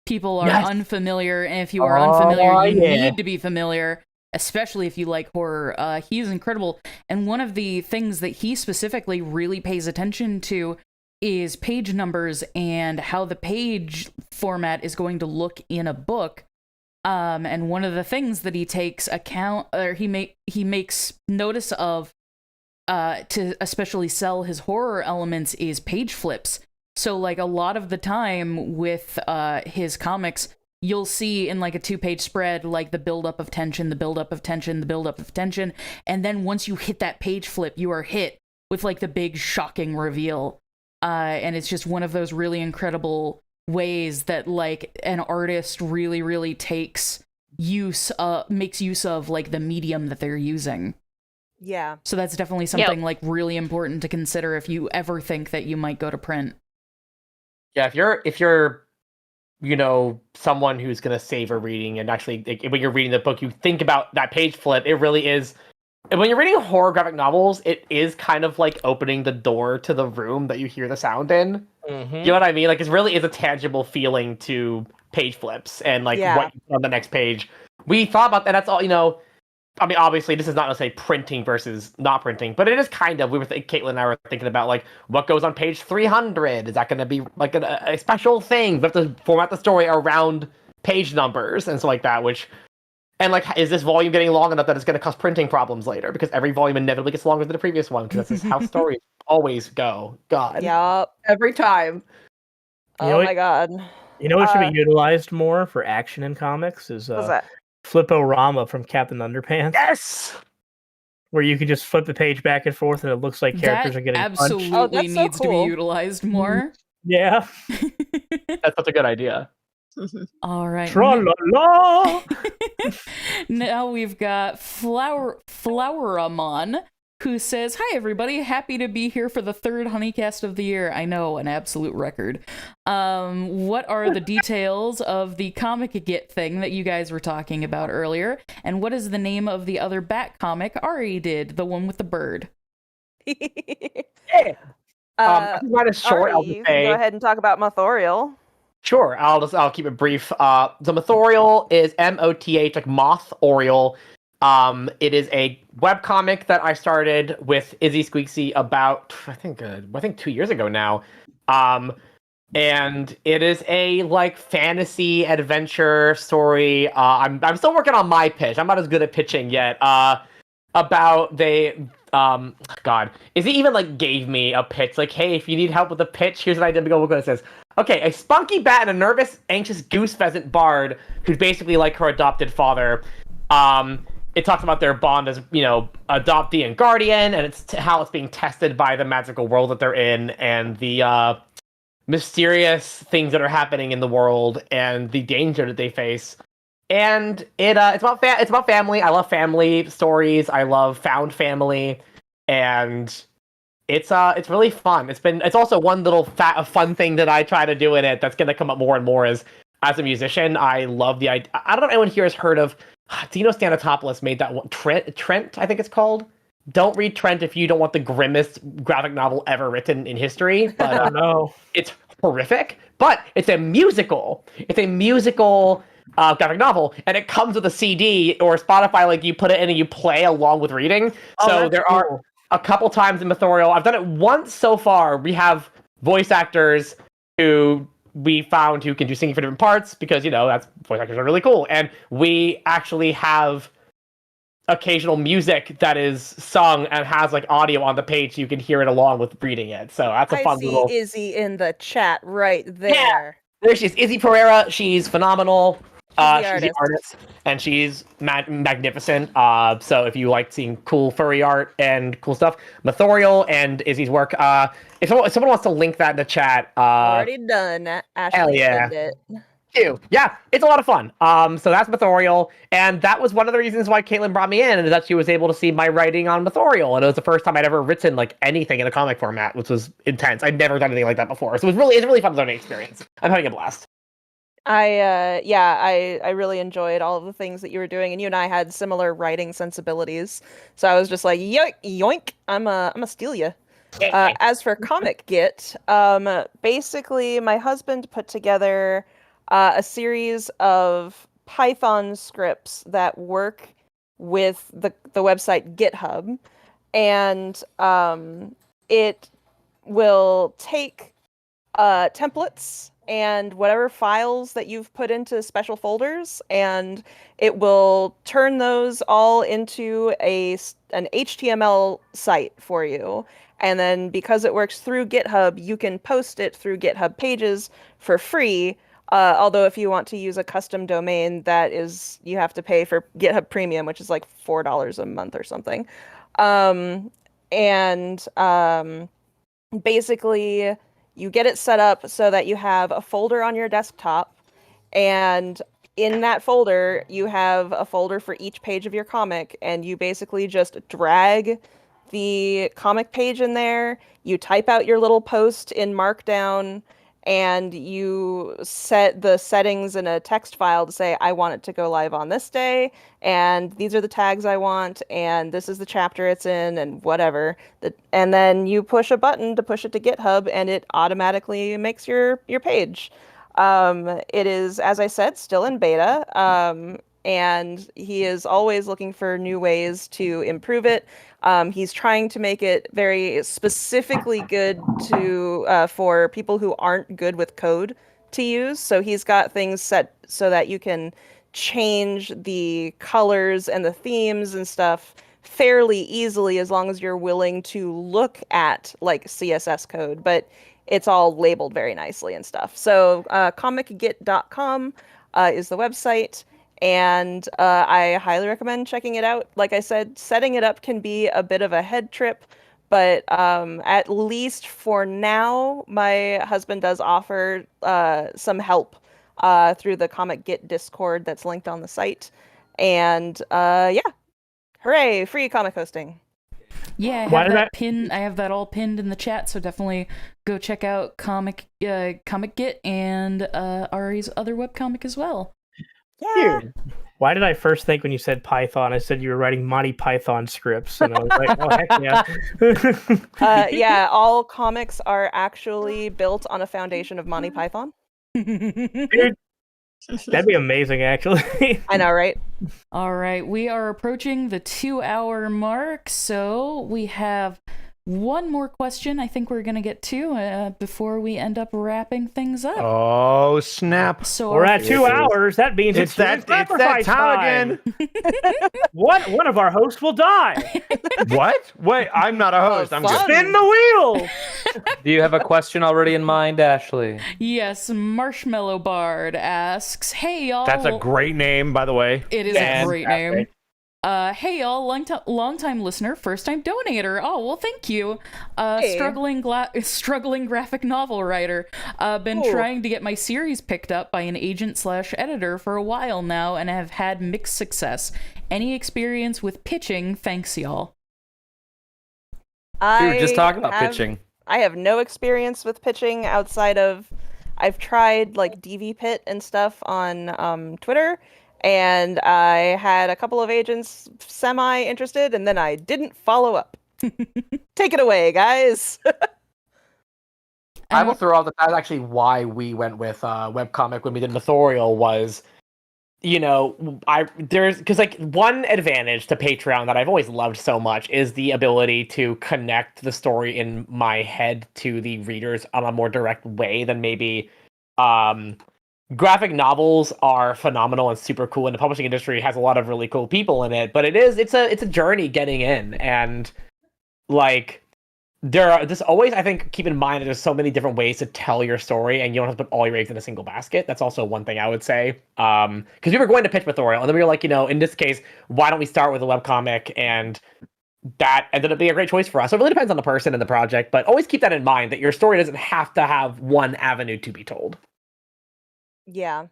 people are unfamiliar, and if you are unfamiliar, you need to be familiar, especially if you like horror. He is incredible, and one of the things that he specifically really pays attention to is page numbers and how the page format is going to look in a book. And one of the things that he takes account, or he makes notice of, to especially sell his horror elements, is page flips. So like a lot of the time with his comics, you'll see in like a 2-page spread, like the buildup of tension, the buildup of tension, the buildup of tension. And then once you hit that page flip, you are hit with like the big shocking reveal. And it's just one of those really incredible ways that like an artist really, really makes use of like the medium that they're using. Yeah. So that's definitely something like really important to consider if you ever think that you might go to print. Yeah, if you're someone who's gonna savor reading, and actually when you're reading the book, you think about that page flip. It really is. When you're reading horror graphic novels, it is kind of like opening the door to the room that you hear the sound in. Mm-hmm. You know what I mean? Like, it really is a tangible feeling to page flips and like what you put on the next page. We thought about that. That's all. I mean, obviously, this is not to say printing versus not printing, but it is kind of. Caitlin and I were thinking about like what goes on page 300. Is that going to be like a special thing? We have to format the story around page numbers and stuff like that, And like, is this volume getting long enough that it's going to cause printing problems later? Because every volume inevitably gets longer than the previous one. Because this is how stories always go. God. Yep. Every time. My God. You know what should be utilized more for action in comics is what's that? Flip-O-Rama from Captain Underpants. Yes. Where you can just flip the page back and forth, and it looks like characters are getting punched. Absolutely needs to be utilized more. Yeah. That's such a good idea. All right. Tra-la-la! Now we've got Floweramon, who says, "Hi everybody, happy to be here for the 3rd Hunicast of the year." I know, an absolute record. What are the details of the comic get thing that you guys were talking about earlier? And what is the name of the other Bat comic Ari did, the one with the bird? Quite a short. Ari, you can go ahead and talk about Mothorial. Sure, I'll keep it brief. The Mothorial is MOTH, like Moth Oriole. It is a webcomic that I started with Izzy Squeaksy about I think 2 years ago now. And it is a like fantasy adventure story. I'm still working on my pitch. I'm not as good at pitching yet. About God, Izzy even like gave me a pitch, like, hey, if you need help with the pitch, here's what I did. It says, okay, a spunky bat and a nervous, anxious goose pheasant bard who's basically like her adopted father. It talks about their bond as, adoptee and guardian, and it's how it's being tested by the magical world that they're in, and the mysterious things that are happening in the world, and the danger that they face. And it's about family. I love family stories. I love found family, and it's really fun. It's also one little fun thing that I try to do in it that's going to come up more and more as a musician. I love the idea. I don't know if anyone here has heard of Dino Stanatopoulos made that one. Trent, I think it's called. Don't read Trent if you don't want the grimmest graphic novel ever written in history. But no, it's horrific. But it's a musical. It's a musical graphic novel, and it comes with a CD or Spotify. Like, you put it in and you play along with reading. So there are a couple times in Mythorial. I've done it once so far. We have voice actors who we found who can do singing for different parts because, that's voice actors are really cool. And we actually have occasional music that is sung and has like audio on the page so you can hear it along with reading it. So that's a fun little... I see Izzy in the chat right there. Yeah, there she is. Izzy Pereira. She's phenomenal. She's the artist, and she's magnificent. So if you like seeing cool furry art and cool stuff, Mythorial and Izzy's work. If someone wants to link that in the chat, already done. Ashley, hell yeah. it. Yeah, it's a lot of fun. So that's Mythorial, and that was one of the reasons why Caitlin brought me in, is that she was able to see my writing on Mythorial, and it was the first time I'd ever written like anything in a comic format, which was intense. I'd never done anything like that before, so it's a really fun learning experience. I'm having a blast. I really enjoyed all of the things that you were doing, and you and I had similar writing sensibilities. So I was just like, yoink, I'm a steal you. As for Comic Git, basically my husband put together a series of Python scripts that work with the website GitHub, and it will take templates and whatever files that you've put into special folders, and it will turn those all into an HTML site for you. And then because it works through GitHub, you can post it through GitHub Pages for free. Although if you want to use a custom domain, you have to pay for GitHub Premium, which is like $4 a month or something. Basically, you get it set up so that you have a folder on your desktop, and in that folder, you have a folder for each page of your comic, and you basically just drag the comic page in there, you type out your little post in Markdown, and you set the settings in a text file to say, I want it to go live on this day, and these are the tags I want, and this is the chapter it's in, and whatever. And then you push a button to push it to GitHub, and it automatically makes your page. It is, as I said, still in beta, and he is always looking for new ways to improve it. He's trying to make it very specifically good for people who aren't good with code to use. So he's got things set so that you can change the colors and the themes and stuff fairly easily, as long as you're willing to look at like CSS code, but it's all labeled very nicely and stuff. So comicgit.com is the website. And I highly recommend checking it out. Like I said, setting it up can be a bit of a head trip, but at least for now, my husband does offer some help through the Comic Git Discord that's linked on the site. And hooray, free comic hosting. Yeah, I have that all pinned in the chat, so definitely go check out Comic Git and Ari's other webcomic as well. Yeah. Dude, why did I first think when you said Python, I said you were writing Monty Python scripts, and I was like, oh, heck yeah. Yeah, all comics are actually built on a foundation of Monty Python. Dude, that'd be amazing, actually. I know, right? All right, we are approaching the 2-hour mark, so we have one more question I think we're going to get to before we end up wrapping things up. Oh, snap. So We're at 2 hours. That means It's that time again. One of our hosts will die. What? Wait, I'm not a host. I'm just fun. Spin the wheel. Do you have a question already in mind, Ashley? Yes, Marshmallow Bard asks, "Hey y'all." That's a great name, by the way. It is a great name. Hey y'all, long-time listener, first-time donator. Oh, well, thank you. Hey. Struggling graphic novel writer. Been Ooh. trying to get my series picked up by an agent/editor for a while now and have had mixed success. Any experience with pitching? Thanks, y'all. We were just talking about pitching. I have no experience with pitching outside of I've tried like DV Pit and stuff on Twitter, and I had a couple of agents semi-interested, and then I didn't follow up. Take it away, guys. I will throw out that that's actually why we went with webcomic when we did Authorial was, because like one advantage to Patreon that I've always loved so much is the ability to connect the story in my head to the readers on a more direct way than maybe graphic novels are phenomenal and super cool, and the publishing industry has a lot of really cool people in it, but it's a journey getting in, and like there's always, I think, keep in mind that there's so many different ways to tell your story, and you don't have to put all your eggs in a single basket. That's also one thing I would say. Because we were going to pitch Authorial, and then we were like, in this case, why don't we start with a webcomic? And that ended up being a great choice for us. So it really depends on the person and the project, but always keep that in mind that your story doesn't have to have one avenue to be told. Yeah.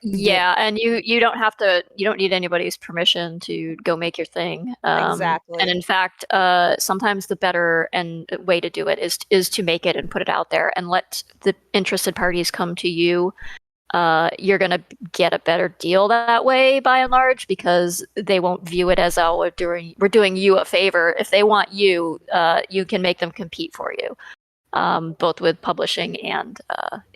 Yeah, and you don't need anybody's permission to go make your thing. Exactly. And in fact, sometimes the better and way to do it is to make it and put it out there and let the interested parties come to you. You're gonna get a better deal that way by and large, because they won't view it as, oh, we're doing you a favor. If they want you, you can make them compete for you. Both with publishing and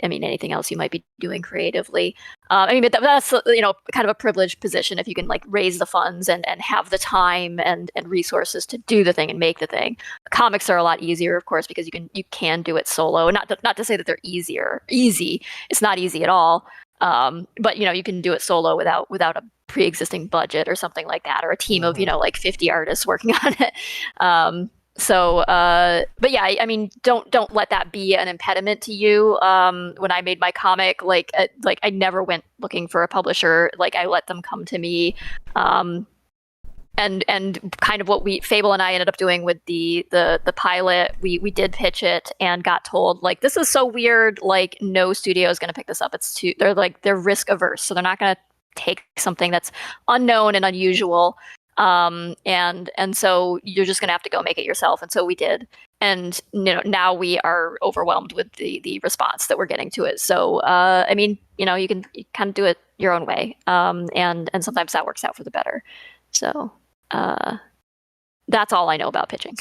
anything else you might be doing creatively. But that's kind of a privileged position if you can like raise the funds and have the time and resources to do the thing and make the thing. Comics are a lot easier, of course, because you can do it solo. Not to say that they're easy. It's not easy at all. But you can do it solo without a pre-existing budget or something like that, or a team of 50 artists working on it. But yeah, don't let that be an impediment to you. When I made my comic, I never went looking for a publisher. Like, I let them come to me. And kind of what Fable and I ended up doing with the pilot, we did pitch it and got told, like, this is so weird, like, no studio is going to pick this up. They're risk averse, so they're not going to take something that's unknown and unusual. And so you're just going to have to go make it yourself. And so we did. And, now we are overwhelmed with the response that we're getting to it. So, you can kind of do it your own way. And sometimes that works out for the better. So, that's all I know about pitching.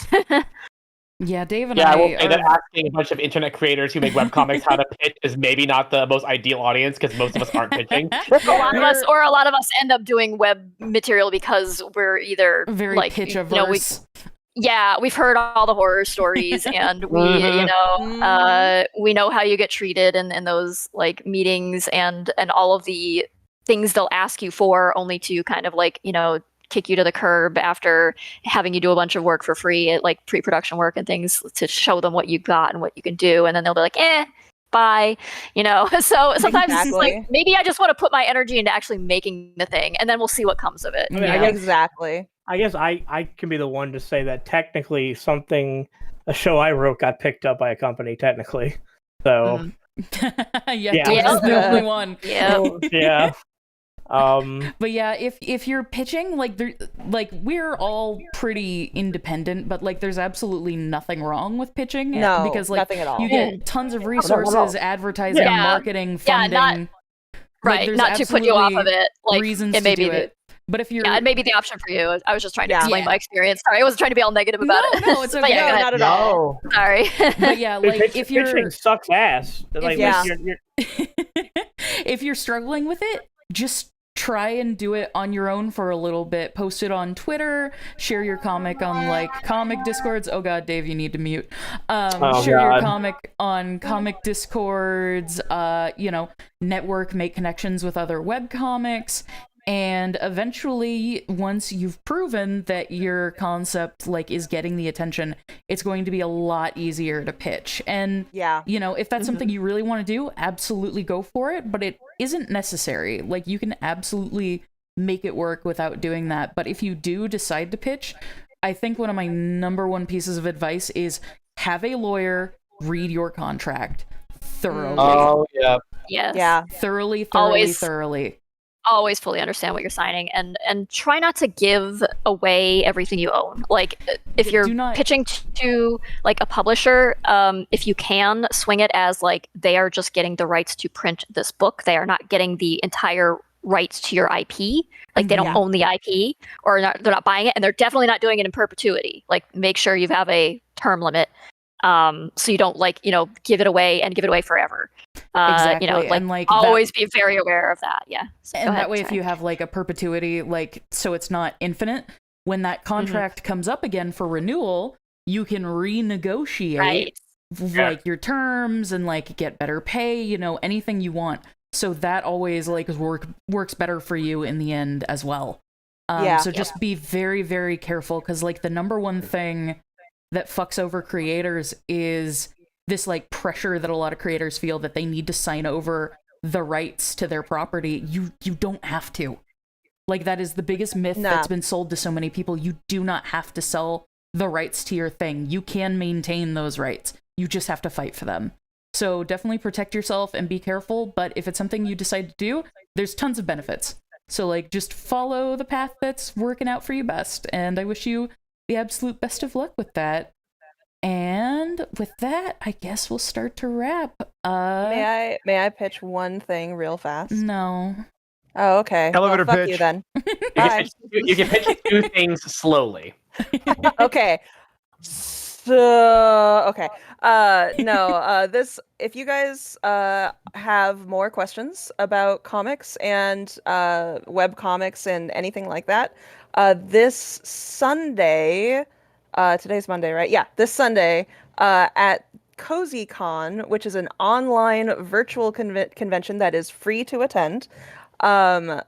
Yeah, Dave and I will I say that asking a bunch of internet creators who make webcomics how to pitch is maybe not the most ideal audience, because most of us aren't pitching. a lot of us end up doing web material because we're either very pitch averse. We've heard all the horror stories, and we we know how you get treated in those like meetings and all of the things they'll ask you for, only to kind of like kick you to the curb after having you do a bunch of work for free, like pre-production work and things, to show them what you got and what you can do, and then they'll be like, bye, So sometimes it's like, maybe I just want to put my energy into actually making the thing, and then we'll see what comes of it. Exactly. I guess I can be the one to say that technically a show I wrote got picked up by a company, technically. So Dave's the only one. Yeah. But yeah, if you're pitching, we're all pretty independent, but like there's absolutely nothing wrong with pitching. No, because like nothing at all. you get tons of resources, advertising, marketing, funding. Not to put you off of it. Like, reasons it may to do be it. But if you're, it may be the option for you. I was just trying to explain my experience. Sorry, I wasn't trying to be all negative about it. No, it's okay. No, not at all. Sorry. But yeah, like if you're pitching sucks ass. Like, if you're struggling with it, just try and do it on your own for a little bit. Post it on Twitter, share your comic on like comic discords. Oh god, Dave, you need to mute. Share your comic on comic discords, network, make connections with other webcomics. And eventually, once you've proven that your concept like is getting the attention, it's going to be a lot easier to pitch. And if that's something you really want to do, absolutely go for it. But it isn't necessary. Like, you can absolutely make it work without doing that. But if you do decide to pitch, I think one of my number one pieces of advice is have a lawyer read your contract thoroughly. Oh yeah. Yes. Yeah. Thoroughly. Always fully understand what you're signing, and try not to give away everything you own. Like, if you're pitching to like a publisher, if you can swing it as like they are just getting the rights to print this book, they are not getting the entire rights to your IP. Like, they don't own the IP, or they're not buying it, and they're definitely not doing it in perpetuity. Like, make sure you have a term limit, so you don't give it away forever. Exactly. Always be very aware of that. Yeah. So and that way, if you have like a perpetuity, like, so it's not infinite, when that contract comes up again for renewal, you can renegotiate like your terms and like get better pay, anything you want. So that always like works better for you in the end as well. So just be very, very careful, because like the number one thing that fucks over creators is this like pressure that a lot of creators feel that they need to sign over the rights to their property. You don't have to. Like, that is the biggest myth that's been sold to so many people. You do not have to sell the rights to your thing. You can maintain those rights. You just have to fight for them. So definitely protect yourself and be careful. But if it's something you decide to do, there's tons of benefits. So like, just follow the path that's working out for you best. And I wish you the absolute best of luck with that. And with that, I guess we'll start to wrap. May I pitch one thing real fast? No. Oh, okay. Elevator fuck pitch. you then. Bye. You can pitch two things slowly. Okay. So, okay. This, if you guys have more questions about comics and web comics and anything like that, this Sunday, today's Monday, right? Yeah, this Sunday at Cozycon, which is an online virtual convention that is free to attend. Tamberlane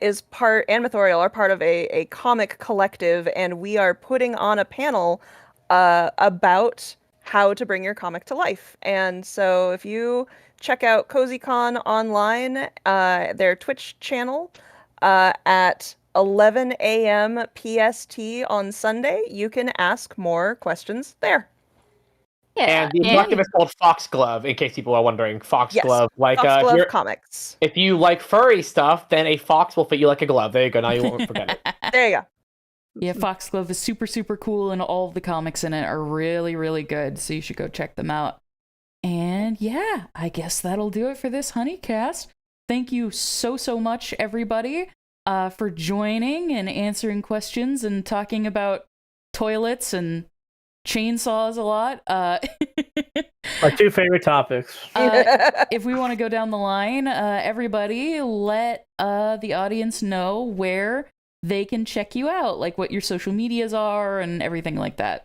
is and Mythorial are part of a comic collective, and we are putting on a panel about how to bring your comic to life. And so if you check out Cozycon online, their Twitch channel, at 11 a.m. PST on Sunday, you can ask more questions there. Yeah, and the collective is called Foxglove, in case people are wondering. Foxglove. Foxglove Comics. If you like furry stuff, then a fox will fit you like a glove. There you go. Now you won't forget it. There you go. Yeah, Foxglove is super, super cool, and all of the comics in it are really, really good, so you should go check them out. And yeah, I guess that'll do it for this Hunicast. Thank you so, so much, everybody, for joining and answering questions and talking about toilets and chainsaws a lot. My two favorite topics. If we want to go down the line, everybody let the audience know where they can check you out, like what your social medias are and everything like that.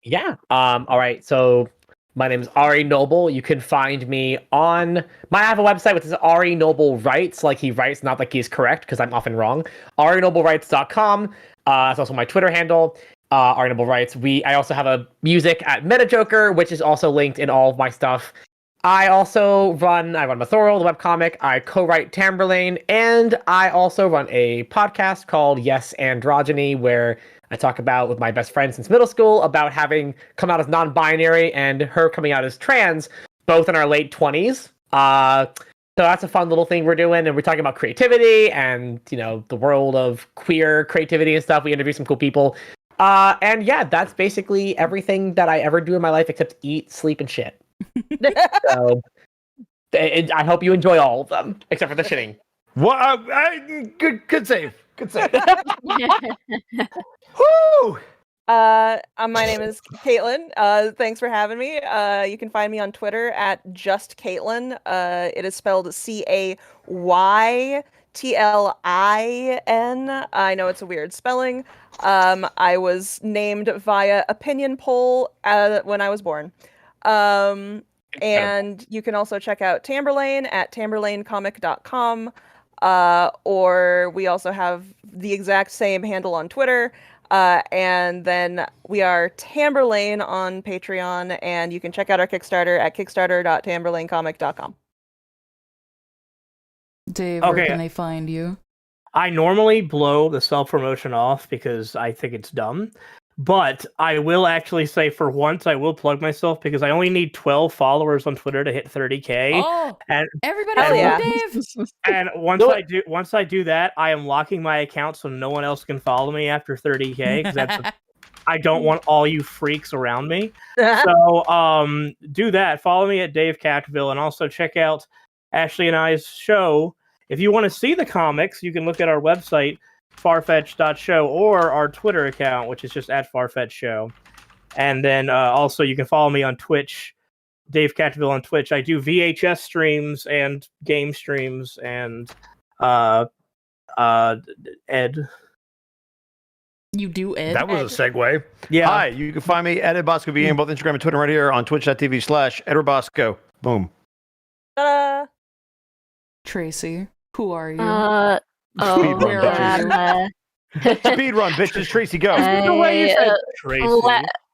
Yeah. All right. So my name is Ari Noble. You can find me on I have a website which is Ari Noble Writes, like he writes, not like he's correct, because I'm often wrong. AriNobleWrites.com. That's also my Twitter handle. Ari Noble Writes. I also have a music at MetaJoker, which is also linked in all of my stuff. I run Mythorial, the webcomic. I co-write Tamberlane, and I also run a podcast called Yes Androgyny, where I talk about, with my best friend since middle school, about having come out as non-binary and her coming out as trans, both in our late 20s. So that's a fun little thing we're doing, and we're talking about creativity and, the world of queer creativity and stuff. We interview some cool people. And yeah, that's basically everything that I ever do in my life except eat, sleep, and shit. So I hope you enjoy all of them, except for the shitting. Good save. Good save. Woo! My name is Caitlin. Thanks for having me. You can find me on Twitter at just Caitlin. It is spelled Caytlin. I know it's a weird spelling. I was named via opinion poll when I was born. And you can also check out Tamberlane at tamberlanecomic.com. Or we also have the exact same handle on Twitter. And then we are Tamberlane on Patreon, and you can check out our Kickstarter at kickstarter.tamberlanecomic.com. Dave, where can they find you? I normally blow the self-promotion off because I think it's dumb. But I will actually say for once I will plug myself because I only need 12 followers on Twitter to hit 30K. Oh, and everybody follow Dave. And once I do that, I am locking my account so no one else can follow me after 30K because I don't want all you freaks around me. So do that. Follow me at Dave Cactville and also check out Ashley and I's show. If you want to see the comics, you can look at our website farfetch.show or our Twitter account, which is just at farfetchshow. And then also you can follow me on Twitch, Dave Cactville on Twitch. I do VHS streams and game streams and Ed. You do Ed? That was a segue. Yeah. Hi, you can find me at Ed Bosco on both Instagram and Twitter right here on twitch.tv/Edward Bosco. Boom. Tracy, who are you? Speed run, where are Speed run, bitches. Tracy, go.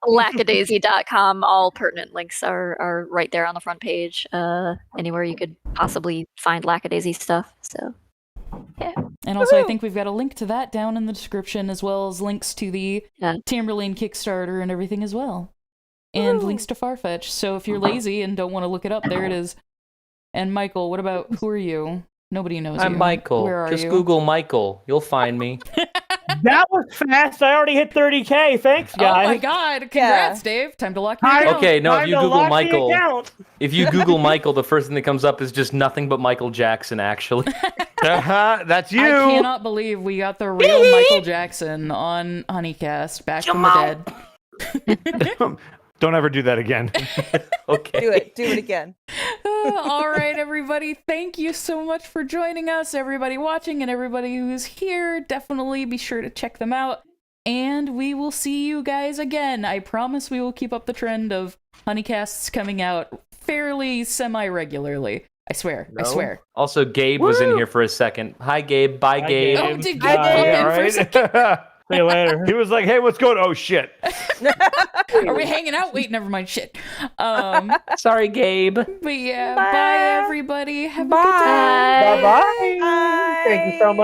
Lackadaisy.com. All pertinent links are right there on the front page. Anywhere you could possibly find Lackadaisy stuff. So, yeah. And also, I think we've got a link to that down in the description, as well as links to the Tamberlane Kickstarter and everything as well. And links to Farfetch. So if you're lazy and don't want to look it up, there it is. And Michael, what about, who are you? Nobody knows I'm you. Michael. Where are Just you? Google Michael. You'll find me. That was fast. I already hit 30K. Thanks, guys. Oh my god. Congrats, Dave. Time to lock your account. Okay, no, if you Google Michael, if you Google Michael, the first thing that comes up is just nothing but Michael Jackson, actually. That's you. I cannot believe we got the real Michael Jackson on Hunicast, back from the dead. Don't ever do that again. Okay. Do it again. All right, everybody. Thank you so much for joining us. Everybody watching and everybody who's here, definitely be sure to check them out. And we will see you guys again. I promise we will keep up the trend of Honeycasts coming out fairly semi-regularly. I swear. I swear. Also, Gabe was in here for a second. Hi, Gabe. Bye, Gabe. Oh, did Gabe pop in for a second? See you later. He was like, hey, what's going on? Oh, shit. Are we hanging out? Wait, never mind. Shit. Sorry, Gabe. But yeah, bye everybody. Have a good Bye. time. Bye-bye. Thank you so much.